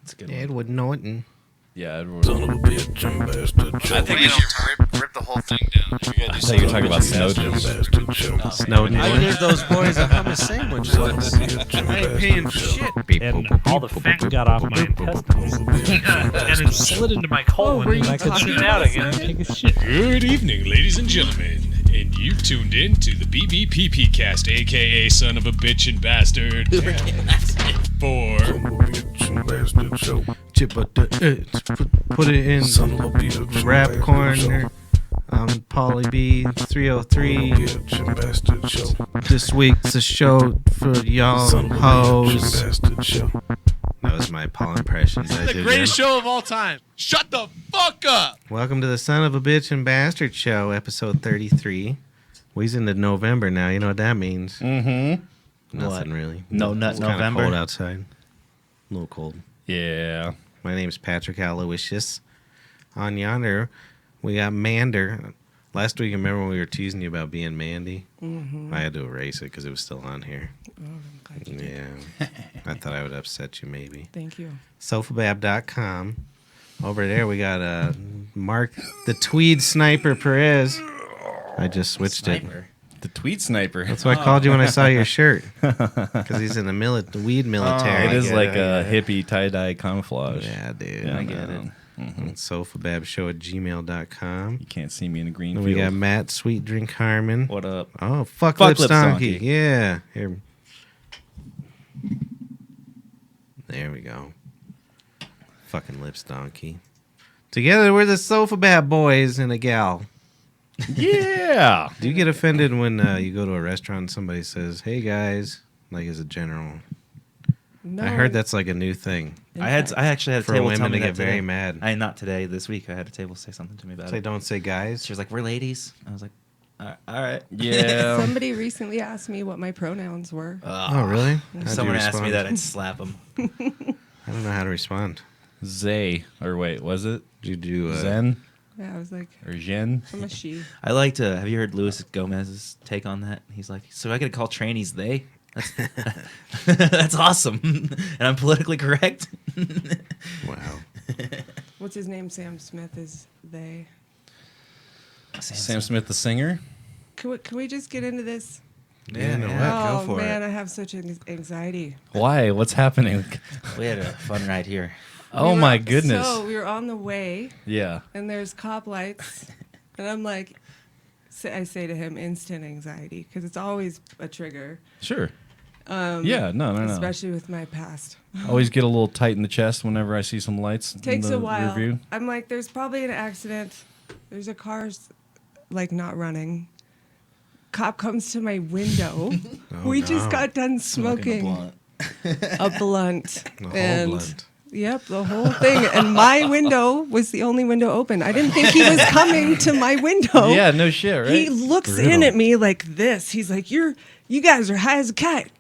It's a good Edward Norton. Yeah, Edward. Son of a bitch and bastard show. I think we should rip the whole thing down. I thought you were talking about Snowden. Bastard show. Snowden. I gave those boys a hummus sandwich Son of a once. bitch and I ain't paying for bastard shit. And all the fat got off my intestines. And it slid into my colon, and I could sit down again and take a shit. Good evening, ladies and gentlemen, and you tuned in to the BBPP cast, aka Son of a Bitch and Bastard, for Son of a bitch and bastard show. Put it in Son of a bitch and rap bastard corner. show. Polly B 303. Bitch and bastard show. This week's a show for y'all Son of a bitch hoes. and bastard show. That was my Paul impression. Did I The do greatest good? show of all time. Shut the fuck up. Welcome to the Son of a Bitch and Bastard Show, episode 33. We's into November now. You know what that means? Mm-hmm. Nothing really. No nut It's kind of November. cold outside. A little cold. Yeah. My name's Patrick Aloysius. On yonder, we got Mander. Last week, remember when we were teasing you about being Mandy? Mm-hmm. I had to erase it because it was still on here. Oh, I'm glad you did. Yeah. I thought I would upset you maybe. Thank you. SOFABAB.com. Over there, we got Mark the Tweed Sniper Perez. I just switched it. The tweet sniper. That's what I called you when I saw your shirt. Because he's in the weed military. It is I like get a hippie tie-dye camouflage. Yeah, dude. Yeah, I get it. Mm-hmm. SOFABabshow@gmail.com. You can't see me in a green And field. we got Matt Sweet Drink Harmon. What up? Oh, fuck Fuck Lips Lips Donkey. Donkey. Yeah. Here. There we go. Fucking Lips Donkey. Together we're the SOFABAB boys and a gal. Yeah. Do you get offended when you go to a restaurant and somebody says, "Hey guys," like as a general? No. I heard that's like a new thing I actually had a for table tell women me to that get very today. mad. Not today. This week I had a table say something to me about They it. don't say guys. She was like, "We're ladies." I was like, "All right." Yeah. Somebody recently asked me what my pronouns were. Oh, really? If How'd someone you asked me respond? that, I'd slap them. I don't know how to respond. Zay. Or wait, was it? Did you do Zen? Yeah, I was like, Or Jen? I'm a she. I like to. Have you heard Luis Gomez's take on that? He's like, "So I got to call trainees they." That's awesome, and I'm politically correct. Wow. What's his name? Sam Smith is they. Sam Smith, the singer? Can we just get into this? Yeah, you know what? Oh, Go for man, it. I have such anxiety. Why? What's happening? We had a fun ride here. Oh, We my were- goodness. So we were on the way, Yeah. and there's cop lights, and I'm like, I say to him, instant anxiety, because it's always a trigger. Sure. Yeah, no. Especially with my past. Always get a little tight in the chest whenever I see some lights. Takes in the a while. Review. I'm like, there's probably an accident. There's a car's like not running. Cop comes to my window. We just got done smoking a blunt. The whole and blunt. Yep, the whole thing. And my window was the only window open. I didn't think he was coming to my window. Yeah, no shit, right? He looks Brutal. in at me like this. He's like, you guys are high as a kite.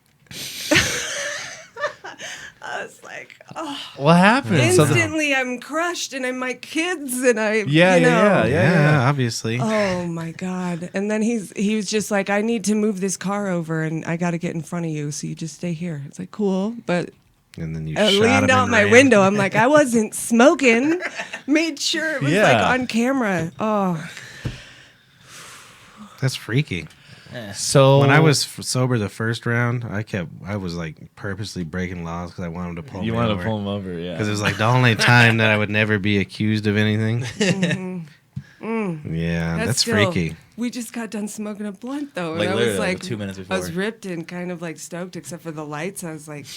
I was like, oh. What happened? So the- Instantly, I'm crushed, and I'm my kids, and I, Yeah, you know. yeah. Yeah, obviously. Oh my God! And then he was just like, I need to move this car over, and I got to get in front of you, so you just stay here. It's like cool, but And then you I shot leaned him out and my ran. window. I'm like, I wasn't smoking. Made sure it was like Yeah. on camera. Oh, That's freaky. So When I was sober the first round, I was like purposely breaking laws because I wanted him to pull you me wanted over. to pull him over, yeah. Because it was like the only time that I would never be accused of anything. Yeah, that's still- freaky. We just got done smoking a blunt though, and Like I was literally, like, 2 minutes I was before. ripped and kind of like stoked, except for the lights. I was like,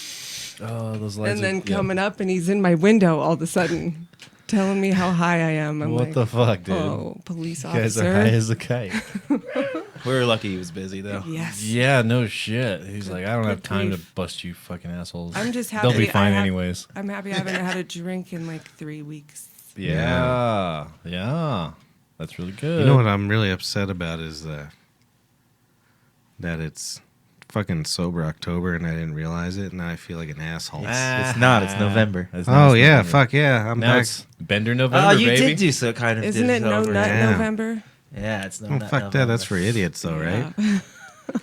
Oh, those lights. and then coming up, and he's in my window all of a sudden, telling me how high I am. I'm What like, the fuck, dude? oh, police You guys officer. are high as a kite. We were lucky he was busy though. Yes. Yeah, no shit. He's like, I don't have good time grief. to bust you fucking assholes. I'm just happy. They'll be fine I have- anyways. I'm happy I haven't had a drink in like 3 weeks. Yeah. Yeah. That's really good. You know what I'm really upset about is that it's fucking sober October and I didn't realize it, and now I feel like an asshole. It's not. It's November. It's Oh now yeah, November. fuck yeah, I'm Now back. it's Bender November, Oh, you baby. did do so kind of. Isn't did it No over. Nut Yeah. November? Yeah, it's no Oh nut fuck that, November. that's for idiots though, right? Yeah.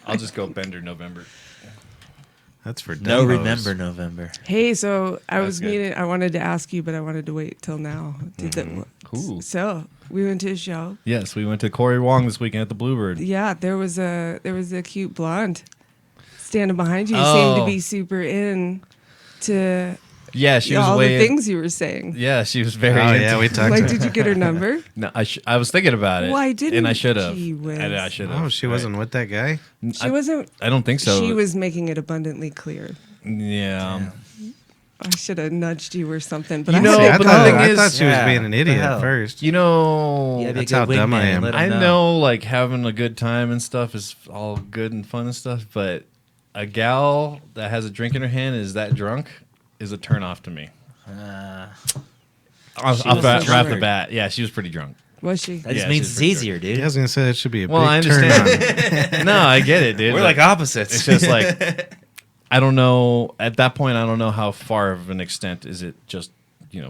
I'll just go Bender November. That's for No, dumbos. remember November. Hey, so I was good. meaning. I wanted to ask you, but I wanted to wait till now. Cool. So we went to a show. Yes, we went to Cory Wong this weekend at the Bluebird. Yeah, there was a cute blonde standing behind you. You seemed to be super in to Yeah, she was all way. the things you were saying. Yeah, she was very. Oh into yeah, we talked. Like, did you get her number? No, I was thinking about it. Why didn't And I should have. Gee whiz. I should have. Oh, she wasn't with that guy. She wasn't. I don't think so. She was making it abundantly clear. Yeah. I should have nudged you or something. But You I know, said, but the "Go." thing I is- thought she was Yeah, being an idiot the hell? at first. You know, Yeah, be a That's good how dumb I wingman, am. let 'em I know. know like having a good time and stuff is all good and fun and stuff, but a gal that has a drink in her hand is that drunk is a turn off to me. Off was right drunk. off the bat. Yeah, she was pretty drunk. Was she? That just Yeah, means she's it's pretty easier, dude. I was gonna say that should be a Well, big I turn on. understand. No, I get it, dude. We're but like opposites. it's just like I don't know. At that point, I don't know how far of an extent is it just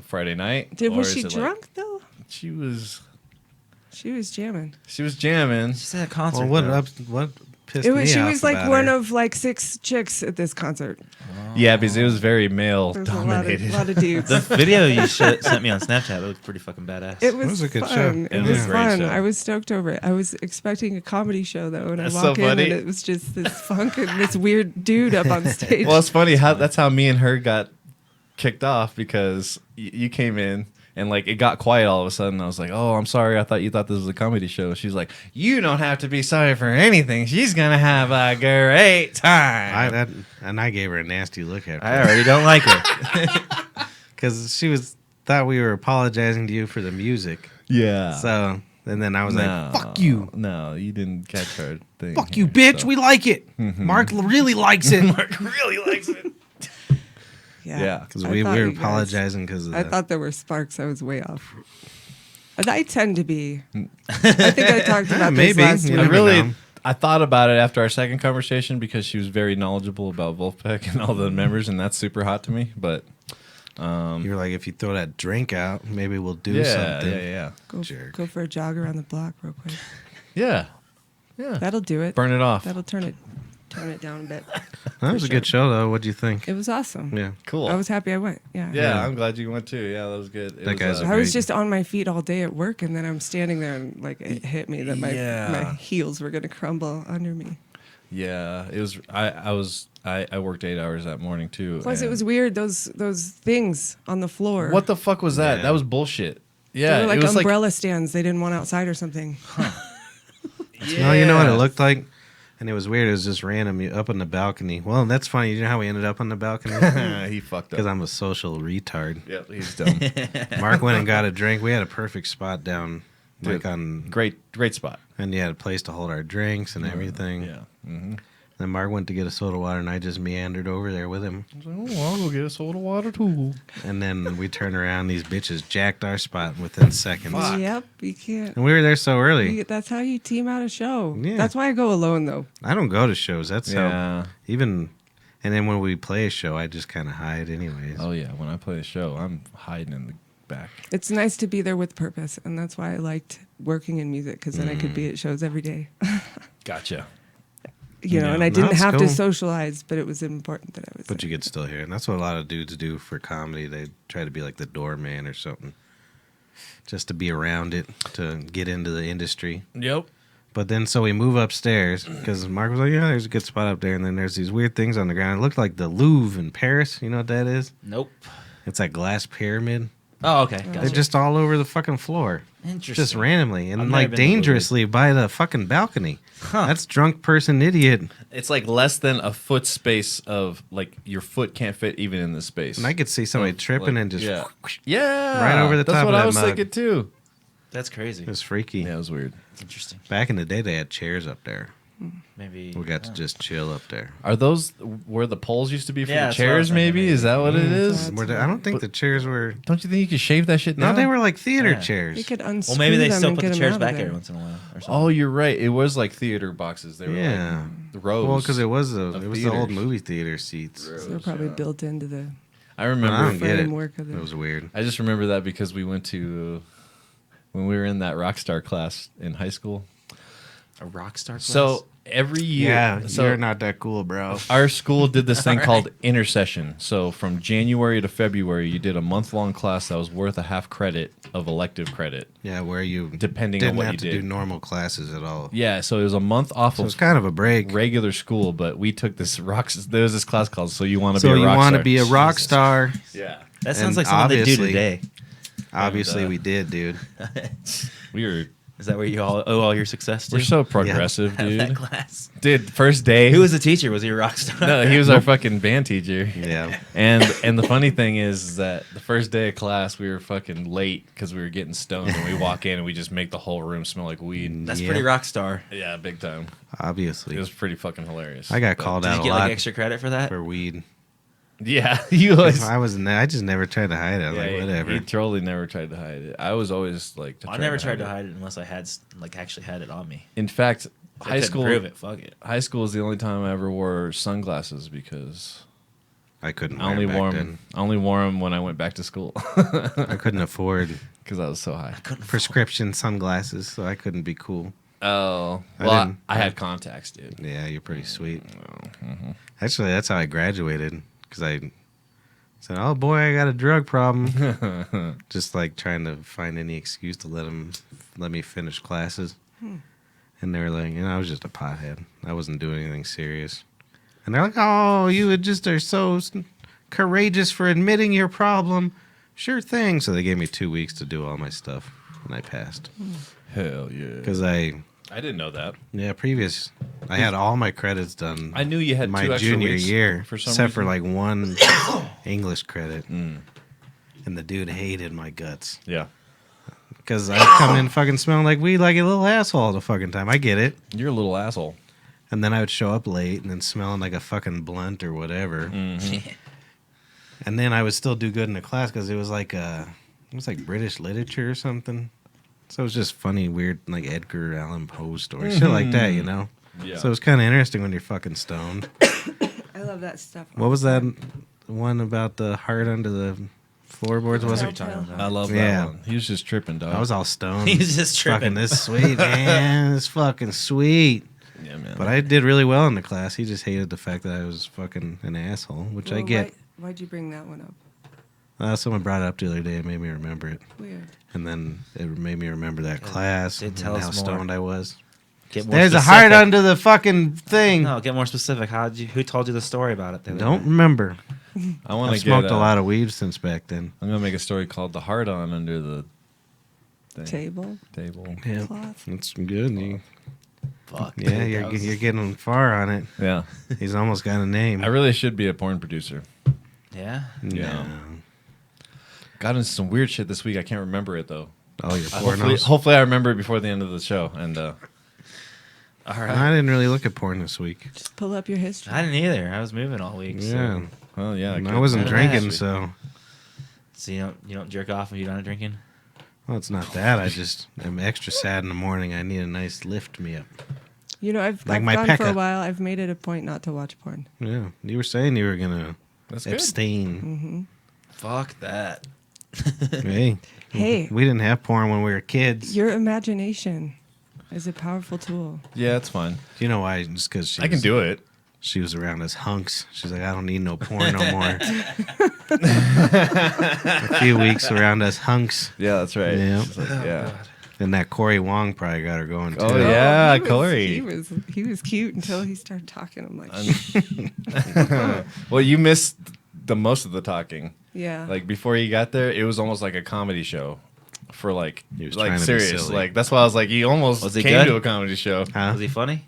Friday night. Did or was is she it, like- drunk though? She was jamming. jamming. She's at a concert. Well, though. what pissed It was. me She off was like about one her? of like 6 chicks at this concert. Yeah, because it was very male There's a dominated. lot of dudes. The video you sent me on Snapchat looked pretty fucking badass. It was, was a good fun. show. It It was was a great fun. show. I was stoked over it. I was expecting a comedy show though, and That's I so walk in funny. and it was just this funk and this weird dude up on stage. Well, it's funny how that's how me and her got kicked off because you came in and like it got quiet all of a sudden. I was like, "Oh, I'm sorry. I thought you thought this was a comedy show." She's like, "You don't have to be sorry for anything. She's gonna have a great time." I gave her a nasty look at I her already don't like her. because thought we were apologizing to you for the music. Yeah. So and then I was No, like, "Fuck you, No, you didn't catch her thing. fuck you, here, bitch. so. We like it. Mark really likes it Mark really likes it. Yeah. because I we thought were you guys- apologizing because of I that." thought there were sparks. I was way off. I tend to be. I think I talked about this maybe. last You week. I never really, know. I thought about it after our second conversation because she was very knowledgeable about Wolfpack and all the members, and that's super hot to me. But You were like, if you throw that drink out, maybe we'll do yeah, something. yeah, Jerk. Go for a jog around the block real quick. yeah, yeah. That'll do it. Burn it off. That'll turn it down a bit. That was a good show, though. What'd you think? It was awesome. Yeah. Cool. I was happy I went. Yeah. yeah, I'm glad you went too. Yeah, that was good. It That was, guy's a I was Great. just on my feet all day at work, and then I'm standing there, and like it hit me that my Yeah. heels were gonna crumble under me. yeah, it was. I worked 8 hours that morning too. Plus, it and- was weird those things on the floor. What the fuck was that? Yeah. That was bullshit. They Yeah, were like it was umbrella stands they didn't want outside or something. No, you know what it looked like? And it was weird. It was just random. You up on the balcony. Well, that's funny. You know how we ended up on the balcony? like he fucked Because up. I'm a social retard. Yep, he's dumb. Mark went and got a drink. We had a perfect spot down, like Dude, on, great spot. and you had a place to hold our drinks and everything. Yeah. Mm-hmm. Then Mark went to get a soda water, and I just meandered over there with him. I was like, oh, I'll go get a soda water too. And then we turned around. These bitches jacked our spot within seconds. Yep, you can't. And we were there so early. That's how you team out a show. Yeah. That's why I go alone though. I don't go to shows. That's how. Yeah. Even. And then when we play a show, I just kind of hide anyways. Oh yeah. When I play a show, I'm hiding in the back. It's nice to be there with purpose, and that's why I liked working in music because then I could be at shows every day. Gotcha. You know, Yeah. and I No, didn't it's have to cool. socialize, but it was important that I was. But there. you could still hear it. And that's what a lot of dudes do for comedy. They try to be like the doorman or something. Just to be around it, to get into the industry. Yep. But then, so we move upstairs because Mark was like, yeah, there's a good spot up there. And then there's these weird things on the ground. It looked like the Louvre in Paris. You know what that is? Nope. It's like glass pyramid. Oh, okay. They're Gotcha. just all over the fucking floor. Interesting. Just randomly. And I've never like been to the Louvre. dangerously by the fucking balcony. Huh. That's drunk person idiot. It's like less than a foot space of like your foot can't fit even in the space. And I could see somebody Of, tripping like, and just. yeah. Yeah. Right over the That's top what of I that was mug. thinking too. That's crazy. It was freaky. Yeah, it was weird. It's interesting. Back in the day, they had chairs up there. Maybe We got to just chill up there. Are those where the poles used to be for Yeah, the that's what I was chairs? thinking, Maybe maybe. is that what it is? I don't think the chairs were. Don't you think you could shave that shit No, down? they were like theater Yeah. chairs. You could unscrew Well, maybe they them still and put get the 'em chairs out of back there. every once in a while or something. Oh, you're right. It was like theater boxes. They were Yeah. like the rows. Well, because it was the of old theaters. movie theater seats. So they're probably built into the I I remember. don't get it. framework of It was weird. I just remember that because we went to when we were in that rock star class in high school. A rock star class? So every year, Yeah, so you're not that cool, bro. our school did this thing All called right. intercession. So from January to February, you did a month-long class that was worth a half credit of elective credit. Yeah, where you Depending on didn't what have you to did. do normal classes at all. Yeah, so it was a month off So of it's kind of a break. regular school, but we took this there was this class called "So You Want to So Be a you Rock want Star." to be a rock Jesus. star? Yeah, That sounds and like something they do obviously- today. Obviously, And, we did, dude. we were Is that where you all owe all your success to? we're so progressive, That dude. class. Dude, first day. Who was the teacher? Was he a rock star? No, he was our fucking band teacher. Yeah. And the funny thing is that the first day of class we were fucking late because we were getting stoned, and we walk in and we just make the whole room smell like weed. That's Yeah. pretty rock star. Yeah, big time. It Obviously. was pretty fucking hilarious. I got But- called Did out you a get lot like extra credit for that? for weed. Yeah, you always. I just never tried to hide it. I was like, whatever. He totally never tried to hide it. I was always like. I never tried to hide it unless I had actually had it on me. In fact, I high couldn't school. prove it. Fuck it. High school is the only time I ever wore sunglasses because I couldn't I wear only it back wore then. them. I only wore them when I went back to school I couldn't afford because I was so high. prescription sunglasses, so I couldn't be cool. Oh, I well, didn't- I had contacts, dude. Yeah, you're pretty sweet. Mm-hmm. Actually, that's how I graduated because I said, "Oh boy, I got a drug problem." Just like trying to find any excuse to let me finish classes. And they were like, I was just a pothead. I wasn't doing anything serious. And they're like, "Oh, you just are so courageous for admitting your problem." Sure thing. So they gave me 2 weeks to do all my stuff, and I passed. Hell yeah. Because I didn't know that. I had all my credits done. I knew you had my 2 extra junior weeks year, for some except for reason. like one English credit. And the dude hated my guts Yeah, because I come in fucking smelling like weed, like a little asshole all the fucking time. I get it. you're a little asshole. And then I would show up late and then smelling like a fucking blunt or whatever. And then I would still do good in the class because it was like British literature or something. So it was just funny, weird, like Edgar Allan Poe stories, shit like that, you know. Yeah. So it was kind of interesting when you're fucking stoned. I love that stuff. What was that one about the heart under the floorboards? Was it? I love Yeah. that one. He was just tripping, dog. I was all stoned. He's just Fucking tripping. this sweet, man. This fucking sweet. yeah, man. But I did really well in the class. He just hated the fact that I was fucking an asshole, which I get. Why'd you bring that one up? Someone brought it up the other day and made me remember it. Weird. And then it made me remember that class did and tell how us more. stoned I was. Get more There's a specific. heart under the fucking thing. No, get more specific. Who told you the story about it? the other Don't day? remember. I want I've to smoked a lot of weed since back then. I'm gonna make a story called "The Heart On" under the thing. Table. Yeah, Cloth. it's good. Fuck. Yeah, dude, you're that was- you're getting far on it. Yeah, He's almost got a name. I really should be a porn producer. Yeah. Yeah. Got into some weird shit this week. I can't remember it though. Oh, your Hopefully, pornos. hopefully I remember it before the end of the show. And All right. I didn't really look at porn this week. Just pull up your history. I didn't either. I was moving all week. Yeah, well, yeah, I wasn't Yeah. drinking, so So you don't jerk off if you're not drinking. well, it's not that. I just am extra sad in the morning. I need a nice lift me up. You know, I've Like I've my gone for a Pekka. while. I've made it a point not to watch porn. Yeah, you were saying you were gonna That's good. abstain. Fuck that. Hey, Hey, we didn't have porn when we were kids. your imagination is a powerful tool. Yeah, it's fine. You know why? Just because I can do it. She was around us hunks. She's like, I don't need no porn no more. A few weeks around us hunks, Yeah, that's right. Yeah. She's like, yeah. and that Cory Wong probably got her going too. Oh, yeah, he was- Cory. He was cute until he started talking. I'm like, Well, you missed the most of the talking. yeah. Like before you got there, it was almost like a comedy show. For like He was trying to be serious. silly. Like that's why I was like, you almost Was he came good? to a comedy show. Huh? Was he funny?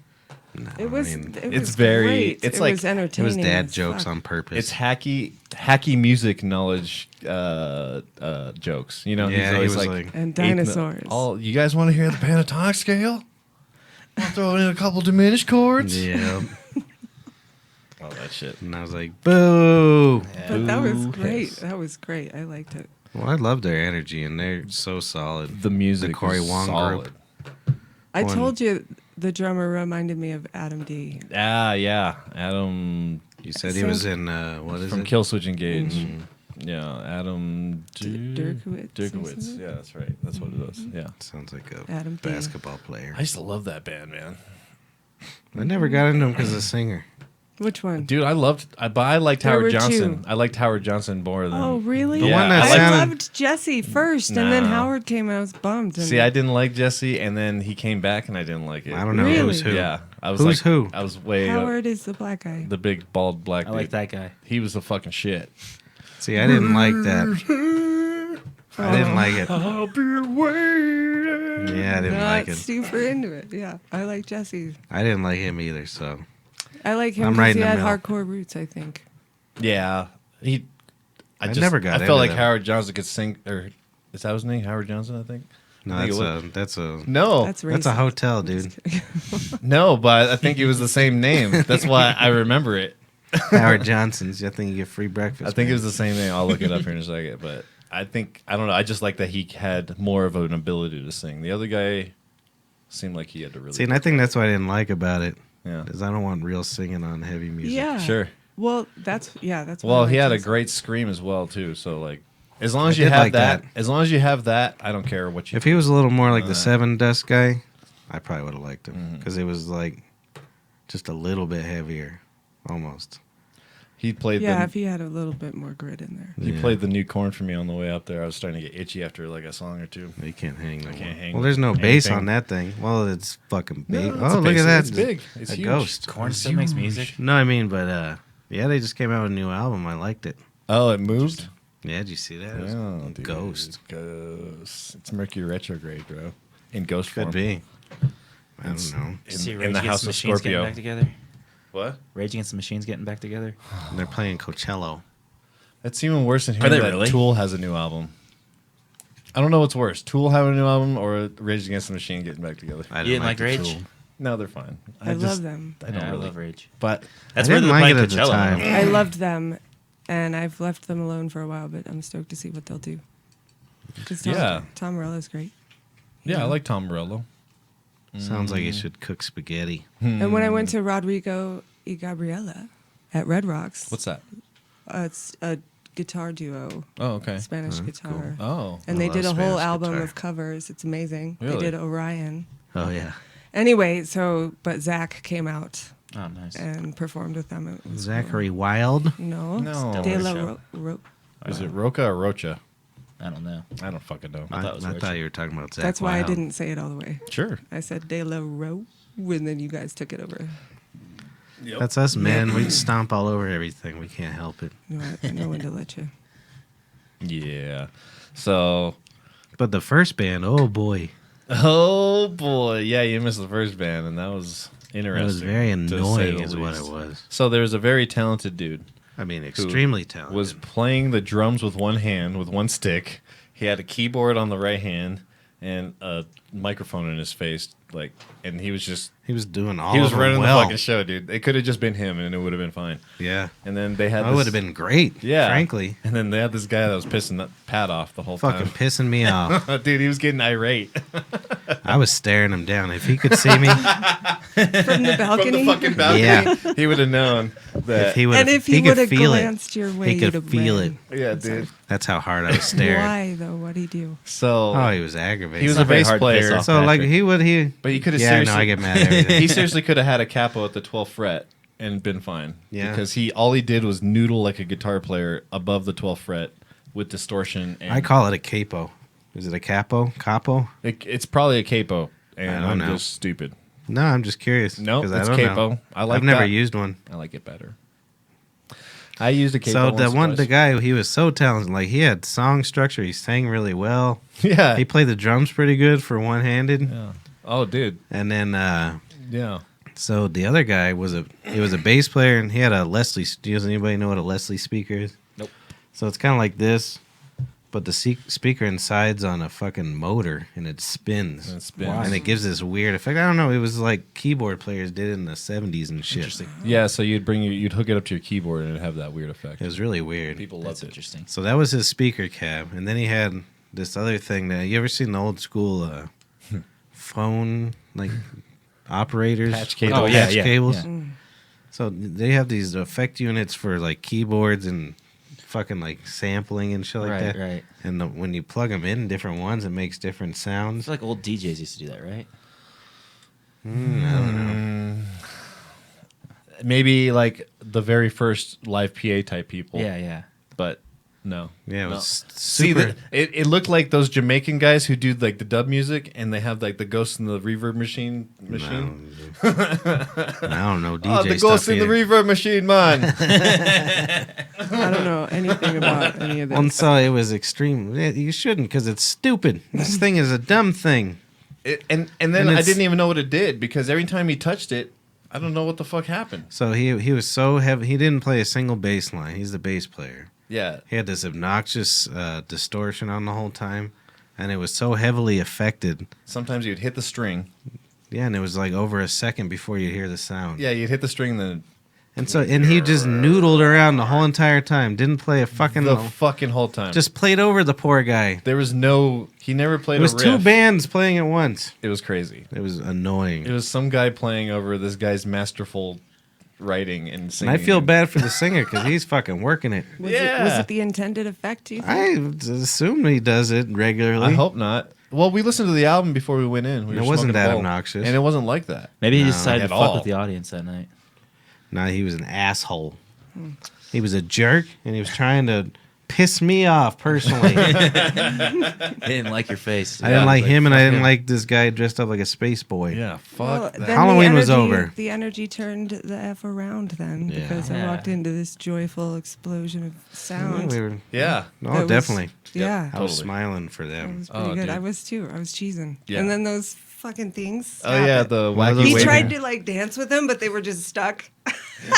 it was. I mean, it it's was very- Great. it's it like- was it entertaining. was dad as jokes fuck. on purpose. It's hacky music knowledge jokes. You know, Yeah, he's he always was like, like- And dinosaurs. all you guys want to hear the pentatonic scale? I'll throw in a couple diminished chords. yeah. All that shit. And I was like, boo. But that was Boo great. hiss. That was great. I liked it. Well, I love their energy, and they're so solid. The music, The Cory was Wong solid. group. I One- told you the drummer reminded me of Adam D. Ah, yeah, Adam You said he was in, what is from it? Killswitch Engage. Yeah, Adam Dirkowitz. or Dirkowitz. something? Yeah, that's right. That's what it was. Yeah. Sounds like a Adam Thielen. basketball player. I used to love that band, man. I never got into him because of the singer. Which one? Dude, I liked There were Howard Johnson. two. I liked Howard Johnson more than. Oh, really? The Yeah, one that I I sounded- loved Jesse first, and then No. Howard came, and I was bummed. And See, I didn't like Jesse, and then he came back, and I didn't like it. I don't know Really? who's who. Yeah, I was Who's like, who? I was way Howard is the black guy. the big bald black. I like dude. that guy. He was the fucking shit. See, I didn't like that. I didn't like it. I'll be waiting. Yeah, I didn't Not like it. super into it. Yeah, I like Jesse. I didn't like him either. So I like him I'm because right he in the had middle. hardcore roots, I think. Yeah, he. I never got I felt into like that. Howard Johnson could sing, or is that his name? Howard no, Johnson, I think that's it a that's a no, That's racist. that's a hotel, dude. no, but I think it was the same name. That's why I remember it. Howard Johnson's. I think you get free breakfast. I think man. it was the same name. I'll look it up here in a second, but I don't know. I just like that he had more of an ability to sing. The other guy seemed like he had to really. See, and I think that's what I didn't like about it. Yeah. Is I don't want real singing on heavy music. Yeah. Sure. Well, that's why I Well, like he had a Jesse. great scream as well too. So like, as long as I you did have like that, that. as long as you have that, I don't care what you. If he was a little more like the Uh, Seven Dust guy, I probably would have liked him Mhm. because it was like just a little bit heavier, almost. He played Yeah, the if he had a little bit more grit in there. he Yeah. played the new Corn for me on the way up there. I was starting to get itchy after like a song or two. You can't hang. No I can't more. hang Well, there's no bass anything. on that thing. Well, it's fucking big. No, it's Oh, look basic. at that! It's big. It's a huge. ghost. Korn still makes music. No, I mean, but yeah, they just came out with a new album. I liked it. Oh, it moved. Yeah, did you see that? It was Yeah, dude. Ghost. Ghost. It's Mercury retrograde, bro. In ghost form. Could be. I It's- don't know. See, In Rage the Against House the of Machines getting Scorpio. back together. What? Rage Against the Machines getting back together. They're playing Coachella. That's even worse than Are hearing they that really? Tool has a new album. I don't know what's worse, Tool having a new album or Rage Against the Machine getting back together. I You didn't like the Rage? Tool. No, they're fine. I love them. I don't Yeah, really. I love Rage. But That's I where didn't they're like playing it at the Coachella. time. I loved them, and I've left them alone for a while, but I'm stoked to see what they'll do. 'Cause Yeah. Tom Morello's great. yeah, I like Tom Morello. Sounds like you should cook spaghetti. And when I went to Rodrigo y Gabriela at Red Rocks, What's that? it's a guitar duo, Oh, okay. Spanish that's guitar. Oh, And I they love did a whole Spanish album guitar. of covers. It's amazing. Really? They did Orion. Oh yeah, Anyway, but Zach came out Oh, nice. and performed with them. It was Zachary Wild. cool. No. No. De La Show. is it Roca or Rocha? I don't know. I don't fucking know. I thought it was I Rich. thought you were talking about Zach. That's why I Wild. didn't say it all the way. Sure. I said De La Ro, and then you guys took it over. That's us, man. We stomp all over everything. We can't help it. No, I know when to let you. Yeah. So, But the first band, oh boy, oh boy, yeah, you missed the first band, and that was interesting. it was very to say annoying, the is what it least. was. So there was a very talented dude. I mean, extremely talented. Was playing the drums with one hand, with one stick. He had a keyboard on the right hand and a microphone in his face, and he was just He was doing all. he was of them running well. the fucking show, dude. It could have just been him, and it would have been fine. Yeah, And then they had that would have been great. yeah, frankly, And then they had this guy that was pissing that Pat off the whole fucking pissing me off. time. Dude, he was getting irate I was staring him down. If he could see me, From the from balcony. the fucking balcony. Yeah. He would have known that. if he would, And if he he could would have feel it. glanced your way, He you'd could have feel ran. it. Yeah, dude. That's how hard I was staring. Why though? What'd he do? So Oh, he was aggravated. he was not a very bass hard to piss player. off. so like Patrick. he But he could have Yeah, seriously. no, I get mad at everything. He seriously could have had a capo at the 12th fret and been fine. Yeah. Because all he did was noodle like a guitar player above the 12th fret with distortion. And I call it a capo. Is it a capo? Capo? it's probably a capo, and I don't I'm know. just stupid. No, I'm just curious. No, 'cause it's I don't capo. know. I like. I've never that. used one. I like it better. I used a capo. So once or the twice. guy, he was so talented. Like he had song structure. He sang really well. Yeah. He played the drums pretty good for one handed. Yeah. Oh, dude. And then Yeah. so the other guy was a bass player, and he had a Leslie. Does anybody know what a Leslie speaker is? Nope. So it's kind of like this, but the speaker inside's on a fucking motor, and it spins. And it spins. And it gives this weird effect. I don't know. It was like keyboard players did it in the 70s and shit. Interesting. Yeah. So you'd hook it up to your keyboard and it'd have that weird effect. It was really weird. People That's loved it. interesting. So that was his speaker cab, and then he had this other thing that you ever seen the old school phone like operators, Patch cable. with Oh, the yeah, patch yeah, cables. yeah. So they have these effect units for like keyboards and fucking like sampling and shit like Right, that. right. And when you plug them in different ones, it makes different I sounds. feel like old DJs used to do that, right? I don't know. Maybe like the very first live PA type people. Yeah, yeah. But no. Yeah, it No. was See, super. it looked like those Jamaican guys who do like the dub music, and they have like the ghost in the reverb machine. I don't know DJ Oh, the ghost stuff in the either. reverb machine, man. I don't know anything about any of this. And so it was extreme. Yeah, you shouldn't because it's stupid. This thing is a dumb thing. And then And I it's- didn't even know what it did because every time he touched it, I don't know what the fuck happened. So he was so heavy. He didn't play a single bass line. He's the bass player. Yeah. He had this obnoxious distortion on the whole time, and it was so heavily affected. Sometimes you'd hit the string. Yeah, and it was like over a second before you hear the sound. Yeah, you'd hit the string, then And he just noodled around the whole entire time. Didn't play a fucking. the fucking whole time. Just played over the poor guy. there was no. He never played It was a riff. two bands playing at once. It was crazy. It was annoying. It was some guy playing over this guy's masterful writing and And singing. I feel bad for the singer because he's fucking working it. Was Yeah. it the intended effect, do you think? I assume he does it regularly. I hope not. Well, we listened to the album before we went in. We It were wasn't smoking that a bowl, obnoxious. and it wasn't like that. Maybe he No, decided to at fuck all. with the audience that night. No, he was an asshole. He was a jerk, and he was trying to piss me off personally. They didn't like your face. I didn't like him, and I didn't him. like this guy dressed up like a space boy. Yeah, fuck Well, that. then Halloween the was energy- over. The energy turned the F around then Yeah. because I Yeah. walked into this joyful explosion of sound. We were, Yeah. no, That was- definitely. Yeah. I was Totally. smiling for That them. was pretty Oh, good. dude. I was too. I was cheesing. Yeah. And then those fucking things. Oh yeah, Stop the One of wacky those- he waving. tried to like dance with them, but they were just stuck.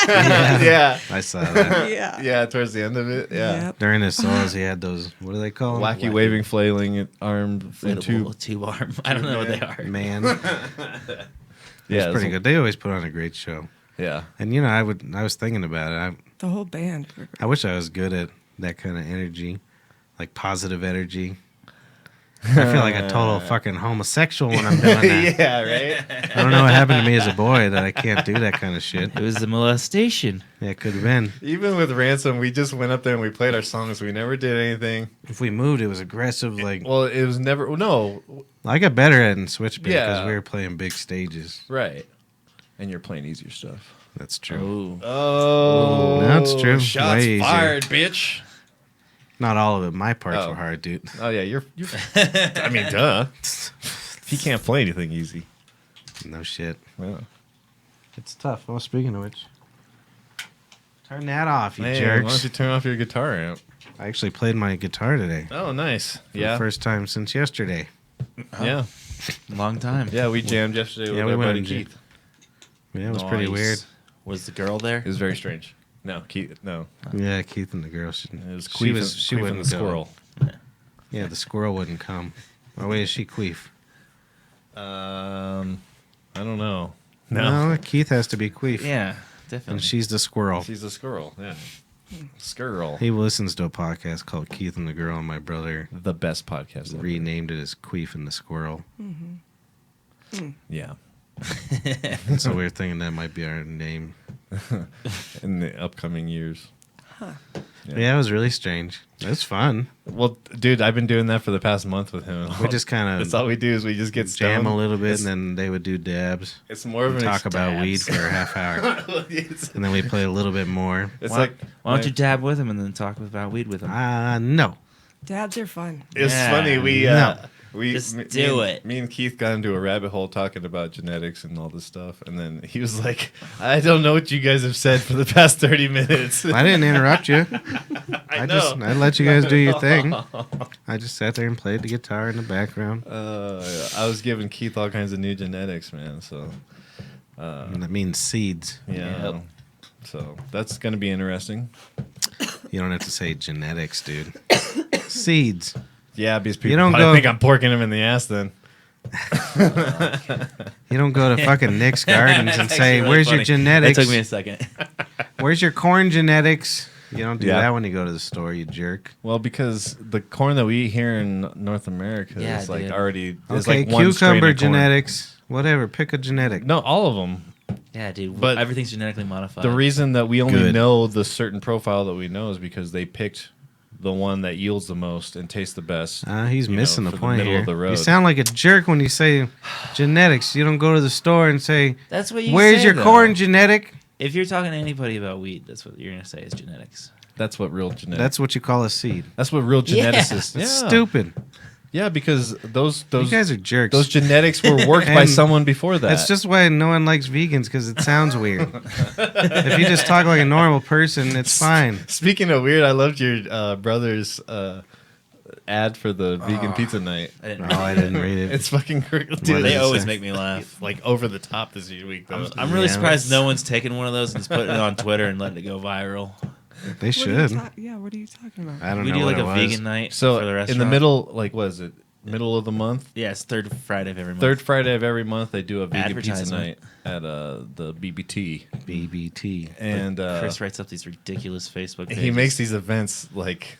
yeah. I saw that. Yeah. Yeah, towards the end of it. Yeah. Yep. During his solos, he had those. What do they call them? Wacky waving, flailing arm and Inflatable tube. tube arm. I don't know what they are. Man, Yeah, it's pretty good. They always put on a great show. Yeah. And you know, I was thinking about it. The whole band. I wish I was good at that kind of energy, like positive energy. I feel like a total fucking homosexual when I'm doing that. yeah, right. I don't know what happened to me as a boy that I can't do that kind of shit. It was the molestation. Yeah, it could have been. Even with Ransom, we just went up there and we played our songs. We never did anything. If we moved, it was aggressive. Like Well, it was never. No, I got better at it in Switchback because Yeah. we were playing big stages. right. And you're playing easier stuff. That's true. Oh. Oh, That's true. Shots Way easier. fired, bitch. Not all of it. My parts Oh. were hard, dude. Oh yeah, you're. I mean, duh. He can't play anything easy. No shit. Yeah. It's tough. Well, speaking of which, turn that off, you Hey, jerks. why don't you turn off your guitar amp? I actually played my guitar today. Oh, nice. For Yeah. the first time since yesterday. Yeah. Long time. Yeah, we jammed yesterday with Yeah, we our went buddy and ja- Keith. Yeah, it was pretty Nice. weird. Was the girl there? It was very strange. No, Keith. No, Yeah, Keith and the girl. She, it was she Queef. was. She Queef wouldn't and the go. squirrel. Yeah, the squirrel wouldn't come. Oh wait, is she queef? I don't know. No, Keith has to be queef. Yeah, definitely. And she's the squirrel. she's a squirrel. Yeah, squirrel. He listens to a podcast called Keith and the Girl, and my brother The best podcast. Ever. renamed it as Queef and the Squirrel. Yeah, So we were thinking that might be our name. in the upcoming years. Yeah, it was really strange. It was fun. Well, dude, I've been doing that for the past month with him. We just kind That's of all we do is we just get jam stoned. a little bit, It's, and then they would do dabs. it's more of an Talk about dabs. weed for a half hour, it's and then we play a little bit more. it's why, like why don't you dab with him and then talk about weed with him? No. Dabs are fun. It's Yeah. funny. We No. we Just me- do me and- it. Me and Keith got into a rabbit hole talking about genetics and all this stuff, and then he was like, "I don't know what you guys have said for the past 30 minutes." I didn't interrupt you. I I let you guys do your thing. I just sat there and played the guitar in the background. I was giving Keith all kinds of new genetics, man. So And that means seeds. yeah, Yep. so that's gonna be interesting. You don't have to say genetics, dude. Seeds. Yeah, because people You don't probably go- think I'm porking him in the ass. Then You don't go to fucking Nick's Gardens and That's say, actually really "Where's your funny. genetics? That took me a second. Where's your corn genetics?" You don't do Yeah. that when you go to the store, you jerk. well, because the corn that we eat here in North America Yeah, is like dude. already is Okay, like one strain cucumber of corn. genetics. Whatever, pick a genetic. No, all of them. Yeah, dude. But everything's genetically modified. The reason that we only Good. know the certain profile that we know is because they picked the one that yields the most and tastes the best. He's you know, missing for the the point middle here. of the road. You sound like a jerk when you say genetics. You don't go to the store and say, That's what you "Where's say, your though. corn genetic?" If you're talking to anybody about weed, that's what you're gonna say is genetics. That's what real genetics. That's what you call a seed. That's what real Yeah. geneticists. That's stupid. Yeah, because those You guys are jerks. those genetics were worked by And someone before that. That's just why no one likes vegans, because it sounds weird. If you just talk like a normal person, it's fine. Speaking of weird, I loved your brother's ad for the vegan pizza night. I didn't. No, I didn't read it. It's fucking great. What Dude, does They it always say? make me laugh. like over the top this week though. I'm really Yeah. surprised no one's taken one of those and just putting it on Twitter and letting it go viral. They What are you should. yeah, what are you talking about? I don't We know do what like it a was. vegan night So for the restaurant. in the middle, like what is it? Middle of the month, Yeah, it's third Friday of every month. third Friday of every month, they do a vegan pizza Advertisement. night at the BBT, BBT. and Chris writes up these ridiculous Facebook pages. he makes these events like.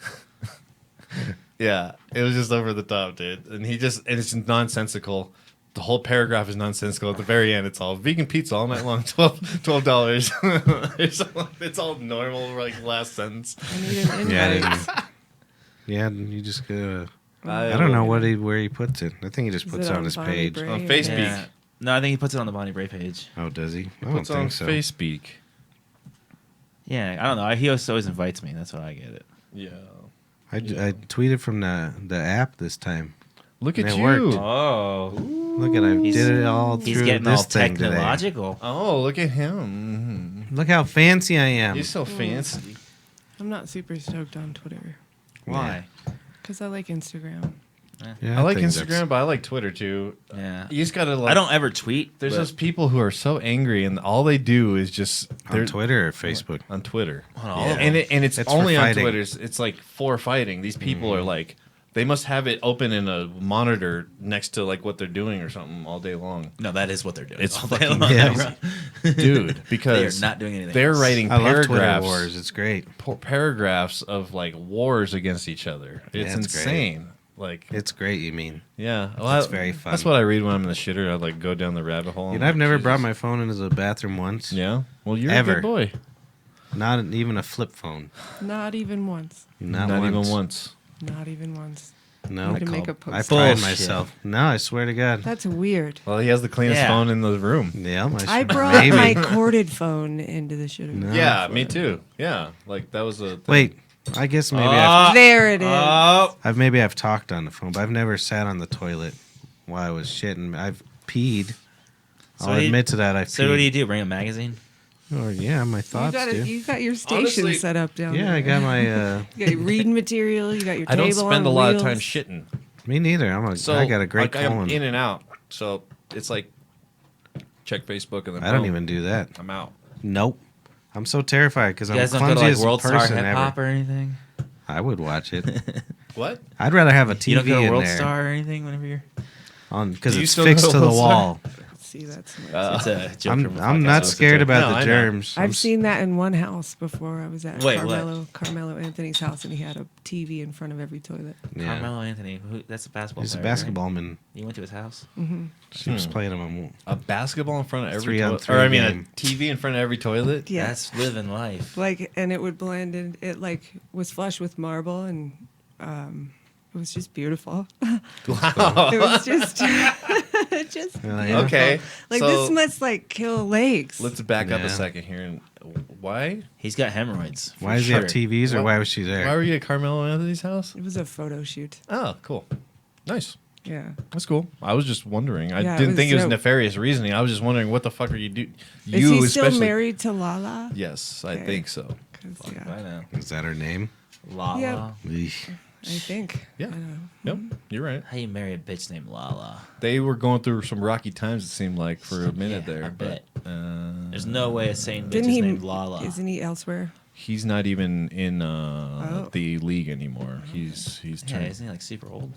Yeah, it was just over the top, dude. And it's nonsensical. The whole paragraph is nonsensical. At the very end, it's all vegan pizza all night long, $12. It's all normal, like last sentence. I need an invite. Yeah, you just go. I I don't know where he puts it. I think he just Is puts it it on on his Bonnie page. Bray? On Facebook. Yeah. No, I think he puts it on the Bonnie Bray page. Oh, does he? I don't Puts on think so. Facebook. Yeah, I don't know. He always invites me. That's why I get it. Yeah. I tweeted from the app this time. Look And at it you. worked. Oh, Look at I He's- did it all he's through getting this all thing today. technological. Oh, look at him. Look how fancy I am. He's so fancy. I'm not super stoked on Twitter Why? because I like Instagram. Yeah, I like think Instagram, but I like Twitter too. Yeah. You just gotta like. I don't ever tweet. There's but- those people who are so angry, and all they do is just on they're Twitter or Facebook. on Twitter. On all of And them. it's It's for only on fighting. Twitter. It's like for fighting. These people are like, they must have it open in a monitor next to like what they're doing or something all day long, No, that is what they're doing. It's all day fucking- long. yeah. dude. They are Because not doing anything. they're else. writing I love Twitter paragraphs, wars. It's great. paragraphs of like wars against each other. It's Yeah, it's great. insane. Like, It's great. You mean? yeah, well, It's very fun. That's what I read when I'm in the shitter. I like go down the rabbit hole. You I'm know, I've like, never Jesus. brought my phone into the bathroom once. Yeah, well, you're Ever. a good boy. Not even a flip phone. Not even once. Not even once. once. Not even once. No. I can make a I post. pride Bullshit. myself. No, I swear to God. That's weird. Well, he has the cleanest Yeah. phone in the room. Yeah, I brought maybe. my corded phone into the shitter. No. Yeah, me too. Yeah, like that was a thing. Wait, I guess maybe There it is. I've talked on the phone, but I've never sat on the toilet while I was shitting. I've peed. So I'll what do you- admit to that. I've So peed. what do you do? Bring a magazine? Oh yeah, my thoughts, dude. You got your station Honestly- set up down Yeah, there. I got my. You got your reading material. You got your I table don't spend a on lot of time wheels. shitting. Me neither. So I got a great like, I'm colon. in and out. So it's like check Facebook and then I don't boom, even do that. I'm out. Nope. I'm so terrified because You I'm guys don't go to like clumsiest World Star person Hip ever. Hop or anything? I would watch it. What? I'd rather have a TV You don't go to in World there Star or anything whenever you're. because Do you it's still fixed go to to the World Star? wall. See, that's. It's a joke from the I'm podcast, not so it's a scared joke. about No, the I know. germs. I've seen that in one house before. I was at Wait, what? Carmelo Anthony's house, and he had a TV in front of every toilet. Yeah. Carmelo Anthony. That's a basketball He's a player. right? basketballman. You went to his house? She was playing him. A basketball in front of every 3-on-3 toilet, or I mean, game. a TV in front of every toilet. Yeah. That's living life. Like, and it would blend in. It like was flush with marble, and it was just beautiful. Wow. It was just, just Yeah. Okay. like so this must like kill legs. let's back up Yeah. a second here. And why? He's got hemorrhoids. for Why does he have sure. TVs or What? why was she there? Why were you at Carmelo Anthony's house? It was a photo shoot. Oh, cool. Nice. Yeah. That's cool. I was just wondering. I Yeah, it didn't was think it was dope. nefarious reasoning. I was just wondering what the fuck are you do? Is You he still especially. married to Lala? Yes, I Okay. think so. 'Cause, I yeah, know. Is that her name? Lala. Yeah. Eesh. I think. Yeah. I don't know. Yep, you're right. How you marry a bitch named Lala? They were going through some rocky times. It seemed like for a minute Yeah, there. I bet. But, There's no way a sane bitch Didn't is he? named Lala. Isn't he elsewhere? he's not even in Oh. the league anymore. He's Yeah, turned. isn't he like super old?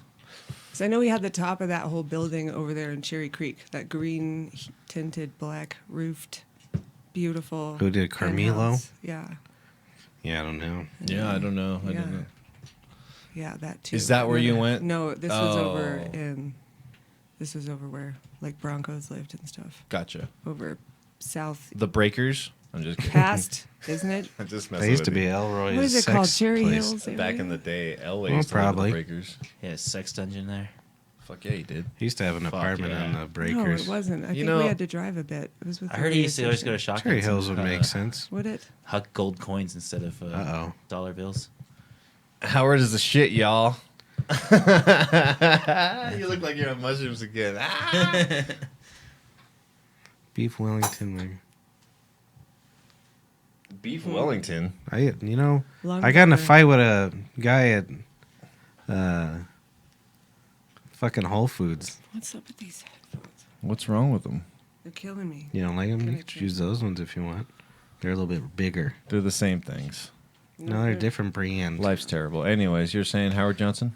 Because I know he had the top of that whole building over there in Cherry Creek, that green tinted black roofed, beautiful. Who did, Carmelo? penthouse. Yeah. Yeah, I don't know. Yeah, I don't know. I Yeah. don't know. Yeah, that too. Is that where you went? No, this was over Oh. in. This was over where like Broncos lived and stuff. Gotcha. Over south The Breakers. I'm just kidding. past, isn't it? I'm just They messing used with to be you. Elroy's. What is it sex called? Cherry place. Hills area? Back in the day, LA Well, used to live with probably. the Breakers. Yeah, sex dungeon there. Fuck yeah, he did. He used to have an Fuck apartment yeah. in the No, Breakers. it wasn't. I think know- we had to drive a bit. It was with. I the heard he used to always go to radio shotguns. Cherry Hills and, would make sense. Would it? Huck gold coins instead of Uh-oh. dollar bills. Howard is the shit, y'all. You look like you're on mushrooms again. Ah! Beef Wellington. Beef Wellington. I Long got in a burger. fight with a guy at fucking Whole Foods. What's up with these headphones? What's wrong with them? They're killing me. You don't like them? Can You I could check? use those ones if you want. They're a little bit bigger. They're the same things. No, they're different brand. Life's terrible. Anyways, you're saying Howard Johnson?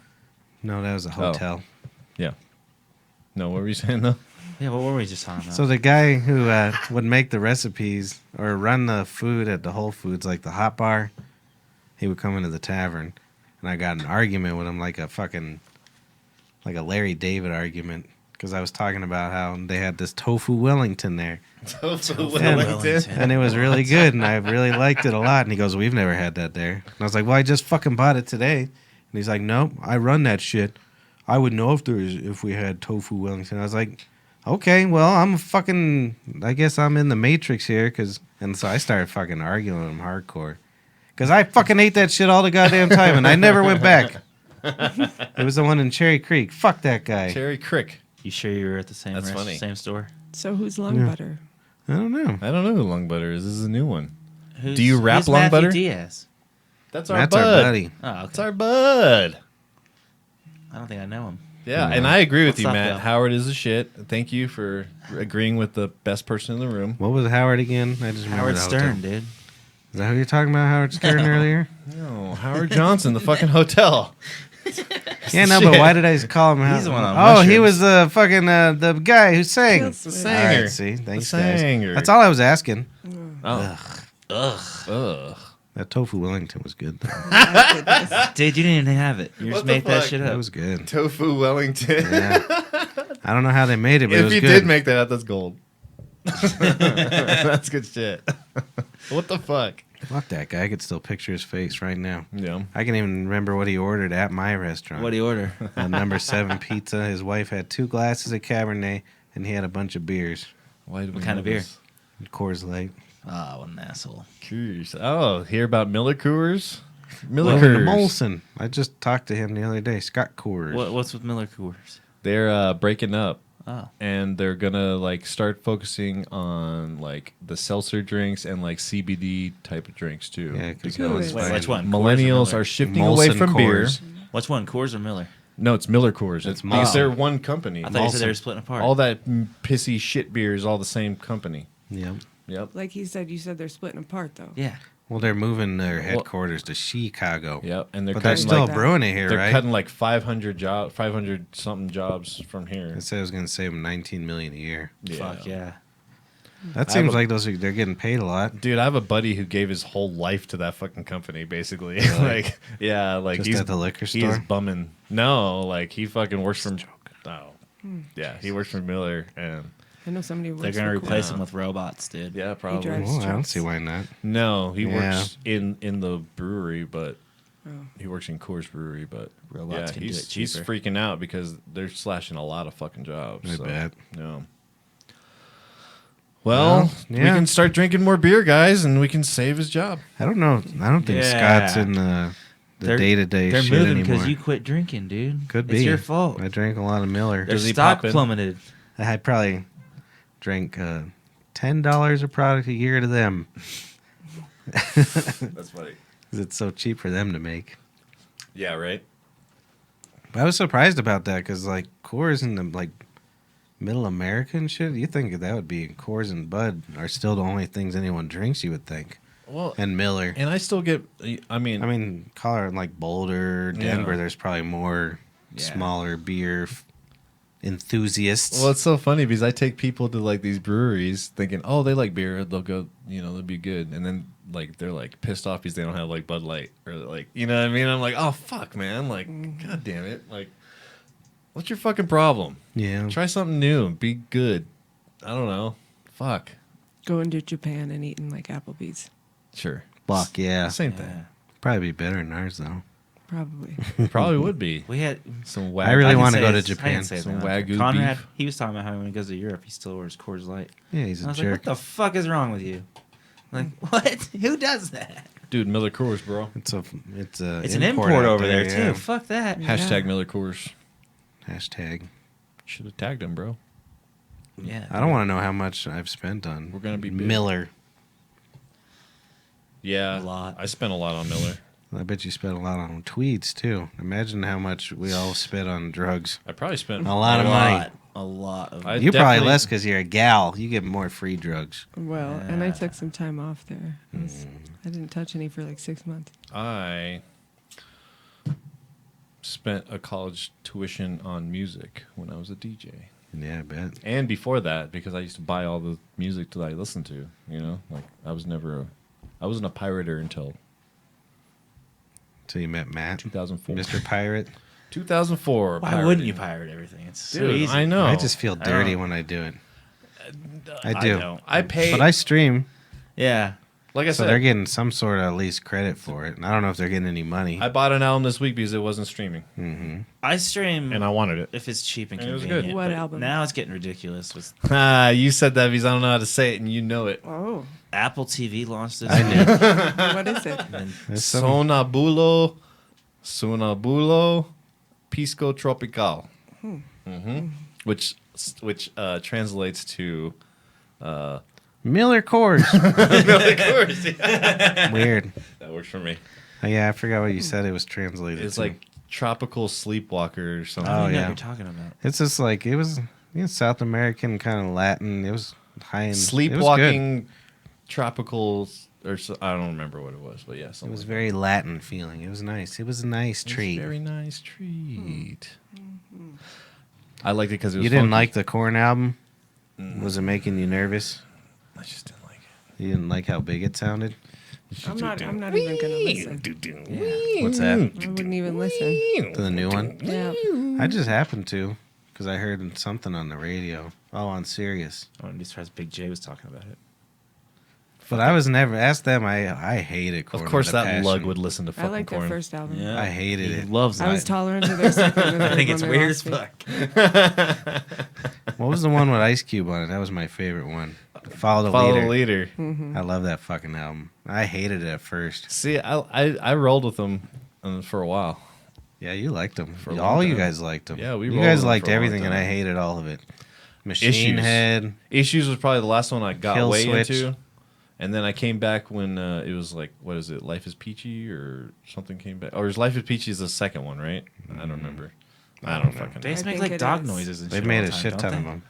No, that was a hotel. Yeah. No, what were you saying though? Yeah, what were we just talking about? So the guy who would make the recipes or run the food at the Whole Foods, like the hot bar, he would come into the tavern, and I got in an argument with him, like a Larry David argument, because I was talking about how they had this tofu Wellington there, Wellington. and it was really good, and I really liked it a lot. And he goes, "We've never had that there." And I was like, "Well, I just fucking bought it today." And he's like, "Nope, I run that shit. I would know if we had tofu Wellington." I was like, "Okay, well, I guess I'm in the matrix here," and so I started fucking arguing with him hardcore, because I fucking ate that shit all the goddamn time, and I never went back. It was the one in Cherry Creek. Fuck that guy. Cherry Crick. You sure you were at the same That's funny. same store? So who's lung Yeah. butter? I don't know. I don't know who Lung Butter is. This is a new one. Who's, Do you rap who's Long Matthew Butter? Diaz? That's our That's bud. our buddy. Oh, okay. That's our bud. I don't think I know him. Yeah, and I agree with What's you, up, Matt. though? Howard is a shit. Thank you for agreeing with the best person in the room. What was Howard again? I just remember Howard the hotel. Stern, dude. Is that who you're talking about, Howard Stern, earlier? No, Howard Johnson, the fucking hotel. Yeah, no, Shit. but why did I call him Howard? He's the one on Oh, he mushrooms. was the fucking the guy who sang. Kills The me. singer. All right, see, thanks, The guys. singer. That's all I was asking. Oh. Ugh. Ugh. That tofu Wellington was good. Though. My goodness. Dude, you didn't even have it. You What just the made that fuck? shit That up. was good. Tofu Wellington. Yeah. I don't know how they made it, but it If was you good. did make that up, that's gold. That's good shit. What the fuck? Fuck that guy. I could still picture his face right now. Yeah. I can even remember what he ordered at my restaurant. What'd he order? A number 7 pizza. His wife had 2 glasses of Cabernet, and he had a bunch of beers. Why do we What kind know of beer? this? Coors Light. Oh, what an asshole. Coors. Oh, hear about Miller Coors? Well, Miller Coors. Molson. I just talked to him the other day. Scott Coors. What's with Miller Coors? They're breaking up. Oh. And they're gonna like start focusing on like the seltzer drinks and like CBD type of drinks too. Yeah, because Wait, no one's wait, buying which one? Coors or Millennials Miller? are shifting Molson away from beer. Coors. Which one, Coors or Miller? No, it's Miller Coors. It's because Molson. they're one company. I thought you said they were Molson. splitting apart. All that pissy shit beer is all the same company. Yep. Yep. Like he said, you said they're splitting apart though. Yeah. Well, they're moving their headquarters to Chicago. Yep. And they're But they're cutting still like, brewing it here, they're right? cutting like 500 something jobs from here. It said it was going to save them $19 million a year. Fuck yeah. That I seems have a- like they're getting paid a lot. Dude, I have a buddy who gave his whole life to that fucking company, basically. like, yeah, like Just he's at the liquor He's store? bumming. No, like he fucking works for. Oh, yeah, he works for Miller, and I know somebody who They're works going to for replace Coors. them with robots, dude. yeah, probably. drives- Well, I don't trucks. see why not. No, he Yeah. works in the brewery, but Oh. he works in Coors Brewery, but Robots yeah, can do he's it he's cheaper. freaking out because they're slashing a lot of fucking jobs. I so, bet. No. Well, we yeah. can start drinking more beer, guys, and we can save his job. I don't know. I don't think Yeah. Scott's in the They're- day-to-day They're shit moving anymore. because you quit drinking, dude. Could be. It's your fault. I drank a lot of Miller. Their Does he stock pop in? plummeted. I probably drank $10 a product a year to them. That's funny. 'Cause it's so cheap for them to make. Yeah, right. But I was surprised about that because, like, Coors and the, like, Middle America and shit, you think that would be Coors and Bud are still the only things anyone drinks, you would think. Well, And Miller. and I still get. I mean, Colorado, like Boulder, Denver, Yeah. there's probably more Yeah. smaller beer enthusiasts. well, it's so funny because I take people to like these breweries thinking, oh, they like beer, they'll go, they'll be good, and then like they're like pissed off because they don't have like Bud Light or like, you know what I mean? I'm like, oh fuck, man, like, god damn it, like, what's your fucking problem? yeah. Try something new, be good. I don't know, fuck. Going to Japan and eating like Applebee's. Sure. Fuck yeah. Same Yeah. thing. Probably be better than ours though. Probably. Probably would be. We had. Some I really can want to say go to his- I Japan. can say his Some name. Wagyu Conrad, beef. he was talking about how when he goes to Europe, he still wears Coors Light. Yeah, he's And I a was like, jerk. what the fuck is wrong with you? Like, what? Who does that? Dude, Miller Coors, bro. It's An import out over there, yeah. too. Fuck that. Hashtag Miller Coors. Hashtag. Should have tagged him, bro. Yeah. I don't want to know how much I've spent on. We're gonna be big. Miller. Yeah. A lot. I spent a lot on Miller. I bet you spent a lot on tweeds too. Imagine how much we all spent on drugs. I probably spent A lot of money. A lot of I You probably definitely- less because you're a gal. You get more free drugs. Well, and I Yeah. took some time off there. I didn't touch any for like 6 months. I spent a college tuition on music when I was a DJ. Yeah, I bet. And before that, because I used to buy all the music that I listened to, you know? Like, I wasn't a pirater until So you met Matt, 2004. Mr. Pirate. 2004. Why wouldn't you pirate everything? It's so Dude, easy. I know. I just feel dirty don't- when I do it. I do. don't. I pay. But I stream, Yeah. like I so they're said, getting some sort of at least credit for it. And I don't know if they're getting any money. I bought an album this week because it wasn't streaming. I stream And I wanted it. if it's cheap and And it was convenient. good. What but album? Now it's getting ridiculous. With You said that because I don't know how to say it, and you know it. Oh, Apple TV launched this. I knew. what is it? And There's some- Sonabulo Pisco Tropical. Which translates to Miller Coors. that Weird. works for me. Oh, yeah, I forgot what you said it was translated. It's to. like tropical sleepwalker or something. I don't Oh, even know yeah. what you're talking about. It's just like it was South American kind of Latin. It was high end. Sleepwalking tropical or so, I don't remember what it was, but yeah, It something was like very Latin feeling. It was nice. It was a nice that. It was treat. a very nice treat. I liked it because it was You didn't funky. like the Corn album? Was it making you nervous? I just didn't like it. You didn't like how big it sounded? I'm not even gonna listen. What's that? I wouldn't even listen. To the new one? Yeah. I just happened to because I heard something on the radio. Oh, on Sirius. I wouldn't be surprised Big J was talking about it. But I was never asked them. I hated Corn. Of course, with a that passion. lug would listen to I fucking like their Corn. first album. Yeah. I hated He it. loves it. I was tolerant to their second. and I third think when it's they weird as lost me. fuck. What was the one with Ice Cube on it? That was my favorite one. Follow the Follow leader. the leader. I love that fucking album. I hated it at first. See, I rolled with them for a while. Yeah, you liked them. For a long All you time. guys liked them. Yeah, we You rolled guys them liked for a long everything, and I time. hated all of it. Machine Issues. Head. Issues was probably the last one I got Kill way Switch. into. And then I came back when it was like, what is it, Life is Peachy or something came back? Or is Life is Peachy is the second one, right? I don't remember. I don't fucking They know. just I make think like it dog is. noises and They've shit. made all a the time, shit don't ton they? of them.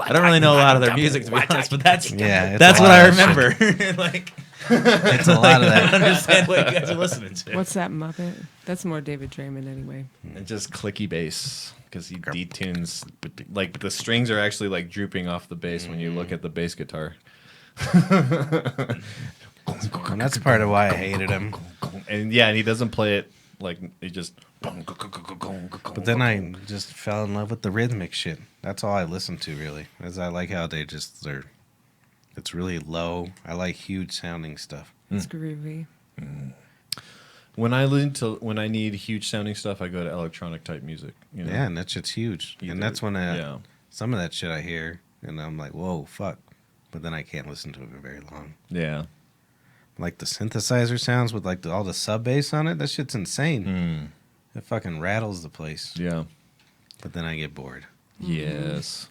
I don't really know a lot of their music to be honest, but that's Yeah, it's that's a what lot I of shit. remember. Like It's a lot of I that. don't understand what you guys are listening to. What's that Muppet? That's more David Draymond anyway. And just clicky bass because he detunes. Like the strings are actually like drooping off the bass when you look at the bass guitar. And that's part of why I hated him. And yeah, and he doesn't play it like he just. But then I just fell in love with the rhythmic shit. That's all I listen to, really. As I like how they're. It's really low. I like huge sounding stuff. It's groovy. When I need huge sounding stuff, I go to electronic type music. You know? Yeah, and that shit's huge. Either- And that's when yeah. some of that shit I hear, and I'm like, whoa, fuck. But then I can't listen to it for very long. Yeah. Like the synthesizer sounds with like all the sub bass on it, that shit's insane. It fucking rattles the place. Yeah. But then I get bored. Yes.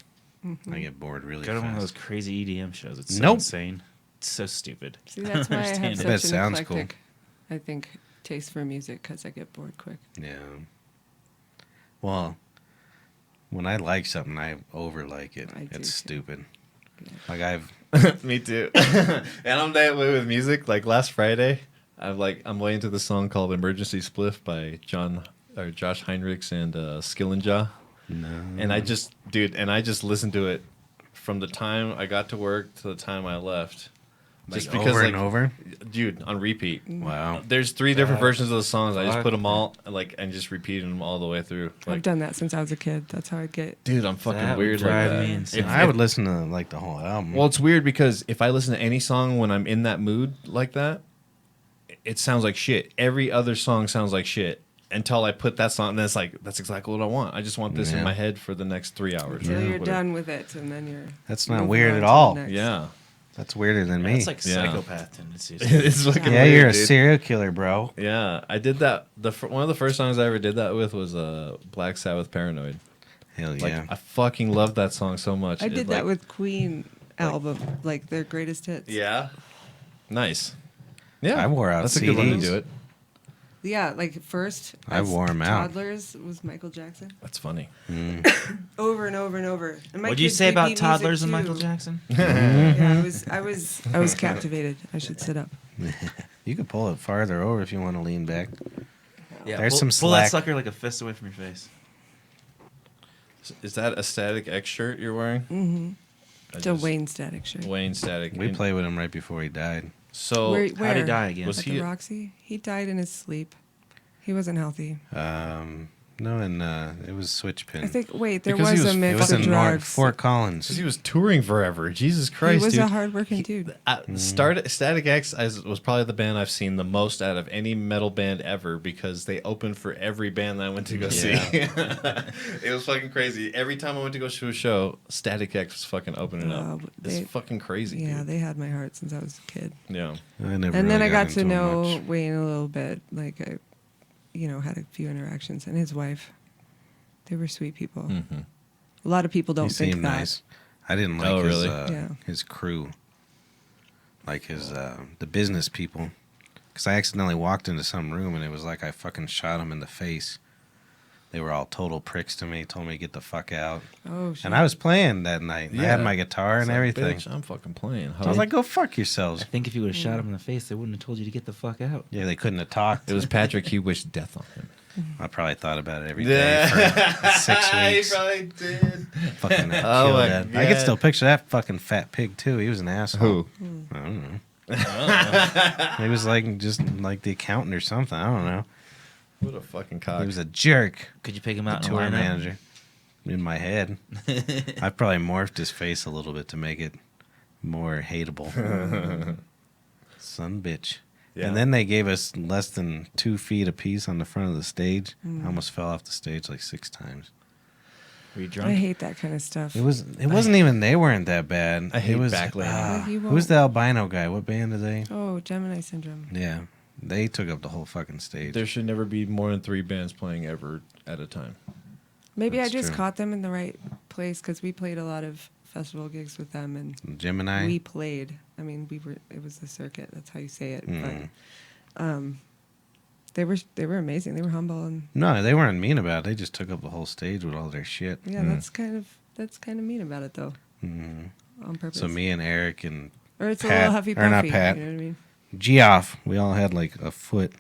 I get bored really Go to fast. one of those crazy EDM shows. It's so Nope. insane. It's so stupid. See, that's why I have understand it. such Bet an sounds cool. eclectic, I think, taste for music because I get bored quick. Yeah. Well, when I like something, I over like it. I do It's too. stupid. Yeah. Like I've Me too. And I'm that way with music. Like last Friday, I'm way into the song called "Emergency Spliff" by Josh Heinrichs and Skillinjaw. no. And I just listened to it from the time I got to work to the time I left Just Like, because, over like, and over. dude, on repeat. Wow. There's 3 different versions of the songs. I just Fuck. put them all like and just repeated them all the way through. I've Like, done that since I was a kid. That's how I get. dude, I'm fucking That would weird like drive that. me insane. I would listen to like the whole album. Well, it's weird because if I listen to any song when I'm in that mood like that, it sounds like shit. Every other song sounds like shit until I put that song, and then it's like, that's exactly what I want. I just want this in Yeah. my head for the next 3 hours. Until or you're whatever. done with it, and then you're. That's not moving weird on at to all. the next. Yeah. That's weirder than me. That's like Yeah. psychopath tendencies. It's fucking yeah, weird, you're a dude. serial killer, bro. Yeah, I did that. One of the first songs I ever did that with was Black Sabbath "Paranoid." Hell Like, yeah. I fucking love that song so much. I It, did like- that with Queen album, like their greatest hits. Yeah. Nice. Yeah, I wore out That's a good one to CDs. do it. Yeah, like first. I as wore 'em out. Toddlers was Michael Jackson. That's funny. Over and over and over. And my What'd you kids say did about beat toddlers and music Michael too. Jackson? Yeah, I was captivated. I should sit up. You could pull it farther over if you want to lean back. Yeah, There's some pull that slack. sucker like a fist away from your face. Is that a Static X shirt you're wearing? Mm-hmm. It's a Wayne Static shirt. Wayne Static. We And played with him right before he died. So Where? How'd he die again? Was At he- the Roxy? He died in his sleep. He wasn't healthy. No, and it was Switchpin. I think. Wait, there Because he was, was- a it mix was of in North drugs. Fort Collins. Because he was touring forever. Jesus He Christ, was dude. a hardworking dude. Static X was probably the band I've seen the most out of any metal band ever because they opened for every band that I went to go see. It was fucking crazy. Every time I went to go to a show, Static X was fucking opening up. It's they- fucking crazy. Yeah, dude. they had my heart since I was a kid. Yeah. I never And then really I got to into him know much. Wayne a little bit. Like I, had a few interactions, and his wife. They were sweet people. Mm-hmm. A lot of people He don't think seemed that. nice. I didn't like Oh, his really? Yeah. his crew, like his the business people, because I accidentally walked into some room and it was like I fucking shot him in the face. They were all total pricks to me. Told me to get the fuck out. Oh shit! And I was playing that night. I had Yeah. my guitar and It's like, everything. "Bitch, I'm fucking playing. I was like, go fuck yourselves. I think if you would have shot him in the face, they wouldn't have told you to get the fuck out. Yeah, they couldn't have talked. It was Patrick. He wished death on him. I probably thought about it every day for 6 weeks. He probably did. Fucking Oh killed my that. I God. could still picture that fucking fat pig too. He was an asshole. Who? I don't know. He was like just like the accountant or something. I don't know. What a fucking cock. He was a jerk. Could you pick him The out in a tour lineup? manager. In my head, I probably morphed his face a little bit to make it more hateable. Son bitch. Yeah. And then they gave us less than 2 feet apiece on the front of the stage. I almost fell off the stage like 6 times. Were you I drunk? hate that kind of stuff. It wasn't even they weren't that bad. I hate it was backlanding. Like, you who's won't- the albino guy? What band are they? Oh, Gemini syndrome. Yeah, they took up the whole fucking stage. There should never be more than 3 bands playing ever at a time. Maybe That's I just true. caught them in the right place because we played a lot of festival gigs with them, and Gemini. we played. I mean, we were. It was the circuit. That's how you say it. Mm. But they were amazing. They were humble, and No, they weren't mean about it. They just took up the whole stage with all their shit. yeah, that's kind of mean about it though, Mm. on purpose. So me and Eric and or it's Pat- a little huffy or not puffy. Pat. You know what I mean? Geoff, we all had like a foot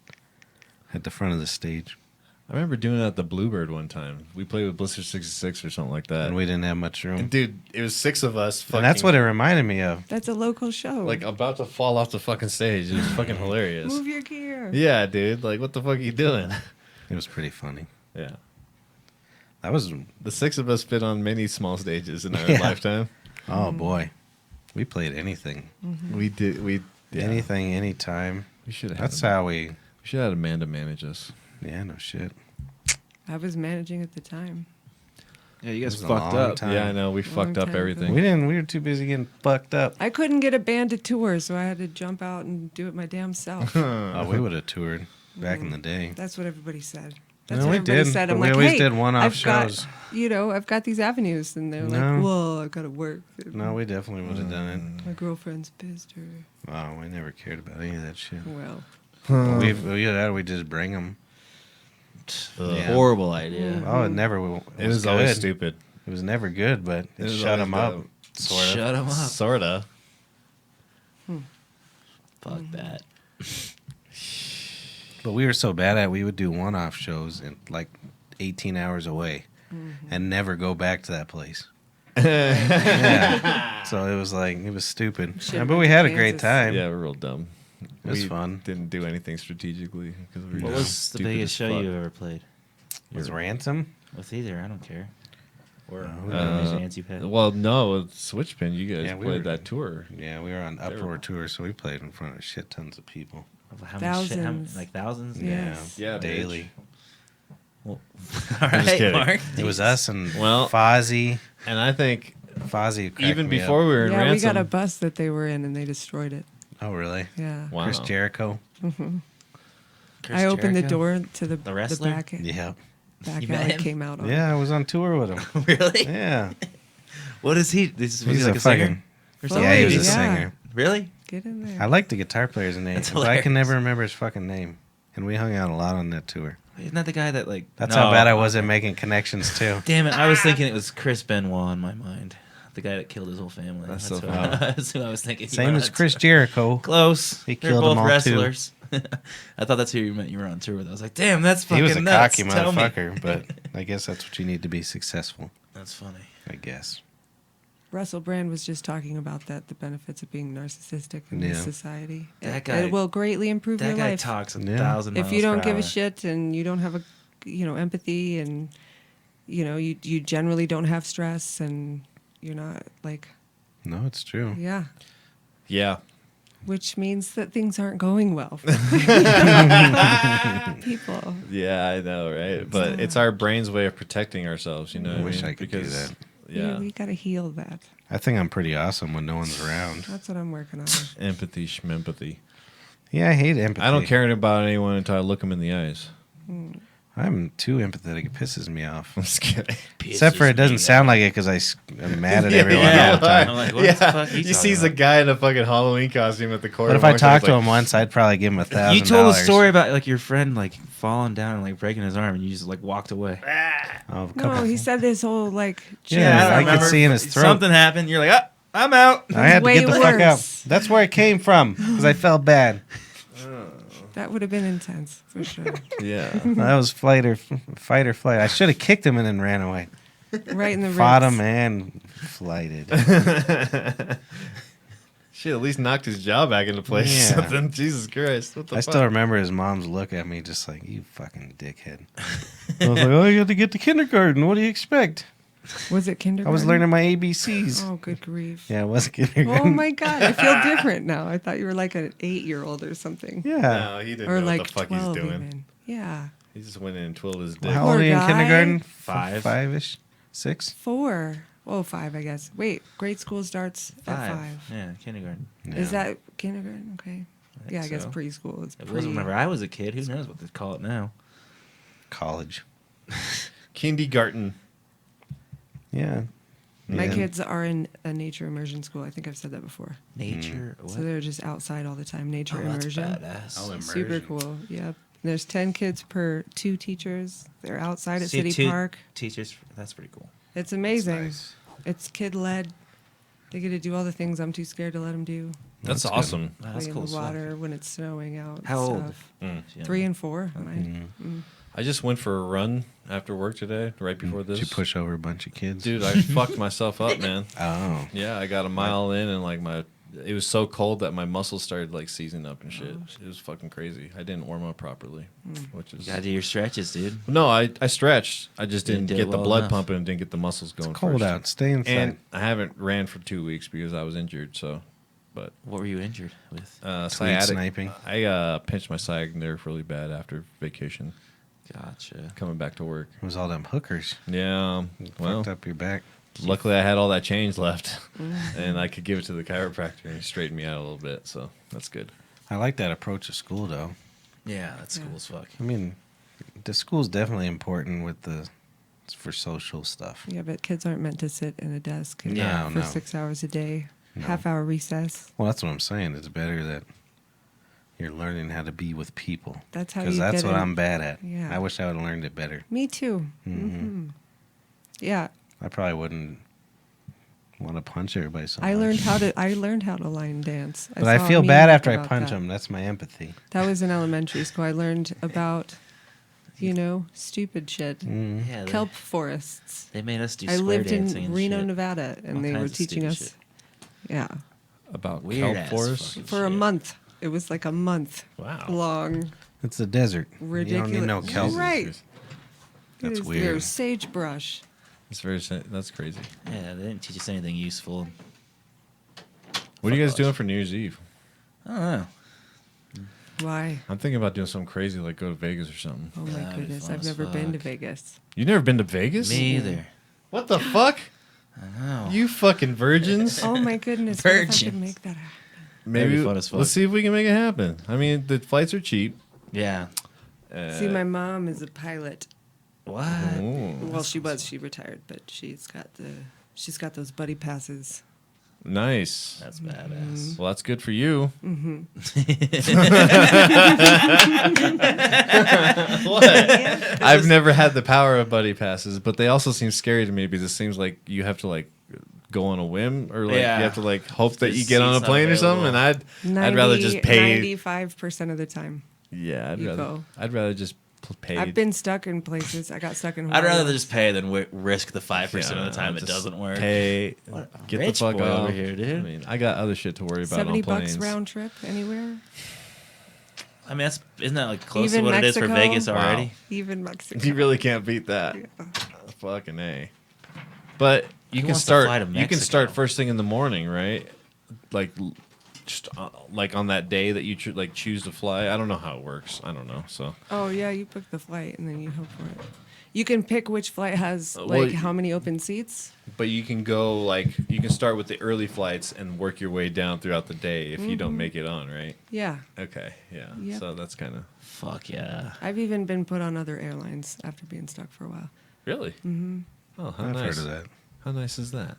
at the front of the stage, I remember doing that at the Bluebird one time. We played with Blister 66 or something like that. and we didn't have much room. And dude, it was 6 of us. Fucking, And that's what it reminded me of. That's a local show. like about to fall off the fucking stage. It was fucking hilarious. Move your gear. Yeah, dude. Like, what the fuck are you doing? It was pretty funny. Yeah. That was, The 6 of us fit on many small stages in our Yeah. lifetime. oh boy, we played anything, We did. anything, anytime. We should have. That's how we. We should have had Amanda manage us. Yeah, no shit. I was managing at the time. Yeah, you It guys was a fucked long up. time. Yeah, I know. We fucked up time everything. We didn't. We were too busy getting fucked up. I couldn't get a band to tour, so I had to jump out and do it my damn self. Oh, we would have toured back in the day. That's what everybody said. No, That's what we everybody did, said. but I'm we like, always hey, did one-off I've got, shows. I've got these avenues, and they're No. like, well, I've got to work. No, we definitely would have done My girlfriend's pissed her. it. Oh, we never cared about any of that shit. Well, We just bring them. Yeah. Horrible idea. Oh, it never It was always good. stupid. It was never good, but it was shut always them up. dumb. Sort of. Shut him up. Sorta. Fuck that. But we were so bad at it, we would do one-off shows in like 18 hours away and never go back to that place. Yeah. So it was like, it was stupid. Should've Yeah, but we went to had a great Kansas. time. Yeah, we're real dumb. It was We fun. Didn't do anything strategically because we were What was the stupid biggest as show fuck. you ever played? It was Ransom. With either, I don't care. Or who how many you've had. Well, no, with Switchpin, you guys Yeah, we played were- that tour. Yeah, we were on Uproar tour, so we played in front of shit tons of people. How many shit, Thousands. like thousands? Yes. Yeah, daily. Well, all right, kidding. Mark. It was us and Well- Fozzie. And I think Fozzie cracked even me before up. we were in Yeah, we Ransom, got a bus that they were in and they destroyed it. Oh, really? Yeah. wow. Chris Jericho. Chris I opened the Jericho? door to the wrestler? back, Yeah. back You met alley him? came out on. Yeah, I was on tour with him. Really? Yeah. What is he? Was he He's like a a singer? fucking. Or Oh, something? Yeah, he was a yeah. singer. Really? Get in there. I like the guitar player's name, That's but I can hilarious. never remember his fucking name. And we hung out a lot on that tour. Isn't that the guy that like? That's No. how bad I was at making connections too. Damn it! I was thinking it was Chris Benoit in my mind. The guy that killed his whole family. That's That's, so who, funny. that's who I was thinking. Same You as were Chris on tour. Jericho. Close. He They're killed both them all, too. wrestlers. I thought that's who you meant. You were on tour with. I was like, damn, that's He fucking was a nuts. cocky Tell me. motherfucker, but I guess that's what you need to be successful. That's funny. I guess. Russell Brand was just talking about that, the benefits of being narcissistic in Yeah. this society. That It- guy- it will greatly improve That your guy life. talks 1,000 Yeah. miles If you don't per give a hour. shit and you don't have empathy and you generally don't have stress and you're not like No, it's true. yeah, Yeah. which means that things aren't going well for people. Yeah, I know, right? But it's our brain's way of protecting ourselves, you know. I what wish mean? I could do Because, that. Yeah. We got to heal that. I think I'm pretty awesome when no one's around. That's what I'm working on. Empathy, schmempathy. Yeah, I hate empathy. I don't care about anyone until I look them in the eyes. I'm too empathetic. It pisses me off. I'm just kidding. Except for it doesn't sound like it because I'm mad at everyone all the time. I'm like, what the fuck are you He talking sees a about? guy in a fucking Halloween costume at the corner. But if I talked to him once, I'd probably give him $1,000. You told a story about like your friend like falling down and like breaking his arm, and you just like walked away. Oh, a No, couple- he said this whole like Yeah, don't I could remember. see in his throat. Something happened. You're like, ah, I'm out. I had to Way get the fuck out. worse. That's where it came from because I felt bad. that would have been intense for sure. Yeah. That was fight or flight. I should have kicked him and then ran away. Right in the Fought ribs. him and flighted. Shit, at least knocked his jaw back into place or Yeah. something. Jesus Christ. What the I fuck? still remember his mom's look at me just like, you fucking dickhead. I was like, oh, you have to get to kindergarten. What do you expect? Was it kindergarten? I was learning my ABCs. Oh, good grief. Yeah, it was kindergarten. Oh my God, I feel different now. I thought you were like an 8-year-old or something. Yeah. No, he didn't Or know like what the fuck 12 he's doing. even. Yeah. He just went in and twirled his dick. Well, how old are you in Poor guy. kindergarten? 5. 5-ish? 6? 4. Oh, 5, I guess. Wait, grade school starts at 5. Yeah, kindergarten. Is that kindergarten? Okay. think Yeah, I guess so. preschool. It's It was whenever I was a kid. Who knows what they call it now? college? Kindergarten. Yeah. My Yeah. kids are in a nature immersion school. I think I've said that before. Nature. What? So they're just outside all the time. Nature Oh, that's immersion. badass. Oh, Super immersion. cool. Yep. There's 10 kids per 2 teachers. They're outside at See, City 2 Park. Teachers. That's pretty cool. It's amazing. Nice. It's kid led. They get to do all the things I'm too scared to let them do. That's That's awesome. Wow, that's Play cool. in the stuff. water when it's snowing out. and How old? stuff. Mm. Yeah. 3 and 4. I just went for a run after work today, right before this. Did you push over a bunch of kids? Dude, I fucked myself up, man. Oh. Yeah, I got a mile in and like it was so cold that my muscles started like seizing up and shit. It was fucking crazy. I didn't warm up properly, which is You gotta do your stretches, dude. no. I stretched. I just didn't Didn't do get it the well blood enough. pumping and didn't get the muscles going. It's cold first. out. Stay inside. And I haven't ran for 2 weeks because I was injured. So, but What were you injured with? Tweed sciatic. sniping. I pinched my sciatic nerve really bad after vacation, Gotcha. coming back to work. It was all them hookers. Yeah. Well, Fucked up your back. luckily I had all that change left, and I could give it to the chiropractor and he straightened me out a little bit. So that's good. I like that approach to school, though. Yeah, that's cool as fuck. I mean, the school's definitely important with for social stuff. Yeah, but kids aren't meant to sit in a desk No, for no. 6 hours a day. No. Half-hour recess. Well, that's what I'm saying. It's better that you're learning how to be with people. That's how Because you that's get what in- I'm bad at. Yeah. I wish I would have learned it better. Me too. Mhm. Yeah, I probably wouldn't want to punch everybody so I much. learned how to line dance. But I saw a feel meme bad after I about punch that. them. That's my empathy. That was in elementary school. I learned about stupid shit. Yeah, Kelp forests. they made us do I square lived dancing in and Reno, shit. Nevada, and All they were kinds of teaching stupid us. Yeah, About Weird kelp ass forest. fucking for a shit. month. It was like a month Wow. long. It's the desert. Ridiculous. You don't need no kelp. Right. That's There's weird. sagebrush. That's crazy. Yeah, they didn't teach us anything useful. What are you guys doing for New Year's Eve? I don't know. Why? I'm thinking about doing something crazy, like go to Vegas or something. Oh my That'd be goodness! fun I've as never been to fuck. Vegas. You've never been to Vegas? Me either. What the fuck? I know. You fucking virgins. Oh my goodness! What if I could Virgins. make that happen? Maybe That'd be fun as fuck. let's see if we can make it happen. I mean, the flights are cheap. Yeah. See, my mom is a pilot. What? Ooh, Well, she was. She retired, but she's got those buddy passes. nice. That's badass. Well, that's good for you. What? I've never had the power of buddy passes, but they also seem scary to me because it seems like you have to like go on a whim or like Yeah. you have to like hope that The you get on a seat's plane or not something. And I'd rather just pay. 95% of the time. Yeah, You go. I'd rather just pay. I've been stuck in places. I got stuck in. I'd Hawaii. rather just pay than risk the 5% of the time it just doesn't work. Pay. What a Get the rich fuck boy off over here, dude. I mean, I got other shit to worry about 70 on planes. bucks round trip anywhere. I mean, isn't that like close Even to what it is for Mexico? Vegas already? Wow. Even Mexico. You really can't beat that. Fucking A. But you Who can wants to start. fly to You can Mexico? start first thing in the morning, right? Like, just like on that day that you choose to fly. I don't know how it works. I don't know. So Oh yeah, you book the flight and then you hope for it. You can pick which flight has like well, how many open seats. but you can go like you can start with the early flights and work your way down throughout the day if you don't make it on, right? Yeah, Okay, yeah. Yep. So that's kind of Fuck yeah. I've even been put on other airlines after being stuck for a while. really. Mm-hmm. Oh, how I've nice! heard of that. How nice is that?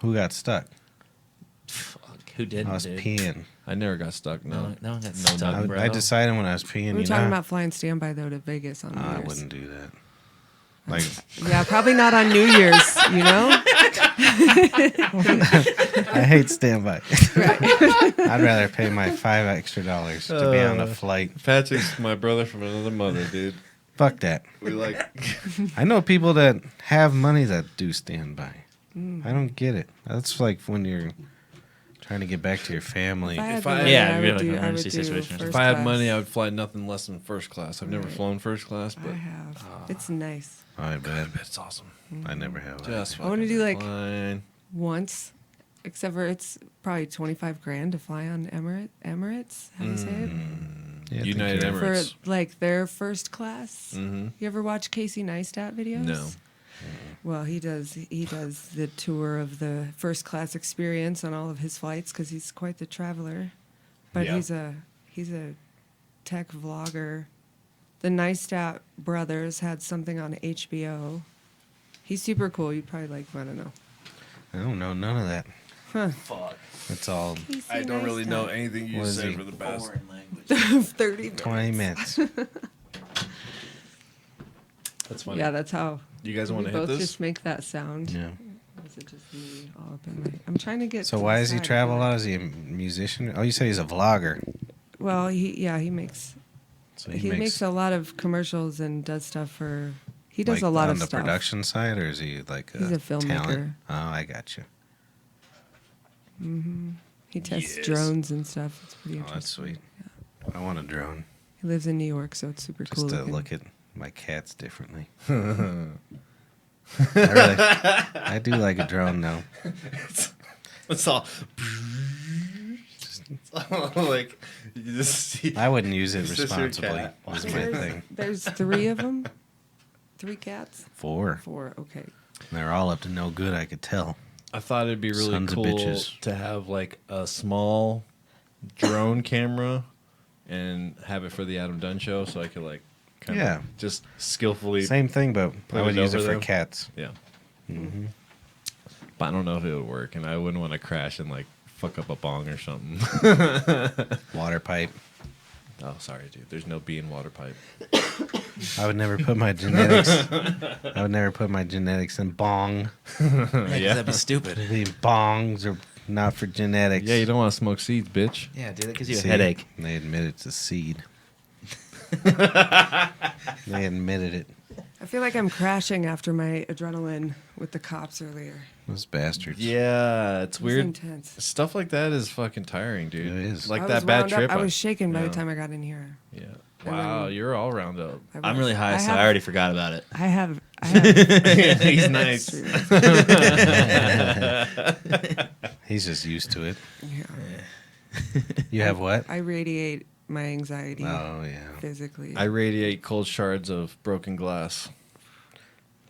Who got stuck? Fuck. Who didn't, I was dude? peeing. I never got stuck. No, No one got No, stuck, I, bro. I decided when I was peeing. We were you talking know, about flying standby though to Vegas on New I Year's. wouldn't do that. Like, Yeah, probably not on New Year's. You know. I hate standby. I'd rather pay my $5 extra to be on a flight. Patrick's my brother from another mother, dude. Fuck that. We like. I know people that have money that do standby. I don't get it. That's like when you're trying to get back to your family. If I had If the I- money, Yeah, I it'd be would like an do. I would emergency do situation or first If I had class. money, I would fly nothing less than first class. I've never flown first class, but I have. It's nice. I bet. it's awesome. I never have. Just I wanna fucking do, like, fine. Once, except for it's probably 25 grand to fly on Emirates. How do you say it? Yeah, United thank you. Emirates. For like their first class. Mhm. You ever watch Casey Neistat videos? No. Well, he does the tour of the first class experience on all of his flights because he's quite the traveler. But Yeah. he's a tech vlogger. The Neistat brothers had something on HBO. He's super cool. You'd probably like him. I don't know. I don't know none of that. Fuck. It's all Casey I don't really know Neistat. anything you What is say he? for the best. Foreign language. 30 20 minutes. That's funny. Yeah, that's how. You guys we want to hit both this? just make that sound. Yeah. Or is it just me all up in my? I'm trying to get. So to why the does he side travel a here. lot? Is he a musician? Oh, you say he's a vlogger. Well, he makes So he makes a lot of commercials and does stuff for. He does like, a lot on of the stuff. production side, or is he like He's a filmmaker. talent? Oh, I got you. He tests Yes. drones and stuff. It's pretty Oh, interesting. that's sweet. I want a drone He lives in New York, so it's super just cool. to looking. look at my cats differently. I do like a drone though. It's all. Like you just see. I wouldn't use it Is this your responsibly. cat? Was my There's, thing. there's 3 of them. 3 cats. 4. 4. Okay. They're all up to no good. I could tell. I thought it'd be really Sons of cool bitches. to have like a small drone camera and have it for the Adam Dunn show, so I could like kind Yeah. of just skillfully. Same thing, but Put I would it use it over for them? cats. Yeah. But I don't know if it would work, and I wouldn't want to crash and like fuck up a bong or something. Water pipe. Oh, sorry, dude. There's no bee in water pipe. I would never put my genetics. I would never put my genetics in bong. Yeah, 'cause that'd be stupid. The bongs are not for genetics. Yeah, you don't want to smoke seeds, bitch. Yeah, dude, that gives you a See, headache. They admit it's a seed. They admitted it. I feel like I'm crashing after my adrenaline with the cops earlier. Those bastards. Yeah, it's It was weird. intense. Stuff like that is fucking tiring, dude. It is. Like I that was bad wound up. trip. I was shaken by the yeah. time I got in here. Yeah. And Wow, then- you're all round up. I'm really high, so I already forgot about it. I have. He's nice. He's just used to it. Yeah. You have what? I radiate my anxiety Oh, yeah. physically. I radiate cold shards of broken glass.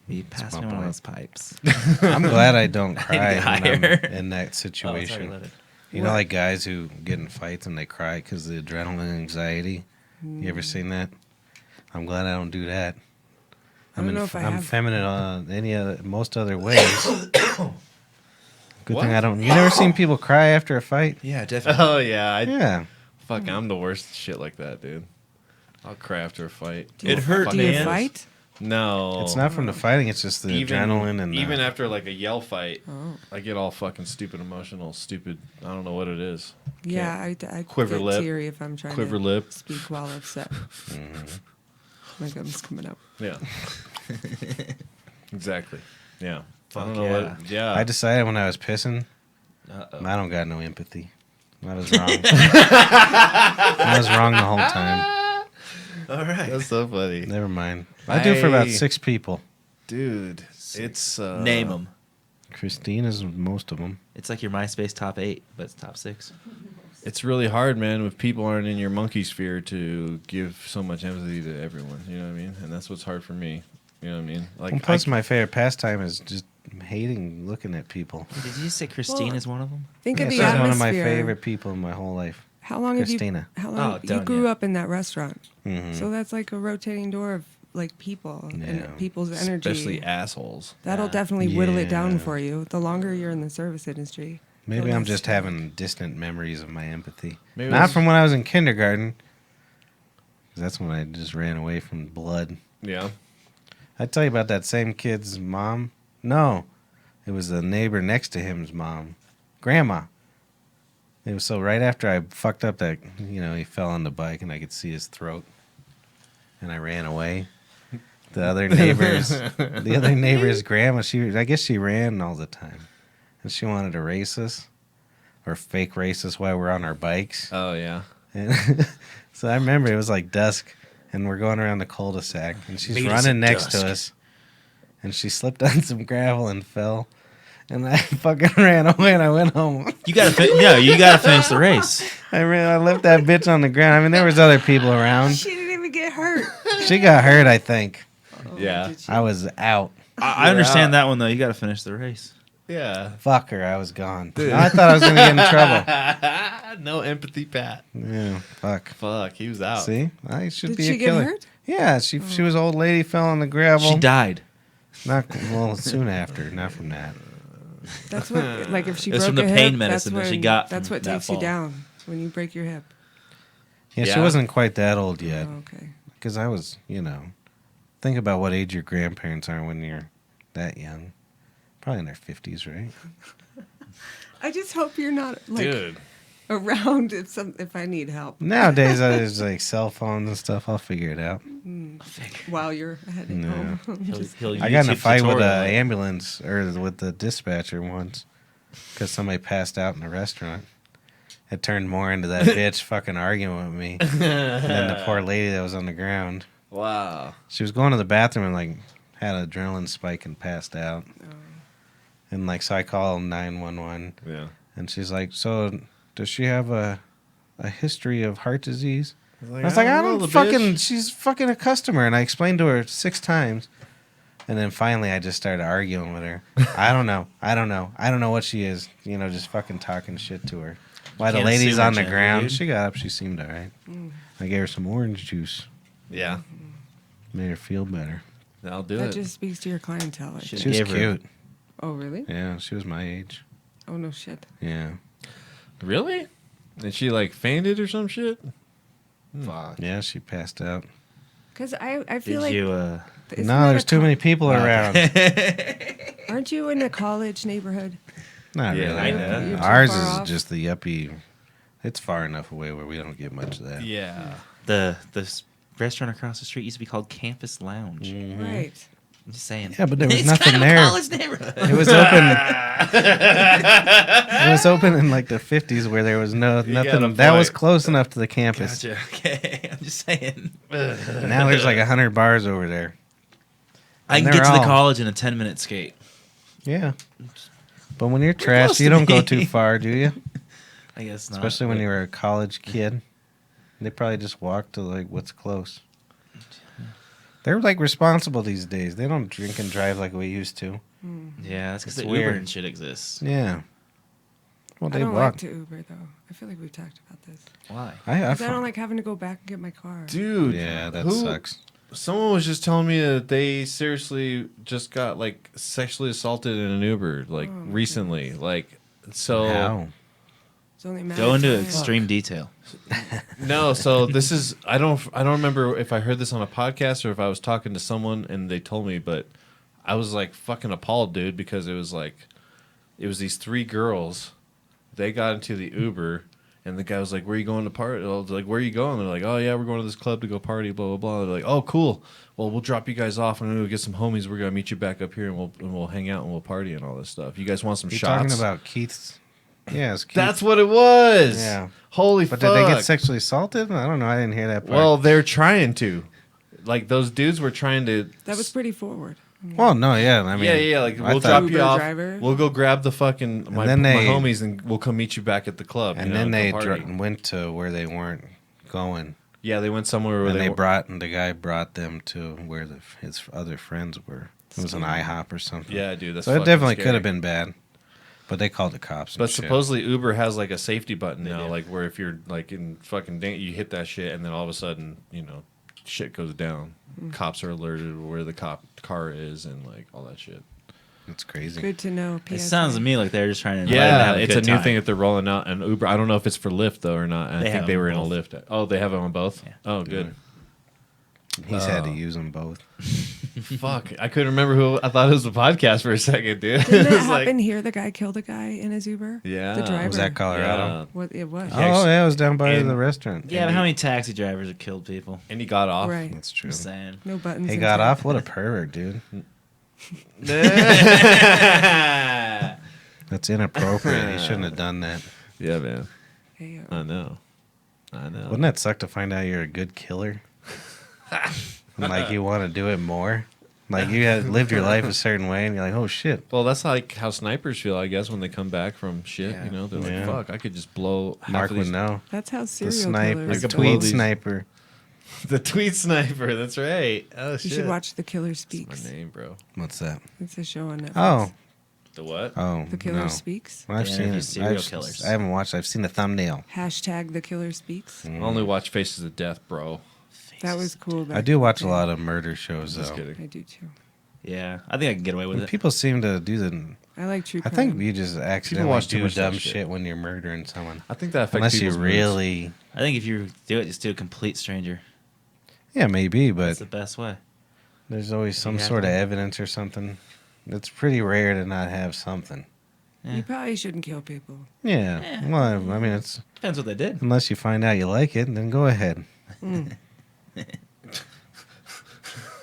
You passed me my one of boy. those pipes. I'm glad I don't I cry need when I'm higher. in that Oh, situation. sorry, let it. You know, like guys who get in fights and they cry because of the adrenaline and anxiety. You ever seen that? I'm glad I don't do that. I don't know if I I'm have. feminine on most other ways. Good What? thing I don't. You never seen people cry after a fight? Yeah, definitely. Oh yeah, Yeah. I'm the worst shit like that, dude. I'll cry after a fight. Do you- It hurt, Do you man. fight? No, It's not from the fighting. It's just the adrenaline and even after like a yell fight, Oh. I get all fucking stupid, emotional, stupid. I don't know what it is. Yeah, I Quiver get lip. teary if I'm trying Quiver to lip. speak while upset. My gum's coming up. Yeah. Exactly. Yeah. Fuck I don't know yeah. what. Yeah. I decided when I was pissing, Uh-oh. I don't got no empathy. I was wrong. I was wrong the whole time. All right. That's so funny, Never mind. I do for about I- 6 people. dude. It's Name them. Christina's most of them. It's like your MySpace top 8, but it's top 6. It's really hard, man, if people aren't in your monkey sphere to give so much empathy to everyone. You know what I mean? And that's what's hard for me. You know what I mean? Like, Well, plus, my favorite pastime is just hating looking at people. Did you say Christine Well, is one of them? Think Yeah, of the she's atmosphere. one of my favorite people in my whole life. How long Christina. have you? How long Oh, you done, grew yeah. up in that restaurant? Mhm. So that's like a rotating door of like people Yeah. and people's energy. especially assholes. That'll Yeah. definitely whittle it down Yeah. for you. The longer you're in the service industry. Maybe the I'm less- just having distant memories of my empathy. Maybe Not that's- from when I was in kindergarten. 'Cause that's when I just ran away from blood. Yeah. I tell you about that same kid's mom. No, it was the neighbor next to him's mom, grandma. It was so right after I fucked up that he fell on the bike and I could see his throat, and I ran away. The other neighbor's grandma. I guess she ran all the time, and she wanted to race us, or fake race us while we're on our bikes. Oh yeah. And so I remember it was like dusk, and we're going around the cul-de-sac, and she's Meet us running at next dusk. to us, and she slipped on some gravel and fell, and I fucking ran away, and I went home. You gotta, you gotta finish the race. I left that bitch on the ground. I mean, there was other people around. She didn't even get hurt. She got hurt, I think. Yeah. Did she? I was out. I understand that one though. You gotta finish the race. Yeah. Fuck her, I was gone. I thought I was gonna get in trouble. No empathy, Pat. Yeah, fuck. Fuck, he was out. See, I should Did be she a get killer. hurt? Yeah, she was old lady, fell on the gravel. She died. Not soon after, not from that. That's what, like, if she It was broke from the a pain hip, medicine that that's she when- got That's from what that takes fall. you down when you break your hip. Yeah, she Yeah. wasn't quite that old yet. Oh, okay. Because I was, think about what age your grandparents are when you're that young. Probably in their 50s, right? I just hope you're not like Dude. around if I need help Nowadays, there's like cell phones and stuff. I'll figure it out. while you're heading No. home. He'll I got in a YouTube fight with tutorial. an ambulance or with the dispatcher once because somebody passed out in a restaurant. It turned more into that bitch fucking arguing with me than the poor lady that was on the ground. Wow. She was going to the bathroom and like had an adrenaline spike and passed out. And like, so I called 911 Yeah. and she's like, "So does she have a history of heart disease?" Like, I was like, "I know, don't the fucking." bitch. She's fucking a customer, and I explained to her 6 times, and then finally I just started arguing with her. I don't know what she is. Just fucking talking shit to her. Why the Can't lady's assume on the her gender, ground? dude. She got up. She seemed alright. I gave her some orange juice. Yeah. Made her feel better. I'll do That it. just speaks to your clientele. I Shit. think. She was Gave her- cute. Oh, really? Yeah, she was my age. Oh, no shit. Yeah, Really? And she like fainted or some shit? Fuck. yeah, she passed out. Because I Did feel like. you? isn't No, that there's a too many people around. Aren't you in a college neighborhood? Not Yeah, really. I know. You're too Ours far is off? just the yuppie. It's far enough away where we don't get much of that. Yeah. the restaurant across the street used to be called Campus Lounge. Right. I'm just saying. Yeah, but there was It's nothing kind of a there. college neighborhood. It was open. It was open in like the 50s where there was nothing that was close enough to the campus. Gotcha. Okay, I'm just saying. Now there's like 100 bars over there. I can And get to they're the all- college in a 10-minute skate. Yeah. But when you're close trash, to you don't go me. too far, do you? I guess not. Especially when but- you were a college kid. They probably just walk to like what's close. They're like responsible these days. They don't drink and drive like we used to. Yeah, that's because It's the weird. Uber and shit exists. Yeah. Well, I they don't walk. like to Uber though. I feel like we've talked about this. Why? I 'Cause I don't like having to go back and get my car. Dude. Yeah, that who- sucks. Someone was just telling me that they seriously just got like sexually assaulted in an Uber like recently. Like, so How? It's only a matter Go of into time. extreme detail. no. So this is I don't remember if I heard this on a podcast or if I was talking to someone and they told me, but I was like fucking appalled, dude, because it was these 3 girls. They got into the Uber. And the guy was like, "Where are you going to party?" I was like, "Where are you going?" They're like, "Oh yeah, we're going to this club to go party." Blah blah blah. They're like, "Oh cool. Well, we'll drop you guys off. I'm gonna go get some homies. We're gonna meet you back up here, and we'll hang out and we'll party and all this stuff. You guys want some You're shots?" talking about Keith's. Yeah, it's Keith. That's what it was. Yeah. Holy But fuck. did they get sexually assaulted? I don't know. I didn't hear that part. Well, they're trying to. Like those dudes were trying to. That was pretty forward. Well, no, yeah. I mean, yeah. Like I we'll thought- drop you Uber off. driver. We'll go grab the fucking my then they- homies and we'll come meet you back at the club. And you know, then they go party. went to where they weren't going. Yeah, they went somewhere where And they the guy brought them to where his other friends were. It was an IHOP or something. Yeah, dude. That's So it fucking definitely scary. could have been bad. But they called the cops. And But shit. supposedly Uber has like a safety button now, do. like where if you're like in fucking you hit that shit, and then all of a sudden, shit goes down. Cops are alerted where the car is, and like all that shit. It's crazy. Good to know. It PSA. sounds to me like they're just trying to invite them to Yeah, have it's a good new time. thing that they're rolling out. And Uber, I don't know if it's for Lyft though or not. I They think have they them were in a both. Lyft. Oh, they have it on both. Yeah. Oh, good. He's had to use them both. Fuck, I couldn't remember who. I thought it was a podcast for a second, dude. Didn't It that was like- happen here? The guy killed a guy in his Uber. Yeah. The driver. Was that Colorado? Yeah. What it was. Oh, yeah, it was down by And- the restaurant. Yeah, but how many taxi drivers have killed people? And he got off. Right. That's true. I'm saying. No buttons. He in got sight. off? What a pervert, dude. yeah, That's inappropriate. He shouldn't have done that. man. Hey, I know. Wouldn't that suck to find out you're a good killer? And like you want to do it more? Like you had lived your life a certain way and you're like, oh shit. Well, that's like how snipers feel, I guess, when they come back from shit. Yeah. You know, they're like, Yeah. "Fuck, I could just blow." half Mark of would these- know. That's how The serial sniper, killers. I could do. blow tweet these- sniper. The tweet sniper. That's right. Oh You shit. should watch The Killer That's Speaks. my name, bro. What's that? It's a show on Netflix. Oh, The what? oh, The Killer no. Speaks. Well, I've Yeah, seen these it. serial killers. I haven't watched. I've seen the thumbnail. Hashtag The Killer Speaks. I only watch Faces of Death, bro. That was cool. I do watch a lot of murder shows Just though. kidding. I do too. Yeah, I think I can get away with And it. people seem to do the. I like true I crime. think you just accidentally watch too do much of that dumb shit. shit when you're murdering someone. I think that affects Unless you people's moods. really. I think if you do it, just do a complete stranger. Yeah, maybe, but That's the best way. there's always some Yeah. sort of evidence or something. It's pretty rare to not have something. You probably shouldn't kill people. Yeah. Yeah. Well, I mean, it's Depends what they did. unless you find out you like it, then go ahead.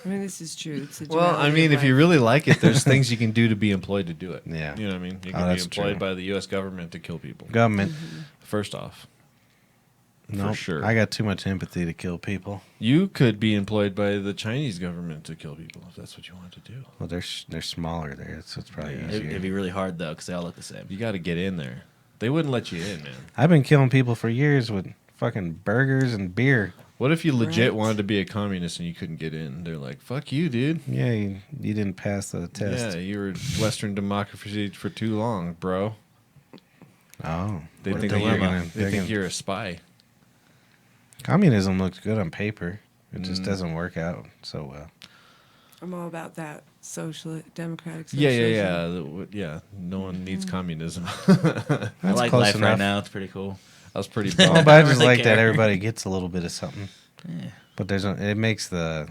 I mean, this is true. It's a Well, I duality mean, of if you life. really like it, there's things you can do to be employed to do it. Yeah. You know what I mean? You Oh, can be that's employed true. by the U.S. government to kill people. Government. First off, No, sure. I got too much empathy to kill people. you could be employed by the Chinese government to kill people if that's what you want to do. Well, they're smaller there, so it's probably Yeah. easier. It'd be really hard though, because they all look the same. You got to get in there. They wouldn't let you in, man. I've been killing people for years with fucking burgers and beer. What if you legit Right. wanted to be a communist and you couldn't get in? They're like, "Fuck you, dude." Yeah, you didn't pass the test. Yeah, you were Western democracy for too long, bro. Oh, They What a think that dilemma. they think you're a spy. Communism looks good on paper. It just Mm. doesn't work out so well. I'm all about that social democratic. Yeah, Socialism. yeah. No one needs communism. I That's like close life enough. right now. It's pretty cool. I was pretty Oh, bummed. but I just really like that care. everybody gets a little bit of something. Yeah. But it makes the,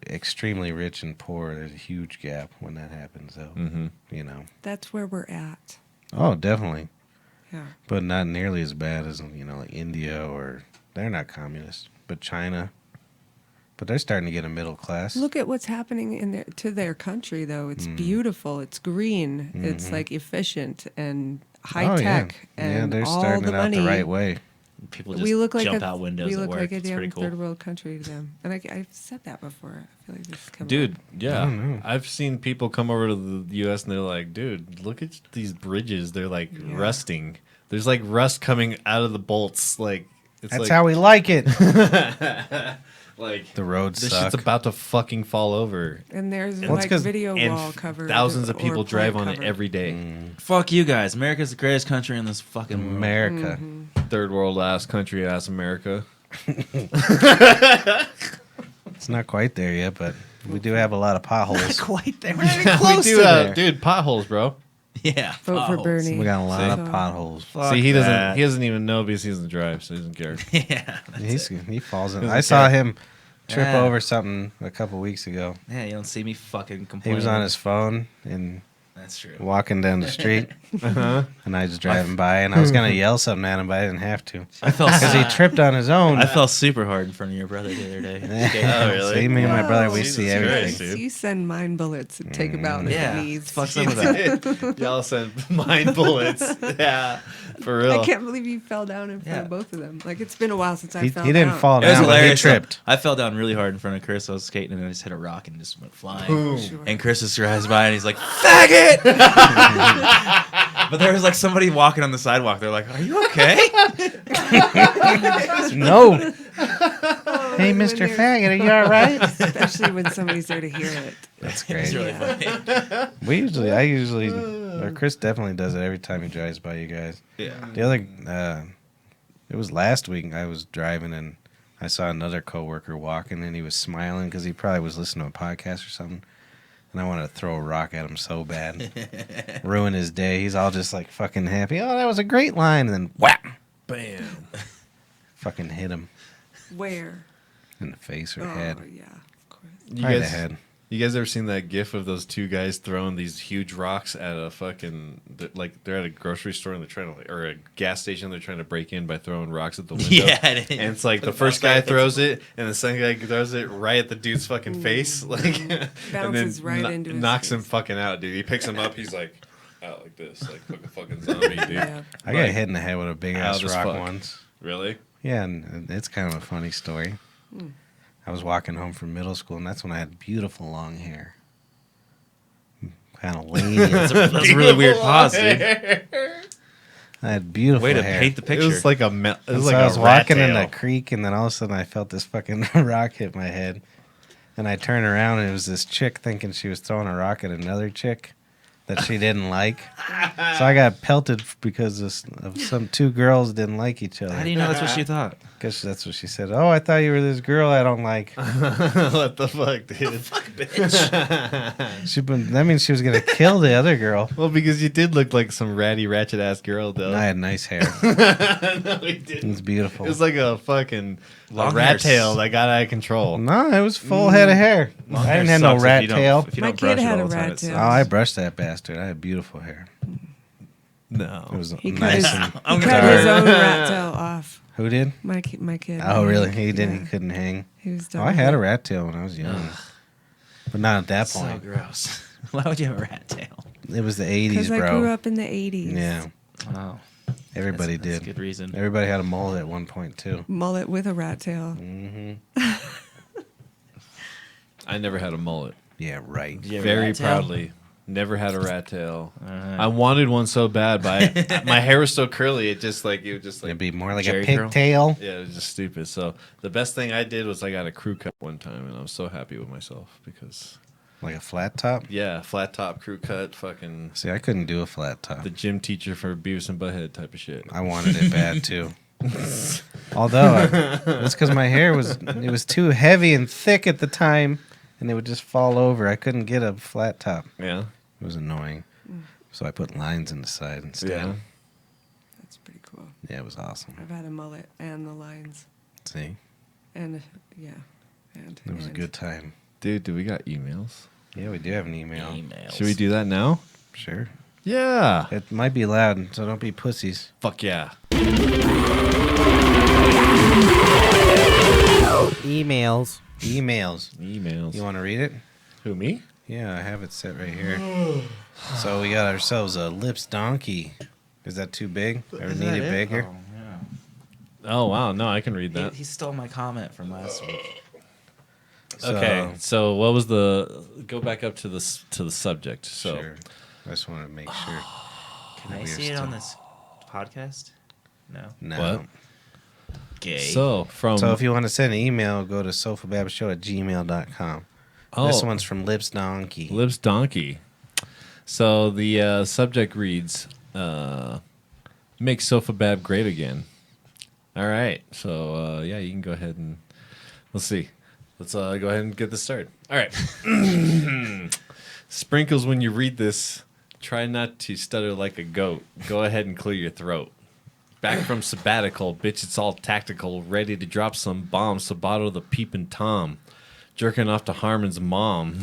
extremely rich and poor. There's a huge gap when that happens, though. Mhm. That's where we're at. Oh, definitely. Yeah. But not nearly as bad as, like India or they're not communist, but China. But they're starting to get a middle class. Look at what's happening to their country, though. It's beautiful. It's green. It's like efficient and high tech. And they're all starting the it out money. the right way. People just We look like jump out windows we at look work. like a It's damn pretty cool. third world country to them. And I've said that before. I feel like this is coming Dude, yeah. I don't know. I've seen people come over to the U.S. and they're like, dude, look at these bridges. They're like rusting. There's like rust coming out of the bolts. Like it's That's like, how we like it. like The roads this suck. shit's about to fucking fall over. And there's Well, it's like 'cause- video And wall covered. thousands of or people drive plant on it covered. every day. Fuck you guys. America's the greatest country in this fucking world. America. Third world ass country ass America. It's not quite there yet, but we do have a lot of potholes. Quite there. We're not even close we do, to there. dude, potholes, bro. Yeah. Vote for potholes. Bernie. We got a lot See? of potholes. Fuck See, he that. doesn't even know because he doesn't drive, so he doesn't care. Yeah. He falls in. Doesn't I saw care. him trip Yeah. over something a couple weeks ago. Yeah, you don't see me fucking He complaining. was on his phone and That's true. walking down the street, and I was driving by, and I was gonna yell something at him, but I didn't have to I felt because he tripped on his own. I fell super hard in front of your brother the other day. Oh, really? See, me and my brother, we Jesus see Christ, everything. dude. You send mine bullets and take them out in Yeah. the knees. Fuck some of that. Y'all send mine bullets. Yeah, for real. I can't believe you fell down in front of both of them. Like, it's been a while since I He fell didn't down. fall It was down, but he hilarious. tripped. I fell down really hard in front of Chris. I was skating and I just hit a rock and just went flying. Sure. And Chris just drives by and he's like, "Faggot!" But there was like somebody walking on the sidewalk. They're like, "Are you okay?" No. Hey, when Mr. they're- Faggot, are you all right? Especially when somebody's there to hear it. That's It's great. really funny. I usually, or Chris definitely does it every time he drives by you guys. Yeah. The other, it was last week. I was driving and I saw another coworker walking, and he was smiling because he probably was listening to a podcast or something. And I wanted to throw a rock at him so bad, ruin his day. He's all just like fucking happy. Oh, that was a great line, and then whap, Bam. fucking hit him Where? in the face or Oh, head. yeah, of course. You Right guys, ahead. you guys ever seen that gif of those two guys throwing these huge rocks at a fucking, like they're at a grocery store and they're trying to, or a gas station, they're trying to break in by throwing rocks at the window. Yeah, it is. And it's like the first guy throws it and the second guy throws it right at the dude's fucking face. Like, and Bounces right into his knocks him face. fucking out, dude. He picks him up, he's like out like this, like a fucking zombie, dude. Yeah. I got hit in the head with a big ass Loud as rock fuck. once. Really? Yeah, and it's kind of a funny story. I was walking home from middle school, and that's when I had beautiful long hair. Kind of lady. That's a really weird pause, dude. I had beautiful Way to hair. paint the It picture. was like a, it And was so like I was a rat walking in tail. the creek, and then all of a sudden I felt this fucking rock hit my head. And I turned around, and it was this chick thinking she was throwing a rock at another chick that she didn't like. So I got pelted because of some two girls didn't like each other. How do you know that's what she thought? Guess that's what she said. Oh, I thought you were this girl I don't like. What the fuck, dude? That means she was gonna kill the other girl. Well, because you did look like some ratty, ratchet ass girl, though. And I had nice hair. No, he It didn't. was beautiful. It was like a fucking Long rat hair tail that got out of control. No, it was full head of hair. Long I hair didn't have no sucks if rat you don't- tail. If you My don't kid brush it had all a the time, rat it tail. Oh, sucks. I brushed that bastard. I had beautiful hair. No. It was He cut nice his, and I'm he gonna cut his dark. own rat tail off. Who did? My kid. Oh, really? He didn't. Yeah. He couldn't hang. He was Oh, done. I had a rat tail when I was young, but not at that So point. gross. Why would you have a rat tail? It was the '80s, Because I bro. grew up in the 80s. Yeah, Oh, everybody that's a did. good reason. Everybody had a mullet at one point too. Mullet with a rat tail. Hmm I never had a mullet. Yeah, right. Did you have a Very rat tail? proudly. Never had a rat tail. Uh-huh. I wanted one so bad, but my hair was so curly. It was just It'd be more like Jerry a curl? pigtail. yeah, it was just stupid. So the best thing I did was I got a crew cut one time, and I was so happy with myself because Like a flat top. yeah, flat top crew cut, fucking See, I couldn't do a flat top. the gym teacher for Beavis and Butthead type of shit. I wanted it bad too. Although it's because my hair was too heavy and thick at the time, and it would just fall over. I couldn't get a flat top. Yeah, It was annoying. So I put lines in the side instead. yeah. That's pretty cool. Yeah, it was awesome. I've had a mullet and the lines. See, And, yeah. And, it was a and- good time. Dude, do we got emails? Yeah, we do have an email. Emails. Should we do that now? Sure. Yeah. It might be loud, so don't be pussies. Fuck yeah. Emails. Emails. You want to read it? Who, me? Yeah, I have it set right here. So we got ourselves a lips donkey. Is that too big? Or Is need that it bigger? Oh, yeah. Oh, wow. No, I can read that. He stole my comment from last week. Okay, so what was the? Go back up to the subject. So, Sure. I just want to make sure. Can I We are see it on still- this podcast? No. No. What? Gay. so from So if you want to send an email, go to sofababshow@gmail.com. This one's from Lips Donkey. Lips Donkey. So the subject reads, "Make SOFABAB great again." All right. So yeah, you can go ahead and let's see. Let's go ahead and get this started. All right. Sprinkles, when you read this, try not to stutter like a goat. Go ahead and clear your throat. Back from sabbatical, bitch, it's all tactical. Ready to drop some bombs. Sabato the peeping Tom. Jerking off to Harmon's mom.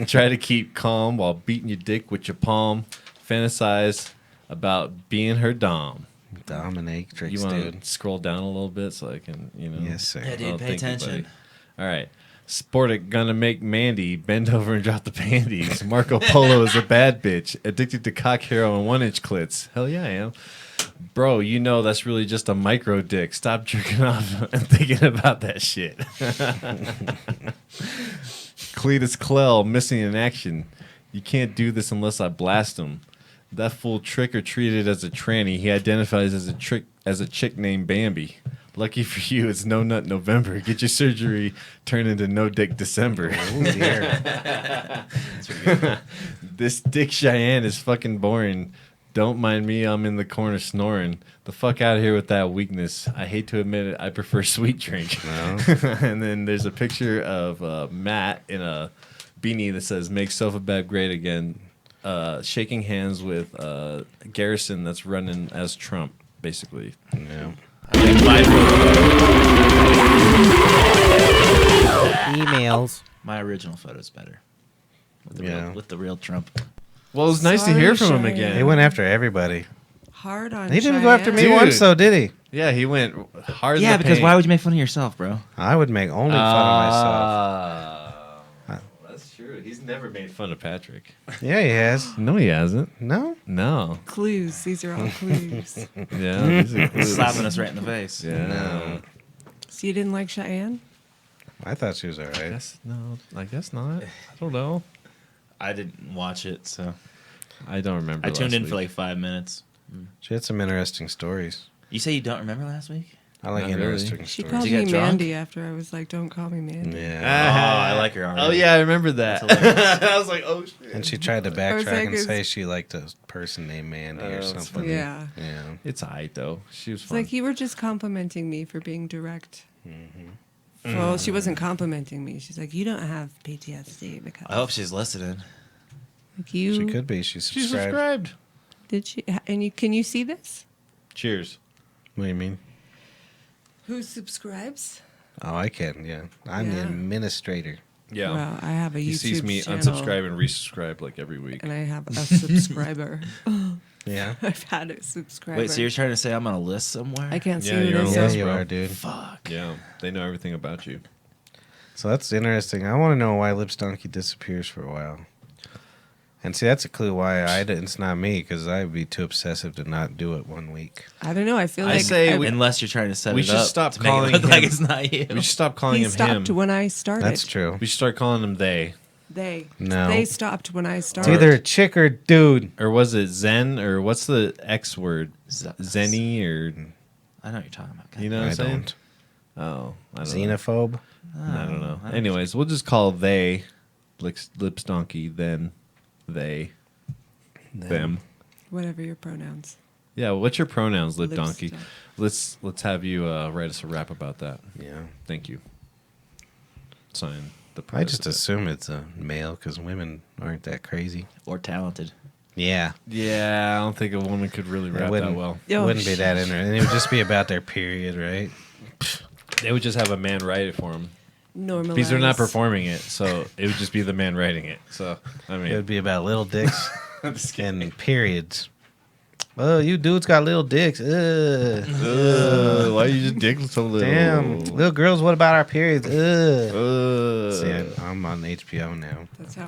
Try to keep calm while beating your dick with your palm. Fantasize about being her dom. Dominatrix, You want dude. to scroll down a little bit so I can, Yes, sir. Yeah, dude, Oh, pay thank you, attention. buddy. All right. Sportic, gonna make Mandy bend over and drop the panties. Marco Polo is a bad bitch. Addicted to cock hero and 1-inch clits. Hell yeah, I am. Bro, you know that's really just a micro dick. Stop jerking off and thinking about that shit. Cletus Clell missing in action. You can't do this unless I blast him. That fool trick or treated as a tranny. He identifies as a chick named Bambi. Lucky for you, it's No Nut November. Get your surgery turned into No Dick December. Oh, dear. This Dick Cheyenne is fucking boring. Don't mind me, I'm in the corner snoring. The fuck out of here with that weakness. I hate to admit it, I prefer sweet drink. No. And then there's a picture of Matt in a beanie that says "Make SOFABAB great again," shaking hands with Garrison that's running as Trump, basically. Yeah. Emails. My original photo's better. Yeah. With the real Trump. Well, it was nice to Sorry, hear from him Cheyenne. again. He went after everybody. Hard on He didn't go after me Cheyenne. Dude. once, though, did he? Yeah, he went hard. in Yeah, the because paint. why would you make fun of yourself, bro? I would make only fun of myself. That's true. He's never made fun of Patrick. Yeah, he has. No, he hasn't. No? No. Clues. These are all clues. Yeah. these are clues. Slapping us right in the face. Yeah. No. So you didn't like Cheyenne? I thought she was all I right. guess no. I guess not. I don't know. I didn't watch it, so I don't remember. I tuned last in for week. like 5 minutes. She had some interesting stories. You say you don't remember last week? I like Not really. interesting She stories. called Did you me get drunk? Mandy after I was like, "Don't call me Mandy." Yeah. Oh, I like her already. Oh yeah, I remember that. That's hilarious. I was like, oh shit. And she tried to was backtrack like, and it's- say she liked a person named Mandy or that's something. funny. Yeah. Yeah. It's alright though. She was It's fun. like you were just complimenting me for being direct. Mm-hmm. Well, she wasn't complimenting me. She's like, "You don't have PTSD because I hope she's listening. like, you She could be. She's She subscribed. subscribed. did she and you can you see this? Cheers. What do you mean? Who subscribes? Oh, I can. Yeah. I'm the Yeah. administrator. Yeah. Well, I have a YouTube he sees me channel, unsubscribe and resubscribe like every week. and I have a subscriber. Yeah. I've had a subscriber. Wait, so you're trying to say I'm on a list somewhere? I can't see Yeah, who you're on this a Yeah, is. list. you bro. are, dude. Fuck. Yeah, they know everything about you. So that's interesting. I want to know why Lips Donkey disappears for a while. And see, that's a clue why it's not me, because I'd be too obsessive to not do it 1 week. I don't know. I feel I like say we- Unless you're trying to set we it should up stop to make calling it look like him- it's not you. We should stop calling he him stopped him. when I started. That's true. We should start calling him they. They. No. They stopped when I It's started. either a chick or dude. Or was it Zen? Or what's the X word? Zenny or I know what you're talking about. you know what I'm I saying? don't. Oh, I don't know. Xenophobe. I don't know. Anyways, we'll just call they Lips Donkey, then they, them. Whatever your pronouns. Yeah, what's your pronouns, Lip Lips Donkey? Donkey. Let's have you write us a rap about that. Yeah. Thank you. Sign the. I just president. assume it's a male because women aren't that crazy. Or talented. Yeah. Yeah, I don't think a woman could really It rap that wouldn't, well. it wouldn't be that interesting. It would just be about their period, right? They would just have a man write it for them Normalize. because they're not performing it, so it would just be the man writing it. So I It mean, would be about little dicks and periods. Oh, you dudes got little dicks. Ugh. Why you just dick so little? Damn. Little girls, what about our periods? Ugh. Uh, See, I'm on HBO now. That's how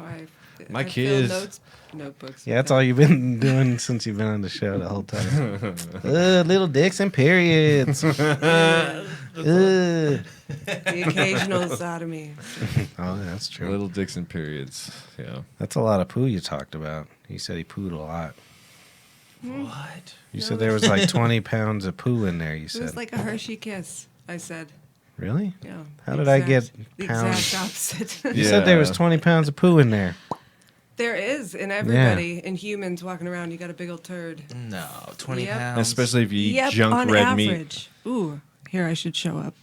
My I fill kids- notebooks. Yeah, that's all you've been doing since you've been on the show the whole time. Little dicks and periods. The occasional sodomy. Oh, that's true. Little dicks and periods. Yeah. That's a lot of poo you talked about. You said he pooed a lot. What? You said there was like 20 pounds of poo in there, you It said. was like a Hershey kiss. I said, Really? yeah. How the did I get the pounds? exact opposite. You said there was Yeah. 20 pounds of poo in there. There is in everybody, in humans walking around. You got a big old turd. No, 20 Yep. pounds. Especially if you eat Yep, junk on red meat. average. Ooh, here I should show up.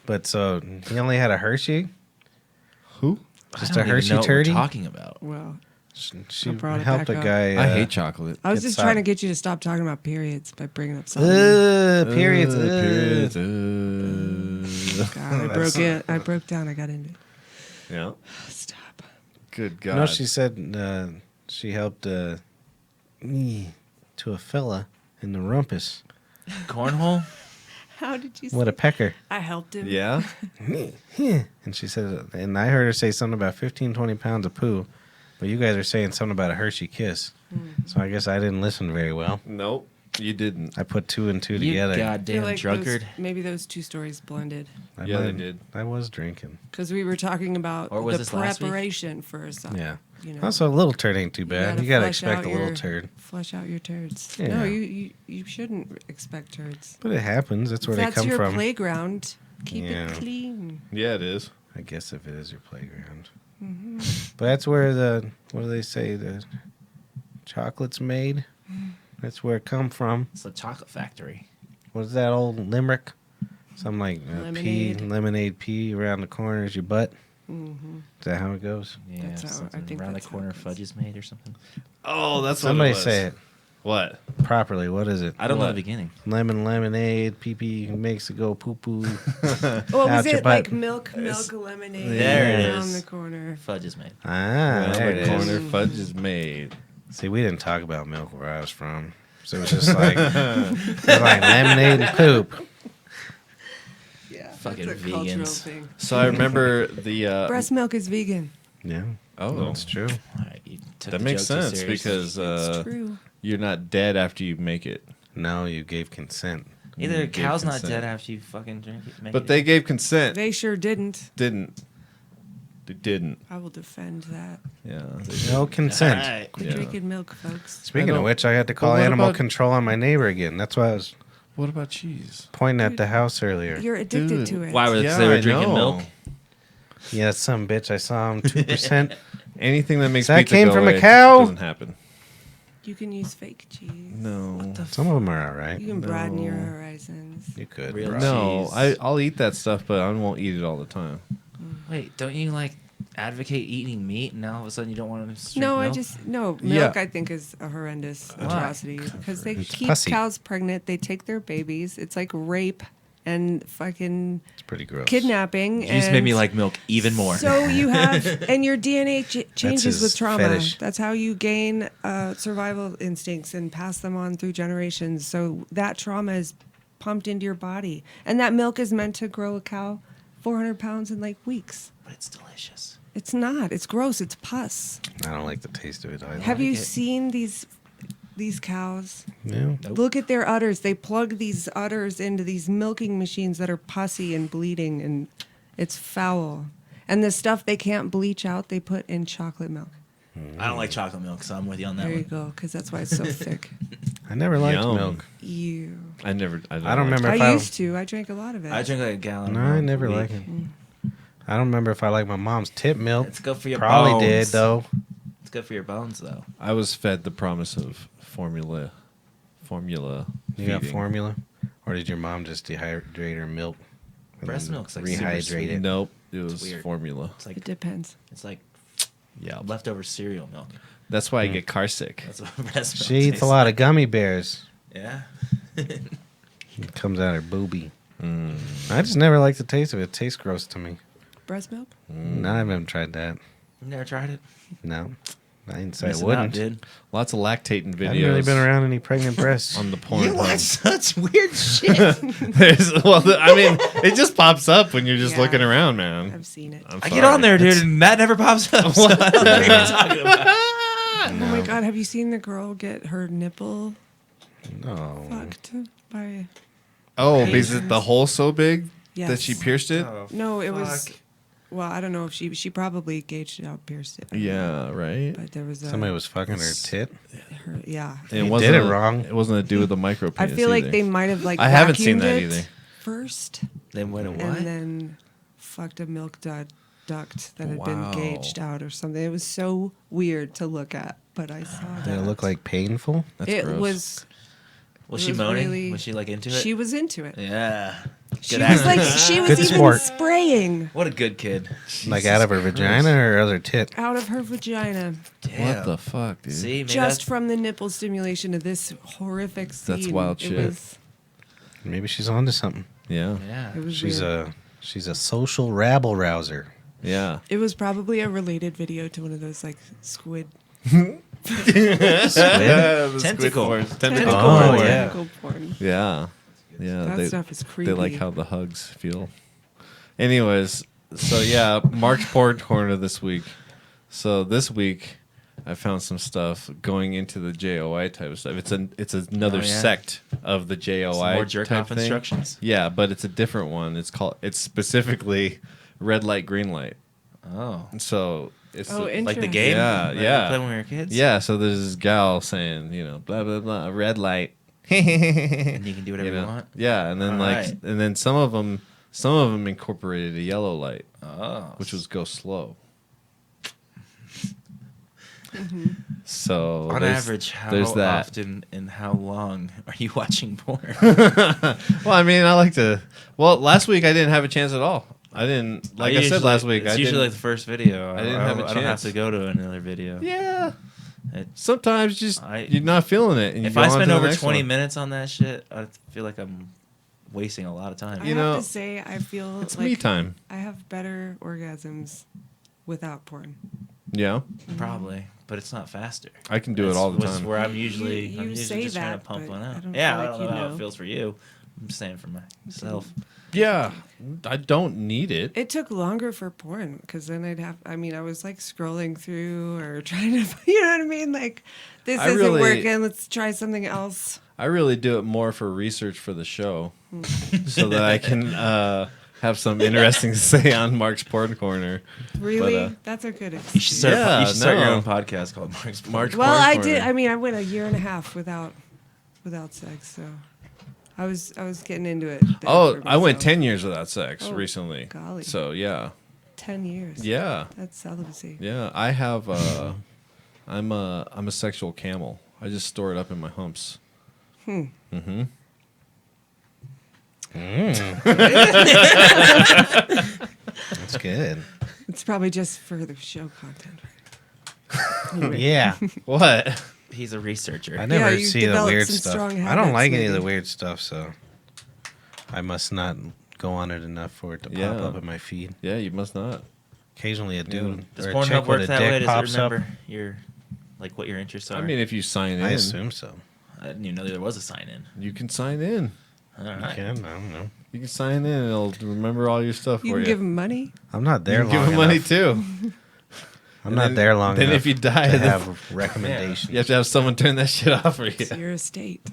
But so he only had a Hershey? Who? Just I a don't even Hershey know what we're turdy? talking about. Well, She I brought it helped back a up. guy. I hate chocolate. I was Get just some. trying to get you to stop talking about periods by bringing up something. Periods. Periods. God, I broke down. I got into it. Yeah. Stop. Good God. No, she said she helped me to a fella in the rumpus. Cornhole? How did you say What a pecker. I helped him. Yeah. And she said, and I heard her say something about 15, 20 pounds of poo. But you guys are saying something about a Hershey kiss. So I guess I didn't listen very well. Nope. You didn't. I put 2 and 2 You together. I feel goddamn like drunkard. maybe those two stories blended Yeah, they did. I was drinking. because we were talking about Or was the this last week? preparation for a song. Yeah. You know, Also, a little turd ain't too bad. You gotta flesh expect out a little your- turd. Flesh out your turds. Yeah. No, you shouldn't expect turds. But it happens. That's where That's they come your from. playground. Keep Yeah. it clean. Yeah, it is. I guess if it is your playground. Mm-hmm. But that's where what do they say, the chocolate's made? That's where it come from. It's a chocolate factory. What's that old limerick? Something like Lemonade. lemonade pea around the corner is your butt. Mm-hmm. Is that how it goes? Yeah, That's how- I something think around the that's how corner it goes. fudge is made or something. Oh, that's Somebody what it was. say it What? properly. What is it? I don't know What? the beginning. Lemon lemonade, pee pee makes it go poo poo. Oh, Out was your it like butt. milk lemonade? There it around is. the corner. Fudge is made. Ah, there Around it the is. corner, fudge is made. See, we didn't talk about milk where I was from. So it was just like, it was like lemonade and poop. Yeah, Fucking that's a cultural vegans. thing. So I remember the. Breast milk is vegan. Yeah. Oh, That's true. All right, you took that the makes joke too sense serious. because It's true. you're not dead after you make it. No, you gave consent. Either You a gave cow's not consent. dead after you fucking drink it. Make But it. they gave consent. They sure didn't. Didn't. They didn't. I will defend that. Yeah. They No consent. All right. Quit Yeah. drinking milk, folks. Speaking I of don't- which, I had to call what animal about- control on my neighbor again. That's why I was What about cheese? pointing at the house earlier. You're addicted Dude, to it. Why was Yeah, they were I drinking know. milk? Yeah, some bitch. I saw him 2%. Anything that makes That pizza came go from a away cow? doesn't happen. You can use fake cheese. No. Some of them are all right. You can broaden your No. horizons. You could. Real bro. No, cheese. I'll eat that stuff, but I won't eat it all the time. Wait, don't you like advocate eating meat and now all of a sudden you don't want to drink No, milk? milk. Yeah. I think is a horrendous Why? atrocity because they It's keep pussy. cows pregnant. They take their babies. It's like rape and fucking It's pretty gross. kidnapping. You just and made me like milk even more. So you have, and your DNA changes his with trauma. fetish. That's how you gain survival instincts and pass them on through generations. So that trauma is pumped into your body, and that milk is meant to grow a cow 400 pounds in like weeks. But it's delicious. It's not. It's gross. It's pus. I don't like the taste of it either. Have you like it. seen these cows? Yeah. Look at their udders. They plug these udders into these milking machines that are pussy and bleeding, and it's foul. And the stuff they can't bleach out, they put in chocolate milk. I don't like chocolate milk, so I'm with you on that There you one. go, because that's why it's so thick. I never liked Yum. milk. Ew. I don't remember I if used to. I drank a lot of it. I drink like a gallon. No, of milk I a never week. liked it. I don't remember if I liked my mom's tip milk. It's good for your Probably bones. did though. It's good for your bones, though. I was fed the promise of formula You got feeding. formula, or did your mom just dehydrate her milk? and Breast then milk's like super rehydrate sweet. it. Nope, it was weird. formula. It's like It depends. Yeah, leftover cereal milk. that's why I get car sick. That's what breast milk She eats tastes a lot of gummy bears. like. Yeah. It comes out her boobie. Mm. I just never liked the taste of it. It tastes gross to me. Breast milk? No, I haven't tried that. You never tried it? No. I didn't say I Missing out, wouldn't. dude. Lots of lactating videos. I haven't really been around any pregnant breasts. on the porn. You watch such weird shit. I mean, it just pops up when you're just Yeah. looking around, man. I've seen it. I'm I sorry. get on there, dude, and that never pops up. So I don't know what you're talking about. Oh my god, have you seen the girl get her nipple No. fucked by? Oh, is it the hole so big that Yes. she pierced it? No, it was. Well, I don't know if she probably gauged it out, pierced it. Yeah, right. But there was a. Somebody was fucking her tit. Yeah. And You did it wrong. It wasn't to do with the micro I penis feel like either. they might have like. I haven't seen vacuumed that it either. First, Then what? and then fucked a milk duct that had been gauged out or something. It was so weird to look at, but I saw that. Did it look like painful? That's it gross. was. Was It she was moaning? really- Was she like into it? She was into it. Yeah. She Good was acting. like she was Good even sport. spraying What a good kid. Like out of her vagina or other tit? out of her vagina Damn. What the fuck, dude? See, maybe just that's- from the nipple stimulation of this horrific scene. That's wild It shit. was. Maybe she's onto something. Yeah, Yeah. It was She's weird. a social rabble rouser. yeah. It was probably a related video to one of those like squid. The Tentacle. squid porn. Tentacle Oh, porn. yeah. Tentacle porn. Yeah, yeah. That stuff is They like creepy. how the hugs feel. Anyways, so yeah, Mark's porn corner this week. So this week, I found some stuff going into the JOI type of stuff. It's another Oh, yeah. sect of the JOI Some more jerk type off thing. instructions. Yeah, but it's a different one. It's specifically red light, green light. Oh. So it's Oh, Like the interesting. game? Yeah, Like yeah. we played when we were kids? yeah. So there's this gal saying, blah blah blah, red light. And you can do whatever you, know? want? Yeah, and then All like, right. and then some of them incorporated a yellow light, Oh. which was go slow. Mm-hmm. So On there's- average, how there's that. often and how long are you watching porn? Well, I mean, I like to. Well, last week I didn't have a chance at all. I didn't. Like I said last week, it's I usually like didn't. the first video. I didn't have a I don't have chance. to go to another video. Yeah. It- Sometimes just I- you're not feeling it, and you if go I on spend to the over next 20 one. minutes on that shit, I feel like I'm wasting a lot of time. I You have know, to say, I feel it's like me time. I have better orgasms without porn. Yeah, Probably, but it's not faster. I can do it all the That's time. Where I'm usually, You I'm usually say just trying to that, pump but one I out. don't Yeah, feel I like don't you know how know. it feels for you. I'm saying for myself. Yeah, I don't need it. It took longer for porn because then I was like scrolling through or trying to, you know what I mean? Like, this I isn't really- working. Let's try something else. I really do it more for research for the show, so that I can have some interesting to say on Mark's Porn Corner. Really? But, That's a good You excuse. should start, Yeah, you should start your no. own podcast called Mark's Mark's Well, Porn I Corner. did. I mean, I went a year and a half without sex, so I was getting into it. there Oh, for I went myself. 10 years without sex Oh, recently. golly. So yeah, 10 years. yeah, That's celibacy. yeah. I have. I'm a sexual camel. I just store it up in my humps. Mm-hmm. That's good. It's probably just for the show content, right? Yeah. What? He's a researcher. I never you see the developed weird some stuff. strong I don't habits, like any of the maybe. weird stuff, so I must not go on it enough for it to pop Yeah. up in my feed. Yeah, you must not. Occasionally a dude Does or a Pornhub chick work with a that way? dick Does pops it up. remember your, like, what your interests are? I mean, if you sign in, I assume so. I didn't even know there was a sign in. you can sign in. All You right. can, I don't know. You can sign in, and it'll remember all your stuff You for can you. give them money. I'm not there You can long give them money enough. too. I'm And not then- there long then enough if you die, to then- have recommendations. You have to have someone turn that shit off for you. It's your estate.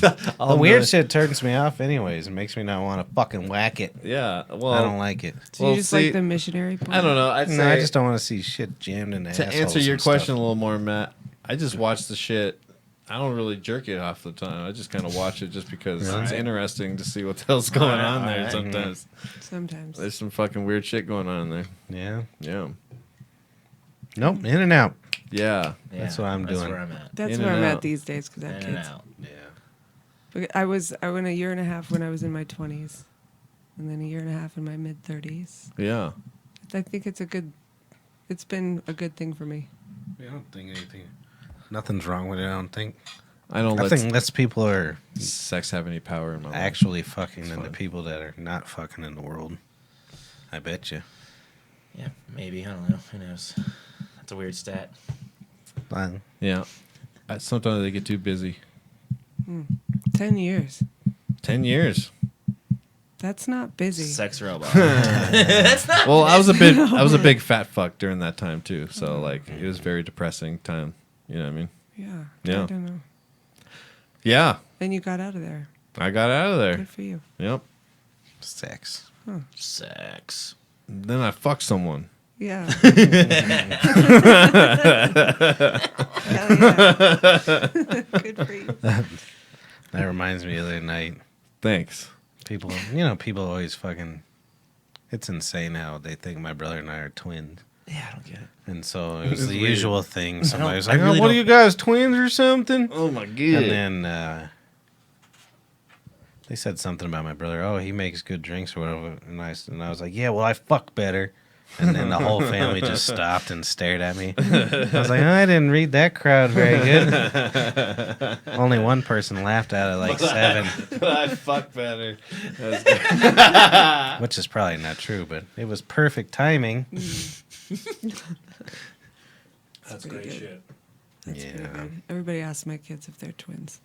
The weird shit turns me off anyways. It makes me not want to fucking whack it. Yeah. Well, I don't like it. So Well, you just see, like the missionary porn? I don't know. I'd No, say I just don't want to see shit jammed in the to answer your question a little more, Matt. I just watch the shit. I don't really jerk it half the time. I just kind of watch it just because it's Right. interesting to see what the hell's going on there. Alright. Sometimes Sometimes. there's some fucking weird shit going on there. Yeah. Yeah. Nope. In and out. Yeah. That's what I'm doing. That's where I'm at. That's In where and I'm out. at these days because I have In and kids. out. Yeah. But I went a year and a half when I was in my 20s, and then a year and a half in my mid 30s. Yeah. I think it's been a good thing for me. I don't think anything. Nothing's wrong with it. I don't think. I don't I let think less people are sex have any power in my life. actually fucking than the fine. people that are not fucking in the world. I bet you. Yeah, Maybe, I don't know. Who knows? That's a weird stat. Fine. Yeah. Sometimes they get too busy. 10 years. 10 years. That's not busy. Sex robot. That's not. Well, I was a big fat fuck during that time too. So like it was very depressing time. You know what I mean? Yeah. Yeah. I don't know. Yeah. And you got out of there. I got out of there. Good for you. Yep. Sex. Sex. Then I fucked someone. Yeah. Hell yeah. Good for you. That reminds me of the other night. Thanks. People always fucking. It's insane how they think my brother and I are twins. Yeah, I don't get it. And so it was It's the weird. usual thing. Somebody was I like, really "Oh, what are don't- you guys, twins or something?" Oh my god. And then they said something about my brother. Oh, he makes good drinks or whatever. And I was like, "Yeah, well, I fuck better." And then the whole family just stopped and stared at me. I was like, I didn't read that crowd very good. Only one person laughed out of like 7, I fuck better. That's good. which is probably not true, but it was perfect timing. That's pretty great good. shit. That's pretty Yeah. good. Everybody asks my kids if they're twins.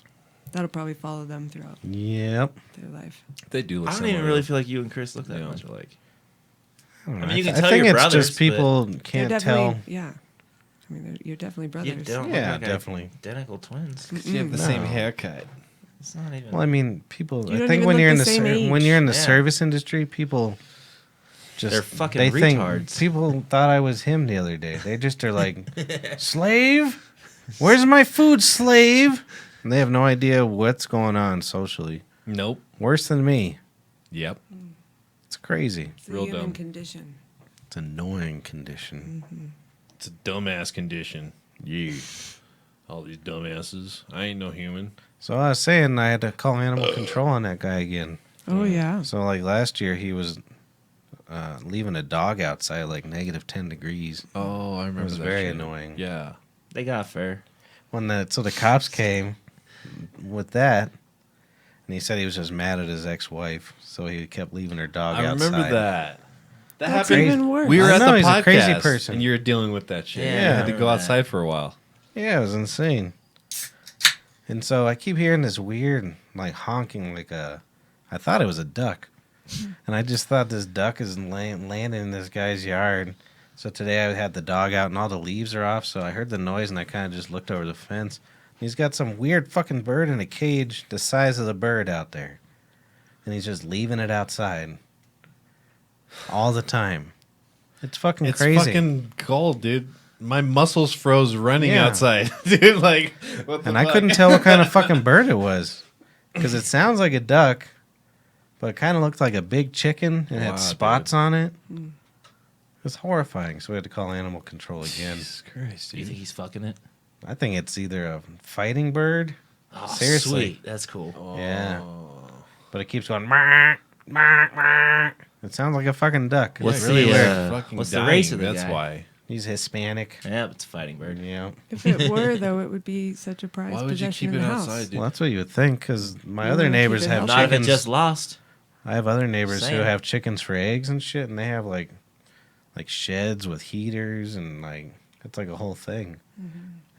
That'll probably follow them throughout Yep. their life. They do look I don't even similar. really feel like you and Chris look that Yeah. much alike. I don't know. I mean, you can I tell think your it's brothers, just people can't They're tell. definitely, yeah. I mean, you're definitely You brothers. don't Yeah, look like definitely. identical twins. You have the No. same haircut. It's not even. Well, I mean, people. You I don't think even when look you're in the the same age. when you're in the Yeah. service industry, people just They're fucking they think retards. people thought I was him the other day. They just are like, slave, where's my food, slave? And they have no idea what's going on socially. Nope. Worse than me. Yep. It's crazy. It's a Real human dumb. condition. It's an annoying condition. It's a dumbass condition. Yeah. All these dumbasses. I ain't no human. So I was saying I had to call animal control on that guy again. Oh, yeah. So like last year he was leaving a dog outside at like -10 degrees. Oh, I remember It was that very shit. annoying. Yeah. They got fur. So the cops came with that, and he said he was just mad at his ex-wife, so he kept leaving her dog I outside. remember that. That That's happened. even worse. We were I at know, the he's a podcast, crazy person. and you were dealing with that shit. Yeah, You I had to remember go that. outside for a while. Yeah, it was insane. And so I keep hearing this weird, like honking, I thought it was a duck, and I just thought this duck is landing in this guy's yard. So today I had the dog out, and all the leaves are off. So I heard the noise, and I kind of just looked over the fence. He's got some weird fucking bird in a cage the size of the bird out there. And he's just leaving it outside. All the time. It's fucking It's crazy. fucking cold, dude. My muscles froze running Yeah. outside, dude. Like, what the And I fuck? couldn't tell what kind of fucking bird it was. Because it sounds like a duck, but it kind of looked like a big chicken and Wow, had spots dude. on it. It was horrifying. So we had to call animal control again. Jesus Christ, Do you dude. think he's fucking it? I think it's either a fighting bird. Oh, Seriously. sweet. That's cool. Yeah. But it keeps going. "Mah, mah, mah." It sounds like a fucking duck. What's It's really the, weird. Fucking what's the dying, race of the That's guy? why. He's Hispanic. Yeah, it's a fighting bird. Yeah. If it were, though, it would be such a prized Why would you possession keep in it the house. outside, dude? Well, that's what you would think, because my You other wanna keep neighbors it have healthy. Not if it chickens. just lost. I have other neighbors who Same. have chickens for eggs and shit, and they have like sheds with heaters and like it's like a whole thing.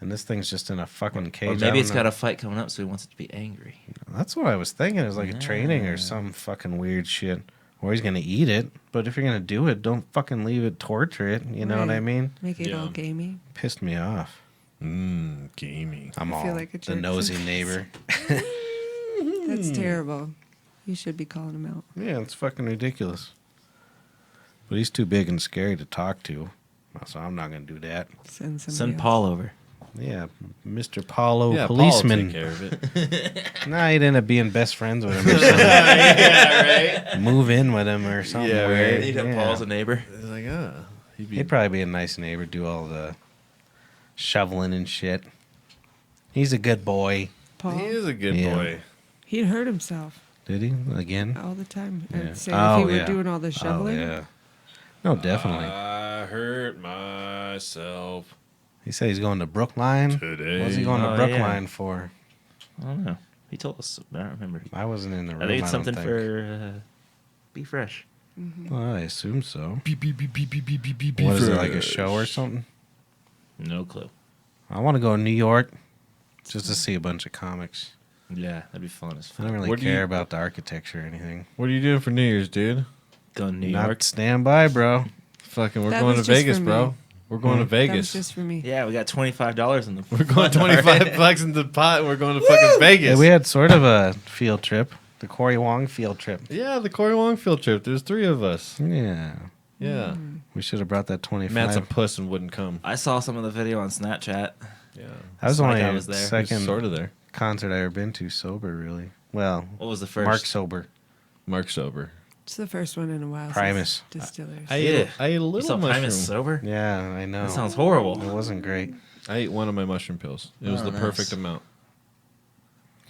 And this thing's just in a fucking cage. Or I maybe don't it's got know. a fight coming up, so he wants it to be angry. That's what I was thinking. It was like a training or some fucking weird shit. Or he's gonna eat it. But if you're gonna do it, don't fucking leave it, torture it. You know what I Right. mean? Make it Yeah. all gamey. Pissed me off. Gamey. I'm I all feel like a the jerk nosy sometimes. neighbor. That's terrible. You should be calling him out. Yeah, it's fucking ridiculous. But he's too big and scary to talk to, so I'm not gonna do that. Send somebody Send else. Paul over. Yeah, Mr. Paulo, Yeah, policeman. Paul will take care of it. Nah, he'd end up being best friends with him or something. yeah, right. Move in with him or something. Yeah, weird. right. He'd have Yeah. Paul as a neighbor. It's like, he'd be. He'd probably be a nice neighbor, do all the shoveling and shit. He's a good boy. Paul, He is a good Yeah. boy. he'd hurt himself Did he? Again? all the time. Yeah. And say Oh, if he yeah. were doing all the shoveling. Oh, yeah. No, definitely. I hurt myself He said he's going to Brookline. today. What's he going to Oh, Brookline yeah. for? I don't know. He told us. I don't remember. I wasn't in the room. I think it's don't something think. for Be Fresh. Well, I assume so. Beep, beep, beep, beep, beep, beep, beep, beep, What is it, fresh. like a show or something? No clue. I want to go to New York just to see a bunch of comics. Yeah, that'd be fun as I fuck. don't really What do care you- about the architecture or anything. What are you doing for New Year's, dude? Go to New Not York. stand by, bro. Fucking, we're That going to was just Vegas, for bro. me. We're going to That was Vegas. just for me. Yeah, we got $25 in the. We're going fund 25 already. bucks in the pot, and we're going to fucking Vegas. Yeah, we had sort of a field trip. The Cory Wong field trip. Yeah, the Cory Wong field trip. There's 3 of us. Yeah. Yeah. We should have brought that 25. Matt's a puss and wouldn't come. I saw some of the video on Snapchat. Yeah. That was Like only I the was there. second Sort of there. concert I ever been to sober, really. Well, What was the first? Mark sober. Mark sober. It's the first one in a while. since Primus. Distillers. I Yeah. ate a You little saw mushroom. Primus sober? Yeah, I know. That sounds horrible. It wasn't great. I ate one of my mushroom pills. It was Oh, the nice. perfect amount.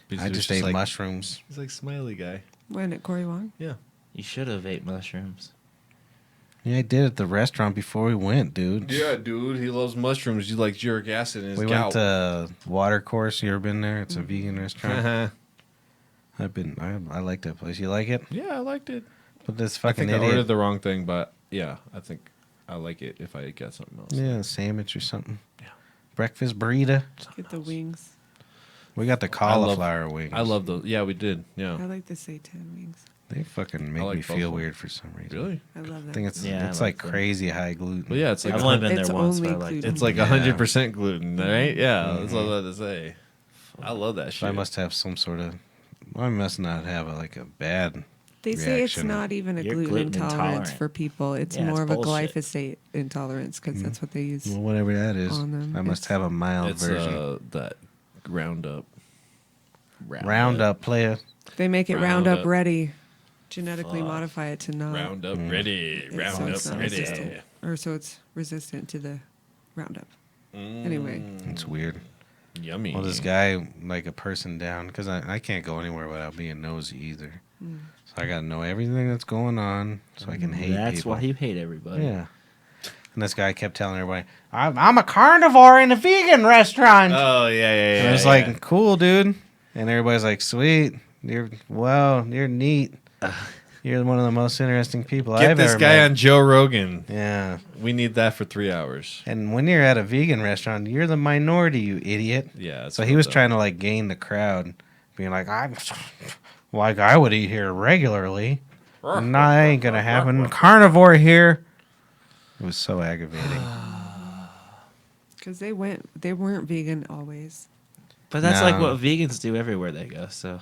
Because I it was just ate like, mushrooms. He's like smiley guy. When at Cory Wong? Yeah. You should have ate mushrooms. Yeah, I did at the restaurant before we went, dude. Yeah, dude. He loves mushrooms. You like uric acid in his We gout. went to Watercourse. You ever been there? It's a vegan restaurant. Uh-huh. I like that place. You like it? Yeah, I liked it. But this I fucking think I idiot. ordered the wrong thing, but yeah, I think I like it if I get something else. Yeah, a sandwich or something. Yeah. Breakfast burrito. Get the wings. We got the cauliflower wings. I love those. Yeah, we did. I Yeah. like the seitan wings. They fucking make I like me both feel of them. weird for some reason. Really? I love I that. think it's Yeah, I it's like like them. crazy high gluten. Well, yeah, it's like I've only been It's there once, only but I liked gluten. it. it's like Yeah. 100% gluten, right? Yeah, that's all I had to say. I love that So shit. I must have some sort of. I must not have a bad. They say it's reaction. not even a You're gluten, gluten intolerance intolerant. for people. It's Yeah, more it's of a bullshit. glyphosate intolerance because that's what they use. Well, whatever that is, On them. I must It's- have a mild It's version. that Roundup. Roundup player. They make it Roundup. Roundup ready, genetically Fuck. modify it to not. Roundup ready. so Roundup it's not ready. resistant, or so it's resistant to the Roundup. Anyway, It's weird. Yummy. Well, this guy, like a person down, because I can't go anywhere without being nosy either. So I got to know everything that's going on so I can hate That's people. why you hate everybody. Yeah. And this guy kept telling everybody, I'm a carnivore in a vegan restaurant. Oh, yeah, yeah, yeah. And I was yeah. like, cool, dude. And everybody's like, sweet. You're neat. You're one of the most interesting people get I've this ever guy met. on Joe Rogan. Yeah. We need that for 3 hours. And when you're at a vegan restaurant, you're the minority, you idiot. Yeah. that's So he was fucked up. trying to like gain the crowd, being like, I would eat here regularly. And that ain't gonna happen. Carnivore here. It was so aggravating. because they weren't vegan always. But that's like No. what vegans do everywhere they go, so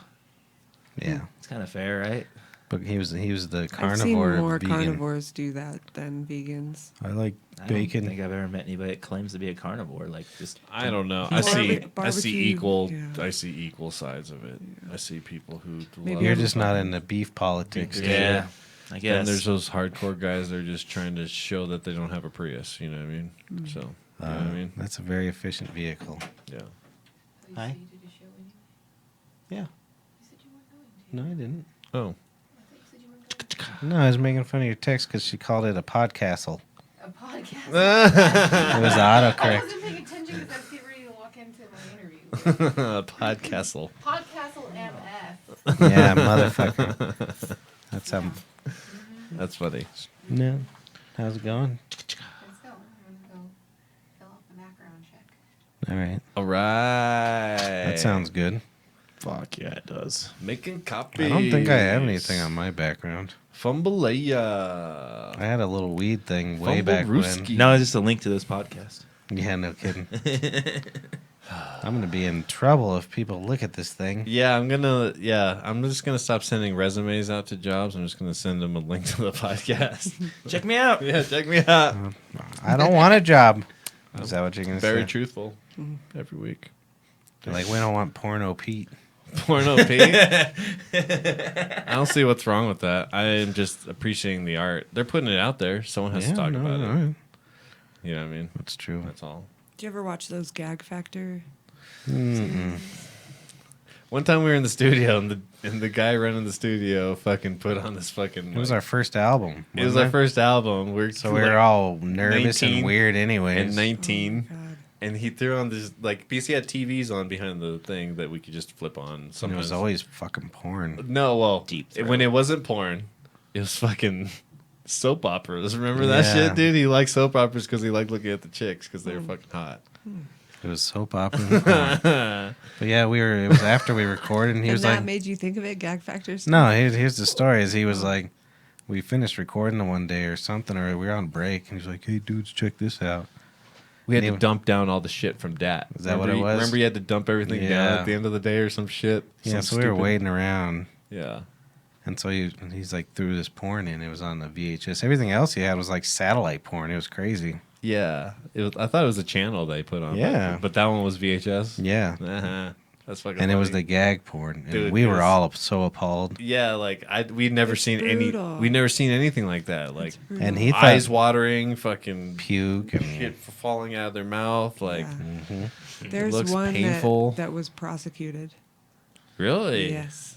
Yeah. it's kind of fair, right? But he was the I've seen carnivore more vegan. carnivores do that than vegans. I like I bacon. don't think I've ever met anybody that claims to be a carnivore. Like, just I don't know. Barbe- I see barbecue, equal. yeah. I see equal sides of it. I see people who. Maybe love You're I'm- just not in the beef politics. Yeah. yeah, I guess. And there's those hardcore guys that are just trying to show that they don't have a Prius. You know what I mean? So, you know what I mean? That's a very efficient vehicle. Yeah. Hi. Yeah. No, I didn't. Oh. No, I was making fun of your text because she called it a podcastle. A podcast. It was I autocorrect. wasn't paying attention because I was getting ready to walk into my interview. Podcastle. Podcastle MF. Yeah, motherfucker. That's That's funny. no. How's it going? Let's go. I'm going to go fill out the background check. All right. All right. That sounds good. fuck yeah, it does. Making copies. I don't think I have anything on my background. Fumbleya. I had a little weed thing way back when. No, it's just a link to this podcast. Yeah, no kidding. I'm gonna be in trouble if people look at this thing. Yeah, I'm just gonna stop sending resumes out to jobs. I'm just gonna send them a link to the podcast. Check me out. Yeah, check me out. I don't want a job. Is that what you're gonna Very say? truthful. Every week. Like we don't want porno Pete. Porno P. I don't see what's wrong with that. I am just appreciating the art. They're putting it out there. Someone has to talk about it. Right. You know what I mean? That's true. That's all. Do you ever watch those Gag Factor? One time we were in the studio and the guy running the studio fucking put on this fucking. It was our first album. It was wasn't our first album. So we were all nervous 19 and weird anyways. and 19. Oh my God. And he threw on this, like, because he had TVs on behind the thing that we could just flip on. And it Sometimes. was always fucking porn. No, well, Deep when it wasn't porn, it was fucking soap operas. Remember that Yeah. shit, dude? He liked soap operas because he liked looking at the chicks because they were fucking hot. It was soap opera. But yeah, it was after we recorded, and he And was that like, made you think of it, gag factors? no, here's the story. Is he was like, we finished recording one day or something, or we were on break, and he's like, hey, dudes, check this out. We had And to he- dump down all the shit from Dat. Is that what Remember it was? Remember you had to dump everything down Yeah. at the end of the day or some shit? Yeah, Some so we were stupid- waiting around. Yeah. And so he's like threw this porn in. It was on the VHS. Everything else he had was like satellite porn. It was crazy. Yeah. I thought it was a channel they put on. Yeah. But that one was VHS? Yeah. Uh-huh. That's fucking And it was the funny. gag porn. And Dude, we it were was- all so appalled. Yeah, like we'd never It's seen brutal. we'd never seen anything like that. Like And he thought eyes watering, fucking puke and shit falling out of their mouth. Like, Yeah. There's looks one painful. that was prosecuted. really? Yes.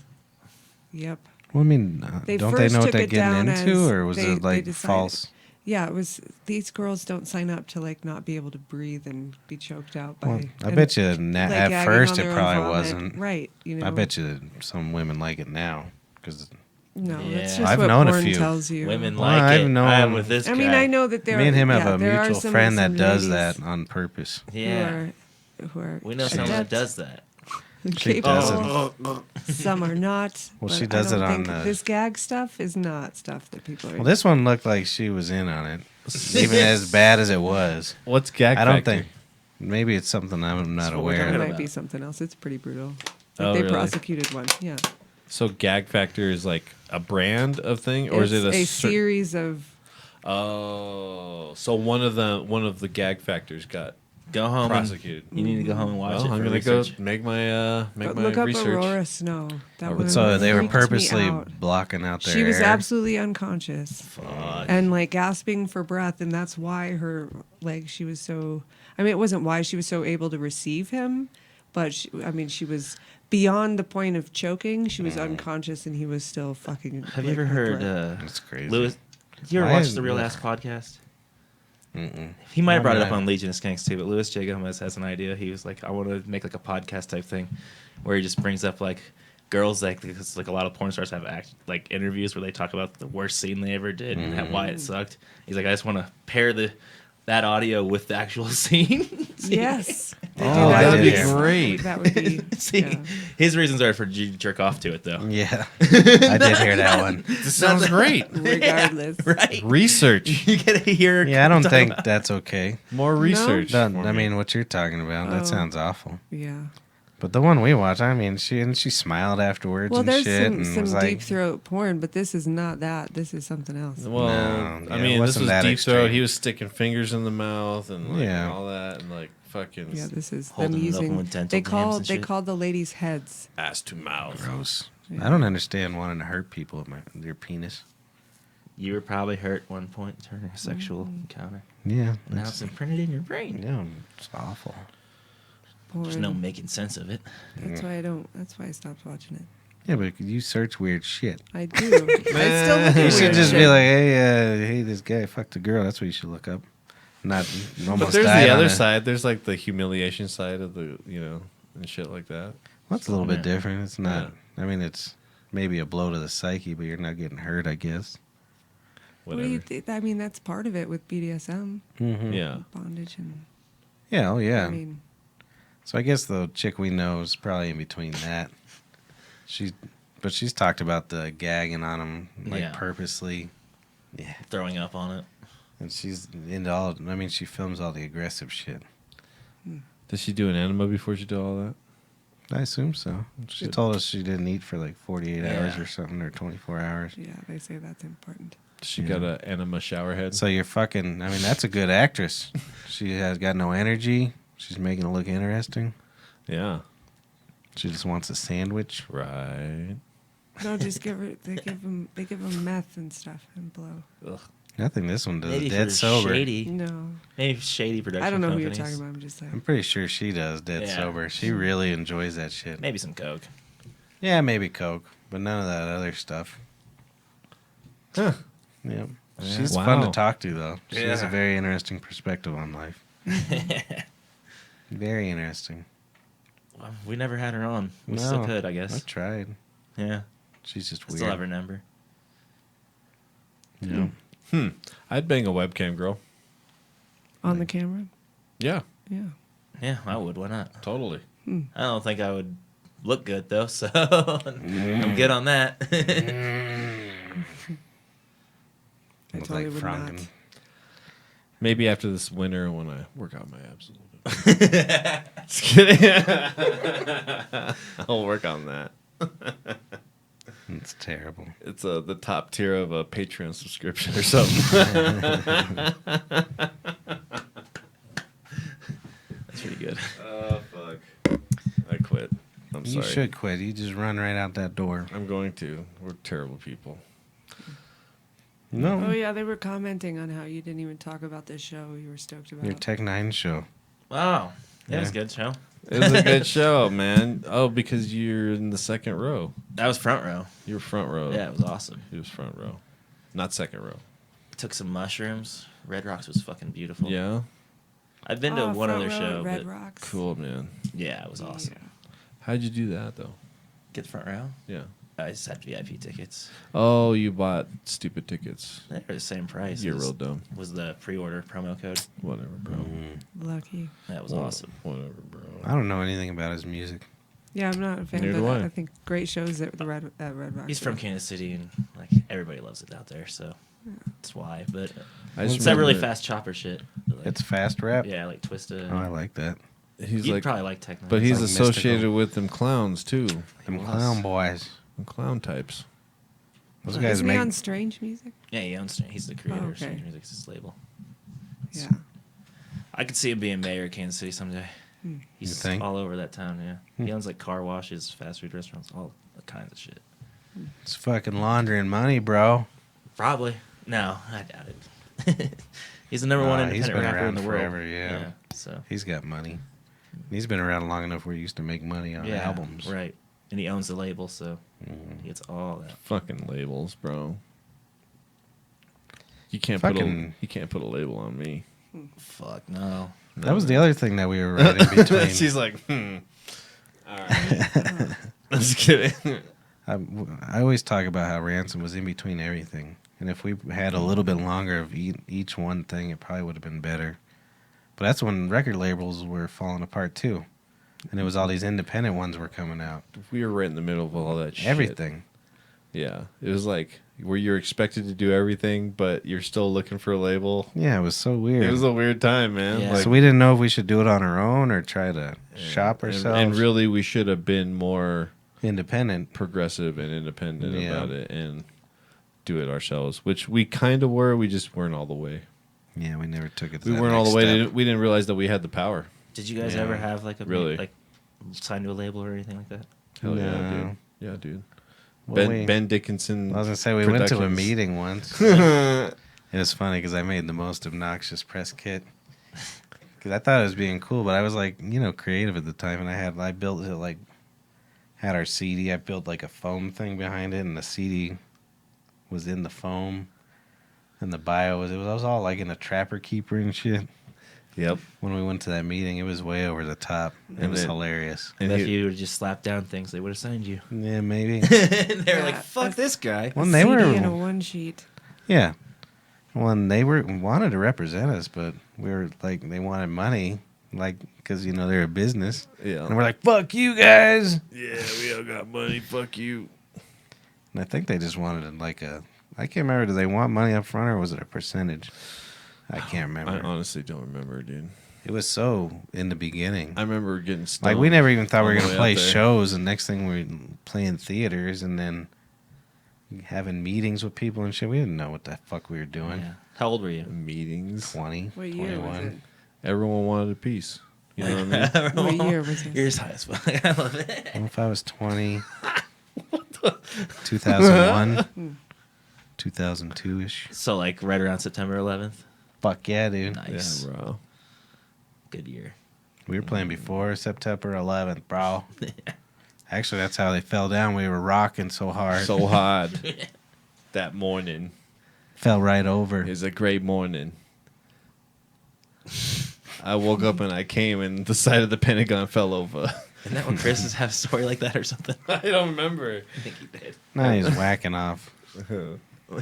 Yep. well, I mean, They don't they first know what took they're it getting down into, as or was they it like decided- false? Yeah, it was. These girls don't sign up to like not be able to breathe and be choked out by. Well, I and, bet you like, at gagging first on it their own probably vomit. wasn't. Right. You know. I bet you some women like it now because No, that's Yeah. just I've what known a porn few. tells you. Women Well, like I've it. known- I'm with this I mean, guy. I know that there. me and him yeah, have a there are mutual some- friend that some does ladies that on purpose. Yeah. Who are We know someone that adept, does that. She capable. doesn't. Some are not. Well, but she I does don't it on think the- this gag stuff is not stuff that people are. Well, this one looked like she was in on it, even as bad as it was. What's gag I don't factor? think. Maybe it's something I'm not That's what we're aware it talking of. might about. be something else. It's pretty brutal. Oh, Like they really? prosecuted one. Yeah. So gag factor is like a brand of thing, or is it It's a series of? Oh, so one of the gag factors got Go home. prosecuted. You need to go home and watch Well, it. I'm for gonna research. go make my Look up research. Aurora Snow. That one So they were freaked me purposely out. blocking out their She was air. absolutely unconscious Fuck. and like gasping for breath, and that's why she was so. I mean, it wasn't why she was so able to receive him, but she was beyond the point of choking. She was unconscious, and he was still fucking. Have you ever heard That's crazy. Lewis? You ever Why watched is- the Real Ass podcast? Mm-mm. He might have brought it up Alright. on Legion of Skanks too, but Louis J. Gomez has an idea. He was like, I want to make like a podcast type thing where he just brings up like girls, like, because like a lot of porn stars have like interviews where they talk about the worst scene they ever did and why it sucked. He's like, I just want to pair that audio with the actual scene. Yes. They do Oh, that. I that'd did be hear. great. That would be. See, yeah. his reasons are for you to jerk off to it though. Yeah, I did hear that one. This sounds great. Regardless. Right? Research, You get to hear. Yeah, I don't talk think about- that's okay. more research. No, for I me. mean, what you're talking about, that Oh. sounds awful. Yeah. But the one we watched, I mean, she smiled afterwards Well, and there's shit, some, and some was deep like, throat porn, but this is not that. This is something else. Well, No, I yeah, it mean, this wasn't was that deep throat. extreme. He was sticking fingers in the mouth and like, Yeah. and all that, and like fucking Yeah, this is Holding them it open using. with dental They dams called and they shit. called the ladies heads. ass to mouth. gross. Yeah. I don't understand wanting to hurt people with your penis. You were probably hurt at one point during a sexual Mm. encounter. Yeah, Now it's imprinted in your brain. yeah, it's awful. Porn. There's no making sense of it. That's why I don't. That's why I stopped watching it. Yeah, but you search weird shit. I do. I still look at You weird should just be shit. like, hey, this guy fucked a girl. That's what you should look up. Not almost But there's died the on other a- side. There's like the humiliation side of the, and shit like that. Well, it's a little Yeah. bit different. It's not. I mean, it's maybe a blow to the psyche, but you're not getting hurt, I guess. What do Whatever. you I mean, that's part of it with BDSM, Mm-hmm. Yeah. bondage, and Yeah. Oh, yeah. I mean, So I guess the chick we know is probably in between that. But she's talked about the gagging on him like Yeah. purposely. Yeah. Throwing up on it. And she's into all. I mean, she films all the aggressive shit. Does she do an enema before she do all that? I assume so. She Good. told us she didn't eat for like 48 hours Yeah. or something, or 24 hours. yeah, they say that's important. She Yeah. got an enema shower head. So you're fucking. I mean, that's a good actress. She has got no energy. She's making it look interesting. Yeah. She just wants a sandwich. Right. No, just give her. They give them meth and stuff and blow. Ugh. I think this one does Maybe dead for sober. shady. No, Maybe shady production I don't know who companies. you're talking about. I'm just I'm saying. pretty sure she does dead Yeah. sober. She really enjoys that shit. Maybe some coke. Yeah, maybe coke, but none of that other stuff. Huh. Yep. Yeah. She's fun to Wow. talk to, though. She has a Yeah. very interesting perspective on life. Very interesting. Well, we never had her on. We No, still could, I I guess. tried. Yeah. She's just I weird. still have her number. Yeah. I'd bang a webcam girl. On the camera? Yeah, Yeah. Yeah, I would. Why not? totally. I don't think I would look good though, so I'm good on that. I Look totally like would Franken. not. Maybe after this winter when I work out my abs a little bit. Just kidding. I'll work on that. It's terrible. It's the top tier of a Patreon subscription or something. That's pretty good. Oh, fuck. I quit. I'm You sorry. should quit. You just run right out that door. I'm going to. We're terrible people. No. Oh, yeah, they were commenting on how you didn't even talk about this show you were stoked about. Your Tech 9 show. Wow, that was Yeah. a good show. It was a good show, man. Oh, because you're in the second row. That was front row. You were front row. Yeah, it was awesome. He was front row. Not second row. Took some mushrooms. Red Rocks was fucking beautiful. Yeah? I've been to Oh, one front other row show, at Red but Rocks. Cool, man. yeah, it was awesome. Yeah. How'd you do that, though? Get the front row. Yeah. I just had VIP tickets. Oh, you bought stupid tickets. They were the same price. You're as- real dumb. Was the pre-order promo code. Whatever, bro. Lucky. That was Wha- awesome. Whatever, bro. I don't know anything about his music. Yeah, I'm not a fan, Neither but do I I. think great shows at Red Rocks. He's from Kansas City, and like everybody loves it out there, so that's why. But I just it's that really remember fast chopper shit. Like, It's fast rap. yeah, like Twisted. Oh, I like that. He's You'd like, probably like techno. but he's like associated mystical. with them clowns too. Them was. clown boys. Them clown types. Those guys Isn't he make. on Strange Music? Yeah, he owns. He's the creator Oh, of okay. Strange Music's his label. Yeah. I could see him being mayor of Kansas City someday. He's You think? all over that town. Yeah, he owns like car washes, fast food restaurants, all kinds of shit. It's fucking laundering money, bro. Probably. No, I doubt it. He's the number one He's independent been rapper in around the world. forever, yeah. So He's got money. He's been around long enough where he used to make money on yeah, albums. right? And he owns the label, so he gets all that. Fucking labels, bro. You can't put a label on me. Fuck no. That was the other thing that we were right in between. She's like, All right. I'm just kidding. I always talk about how Ransom was in between everything. And if we had a little bit longer of each one thing, it probably would have been better. But that's when record labels were falling apart too. And it was all these independent ones were coming out. We were right in the middle of all that shit. Everything. Yeah. It was like where you're expected to do everything, but you're still looking for a label. Yeah, it was so weird. It was a weird time, man. Yeah. Like, So we didn't know if we should do it on our own or try to shop and- ourselves. And really, we should have been more independent. progressive and independent Yeah. about it and do it ourselves, which we kind of were. We just weren't all the way. Yeah, we never took it to We that weren't all next the way. step. We didn't realize that we had the power. Did you guys Yeah. ever have like a Really? like signed to a label or anything like that? Hell yeah, No. dude. Yeah, dude. Well, Ben Dickinson. I was going to say, we went to a Productions. meeting once. It was funny because I made the most obnoxious press kit. Because I thought it was being cool, but I was like, creative at the time. And I built it like, had our CD. I built like a foam thing behind it, and the CD was in the foam. And the bio was all like in a Trapper Keeper and shit. Yep. When we went to that meeting, it was way over the top. It And was then- hilarious. And if he- you would just slap down things, they would have signed you. Yeah, maybe. They were Yeah, like, "Fuck this guy." Well, A they CD were. and a one sheet. Yeah. Well, and they wanted to represent us, but we were like, they wanted money, like, because, they're a business. Yeah. And we're like, fuck you guys. Yeah, we all got money. Fuck you. And I think they just wanted like I can't remember, did they want money up front or was it a percentage? I can't remember. I honestly don't remember, dude. It was so in the beginning. I remember getting stoned. Like, we never even thought we were all going the to way play out there. shows, and next thing we're playing theaters and then having meetings with people and shit. We didn't know what the fuck we were doing. Yeah. How old were you? Meetings. 20, What year 21. Everyone wanted a piece. You know what I mean? was it? What year was You're it? as high as fuck. I love it. I don't know if I was 20. 2001. 2002-ish. So like right around September 11th. Fuck yeah, dude. Nice. Yeah, bro. Good year. We were playing before September 11th, bro. Actually, that's how they fell down. We were rocking so hard. So hard. That morning Fell right over. is a great morning. I woke up and I came and the side of the Pentagon fell over. Isn't that when Chris has a story like that or something? I don't remember. I think he did. Now he's whacking off.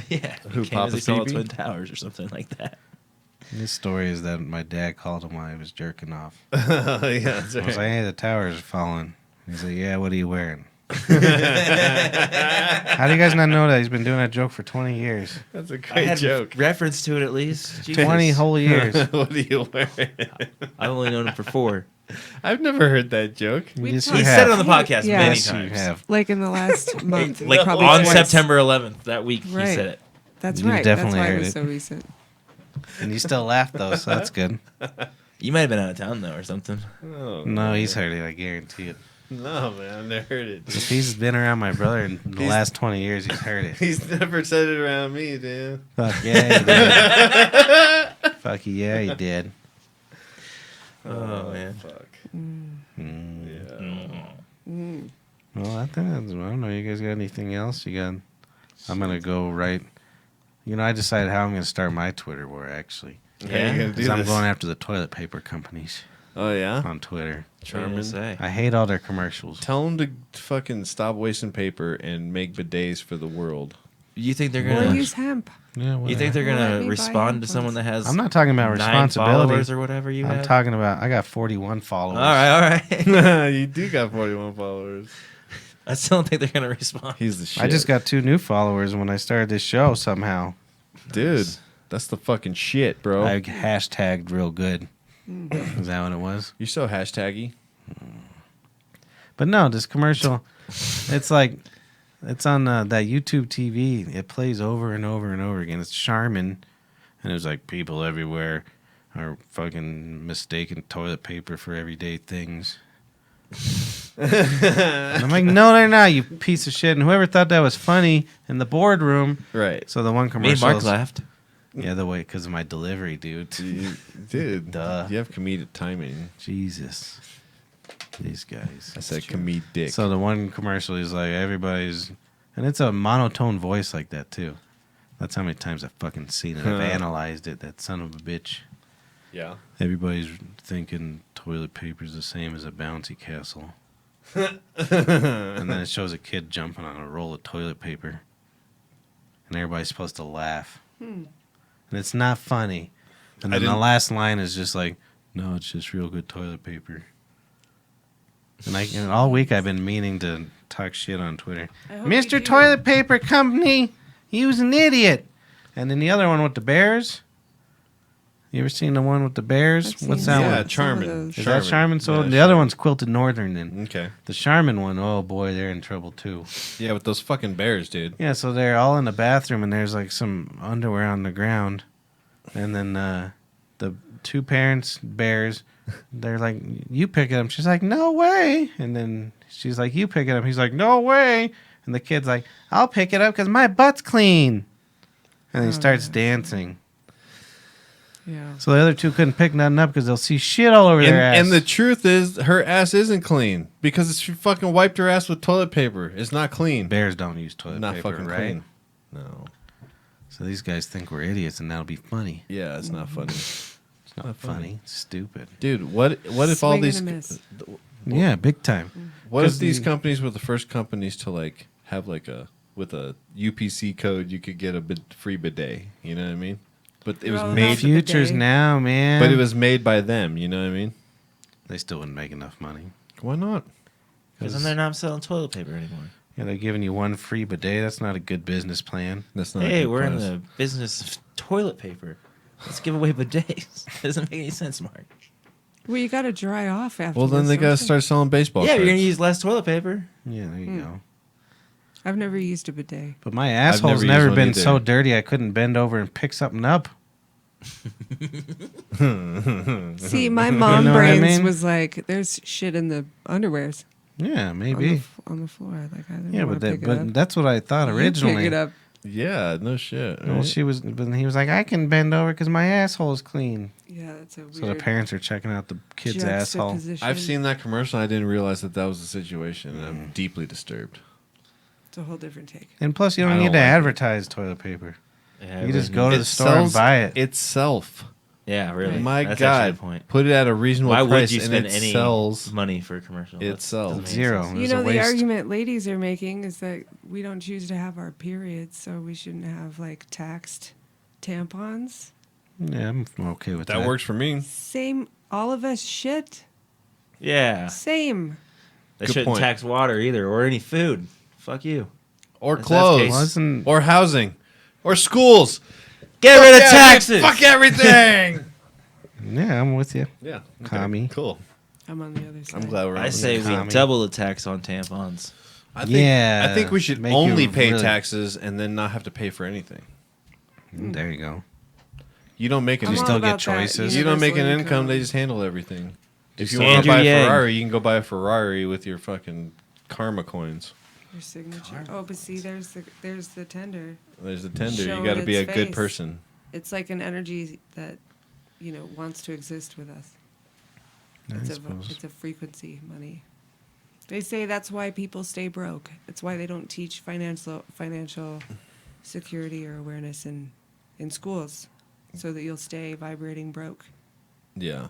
Yeah. Who, He came as he Papa's saw pee-pee? Twin Towers or something like that. This story is that my dad called him while he was jerking off. Yeah, that's I was like, hey, the towers are falling. He's like, yeah, what are you wearing? How do you guys not know that? He's been doing that joke for 20 years. That's a I great had joke. reference to it at least. Jesus. 20 whole years. What are you wearing? I've only known him for 4. I've never heard that joke. Yes, talked- you He have. said it on the podcast Yeah. many Yes, you times. have. Like in the last month. Like probably on twice. September 11th, that week, he Right. said it. That's You right. definitely That's why heard it was it. so recent. And you still laugh, though, so that's good. You might have been out of town, though, or something. Oh, No, he's heard it, I guarantee it. no, man, I've never heard it. If he's been around my brother in the He's- last 20 years, he's heard it. He's never said it around me, dude. Fuck yeah, he did. Fuck yeah, he did. Oh, man. Fuck. Mm. Yeah. Well, I think that's, I don't know. You guys got anything else? I'm going to go right. I decided how I'm going to start my Twitter war, actually. Yeah, Yeah? you're gonna do Because I'm this. going after the toilet paper companies Oh yeah, on Twitter. Charmin. Say. I hate all their commercials. Tell them to fucking stop wasting paper and make bidets for the world. You think they're Or gonna? use hemp. Yeah, You think they're Let gonna me buy respond to headphones. someone that has? I'm not talking about 9 responsibility. followers or whatever you I'm have. talking about I got 41 followers. All right. You do got 41 followers. I still don't think they're gonna respond. He's the shit. I just got 2 new followers when I started this show somehow. dude. That's the fucking shit, bro. I hashtagged real good. Is that what it was? You're so hashtaggy. But no, this commercial, it's like, it's on that YouTube TV. It plays over and over and over again. It's Charmin, and it's like people everywhere are fucking mistaking toilet paper for everyday things. And I'm like, no, they're not, you piece of shit. And whoever thought that was funny in the boardroom. Right. So the one Me and commercial. Mark laughed. Yeah, the way, because of my delivery, dude. Dude, Duh. you have comedic timing. Jesus. These guys. I said comedic. So the one commercial is like everybody's, and it's a monotone voice like that too. That's how many times I've fucking seen it. I've analyzed it. That son of a bitch. yeah. Everybody's thinking toilet paper's the same as a bouncy castle. And then it shows a kid jumping on a roll of toilet paper. And everybody's supposed to laugh. And it's not funny. And then the last line is just like, no, it's just real good toilet paper. And all week I've been meaning to talk shit on Twitter. Mr. Toilet Paper Company, he was an idiot. And then the other one with the bears. You ever seen the one with the bears? I've What's seen that Yeah, one? some of Charmin. those. Is that Charmin? So Yeah, the other one's Quilted Northern then. Okay. The Charmin one, oh boy, they're in trouble too. Yeah, with those fucking bears, dude. Yeah, so they're all in the bathroom and there's like some underwear on the ground. And then the 2 parents, bears, they're like, you pick it up. She's like, no way. And then she's like, you pick it up. He's like, no way. And the kid's like, I'll pick it up because my butt's clean. And he starts dancing. Yeah. So the other 2 couldn't pick nothing up because they'll see shit all over their ass. And the truth is, her ass isn't clean because she fucking wiped her ass with toilet paper. It's not clean. bears don't use toilet Not paper, fucking right? clean. No. So these guys think we're idiots and that'll be funny. Yeah, it's not funny. It's not funny. It's stupid. Dude, what if all Swing and these a miss. Yeah, big time. what if 'Cause these the- companies were the first companies to like have like with a UPC code you could get a free bidet, you know what I mean? But it was They're all made about the Futures bidet. now, man. but it was made by them, you know what I mean? They still wouldn't make enough money. Why not? Because then they're not selling toilet paper anymore. Yeah, they're giving you 1 free bidet. That's not a good business plan. That's not a Hey, good we're in price. the business of toilet paper. Let's give away bidets. Doesn't make any sense, Mark. Well, you got to dry off after. Well, then this, they don't got you? to start selling baseball Yeah, cards. you're gonna use less toilet paper. Yeah, there you go. I've never used a bidet. But my asshole's never never, used one been either. so dirty I couldn't bend over and pick something up. See, my mom know what I brains mean? was like, "There's shit in the underwears Yeah, on maybe. on the floor." Like I didn't Yeah, want but to pick it but up. that's what I thought You originally. pick it up. Yeah, no shit. Well, right? she was, but he was like, I can bend over because my asshole is clean. Yeah, that's a weird. So the parents are checking out the kid's asshole. juxtaposition. I've seen that commercial. I didn't realize that was the situation, and I'm deeply disturbed. It's a whole different take. And plus, you I don't need don't to like it. advertise toilet paper. Yeah, You just go to the store and buy it. itself. Yeah, really. My That's actually God, the point. put it at a reasonable Why price would you and spend it any sells. money for a commercial? It sells. doesn't make Zero. sense. It You was a know, the waste. argument ladies are making is that we don't choose to have our periods, so we shouldn't have like taxed tampons. Yeah, I'm okay with that. That works for me. Same, all of us shit. Yeah. Same. They Good shouldn't point. tax water either or any food. Fuck you. Or That's clothes. case. Wasn't Or housing. Or schools. Get rid of Yeah, taxes. Fuck everything. Yeah, I'm with you. Yeah. Okay, Commie. Cool. I'm on the other side. I'm glad we're on I the say same we Commie. double the tax on tampons. I think, Yeah, I think we should make only you pay really- taxes and then not have to pay for anything. There you go. You don't make an I'm You all still get about that choices. You don't make an universal income, they just handle everything. If you Just want to Andrew buy a Yang. Ferrari, you can go buy a Ferrari with your fucking karma coins. Your signature. Oh, but see, there's the tender. There's the tender. You Showing got to be a its good face. person. It's like an energy that, wants to exist with us. It's a frequency money. They say that's why people stay broke. It's why they don't teach financial security or awareness in schools, so that you'll stay vibrating broke. Yeah.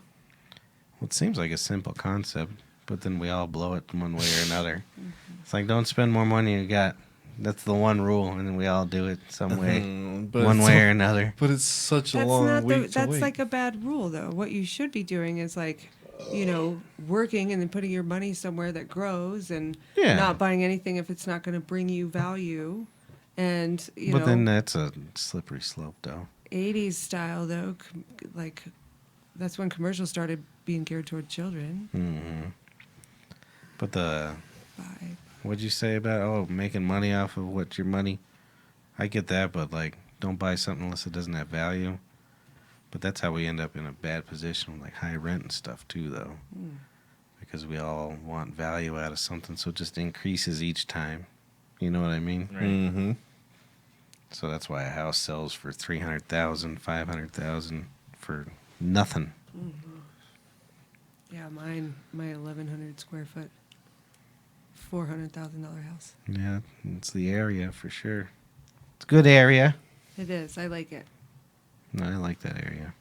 Well, it seems like a simple concept, but then we all blow it one way or another. It's like, don't spend more money you got. That's the one rule, and then we all do it some way, But one it's way so- or another. But it's such a That's long not week to that's wait. like a bad rule though. What you should be doing is like, working and then putting your money somewhere that grows and Yeah. not buying anything if it's not going to bring you value. And But then that's a slippery slope, though. 80s style though, that's when commercials started being geared toward children. Hmm. But the Bye. what'd you say about making money off of what your money? I get that, but like, don't buy something unless it doesn't have value. But that's how we end up in a bad position with like high rent and stuff too, though, because we all want value out of something, so it just increases each time. You know what I mean? Right. Mm-hmm. So that's why a house sells for $300,000, $500,000 for nothing. Yeah, my 1,100 square foot, $400,000 house. Yeah, it's the area for sure. It's a good area. It is. I like it. No, I like that area.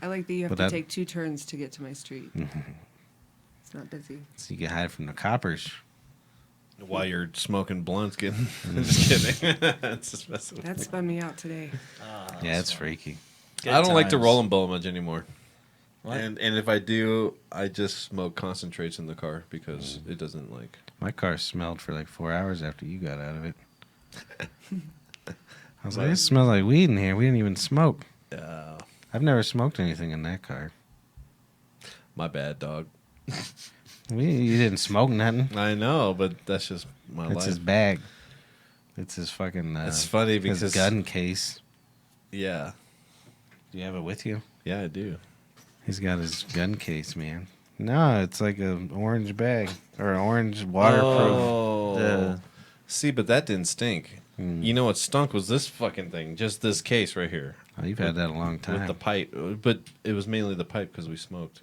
I like that you have But to that- take 2 turns to get to my street. It's not busy. So you can hide from the coppers. While you're smoking blunts, getting. Just kidding. It's just messing with That me. spun me out today. Yeah, it's freaky. Good I don't like to times. roll them bowl much anymore. What? And if I do, I just smoke concentrates in the car because it doesn't like. My car smelled for like 4 hours after you got out of it. I was like, it smells like weed in here. We didn't even smoke. I've never smoked anything in that car. My bad, dog. You didn't smoke nothing. I know, but that's just my It's life. his bag. It's his fucking. It's funny his because gun case. Yeah, Do you have it with you? yeah, I do. He's got his gun case, man. No, it's like an orange bag or an orange waterproof. Oh, see, but that didn't stink. You know what stunk was this fucking thing, just this case right here. Oh, you've had that a long With time. the pipe, but it was mainly the pipe because we smoked,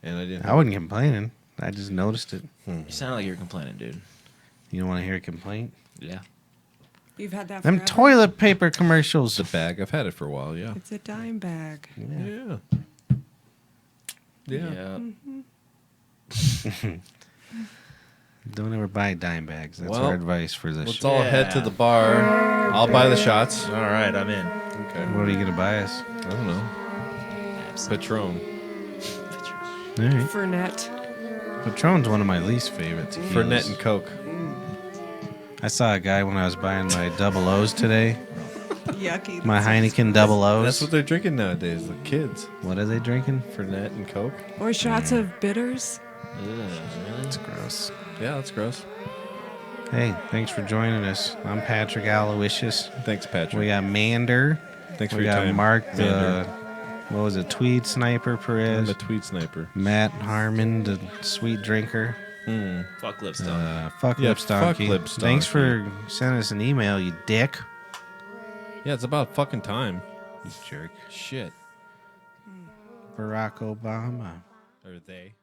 and I didn't. I wasn't complaining. I just noticed it. You sound like you're complaining, dude. You don't want to hear a complaint? Yeah. You've had that Them forever? toilet paper commercials. The bag, I've had it for a while. Yeah. It's a dime bag. Yeah. Yeah. Don't ever buy dime bags. That's Well, our advice for this. Let's all head to the bar. I'll buy the shots. All right, I'm in. Okay. What are you gonna buy us? I don't know. Patron. All right. Fernet. Patron's one of my least favorites. Fernet and Coke. I saw a guy when I was buying my double O's today. Yucky. My Heineken double O's. That's what they're drinking nowadays. The kids. What are they drinking? Fernet and Coke. Or shots of bitters. That's gross. Yeah, that's gross. Hey, thanks for joining us. I'm Patrick Aloysius. Thanks, Patrick. We got Mander. Thanks for We your got time. Mark the Mander. what was it? Tweed Sniper I'm Perez. a tweet sniper. Matt Harmon, the sweet drinker. Fuck lipstick. Fuck Yeah, Lip fuck Stonky. Lip Thanks Stonky. for sending us an email, you dick. Yeah, it's about fucking time. You jerk. Shit. Barack Obama. Or they.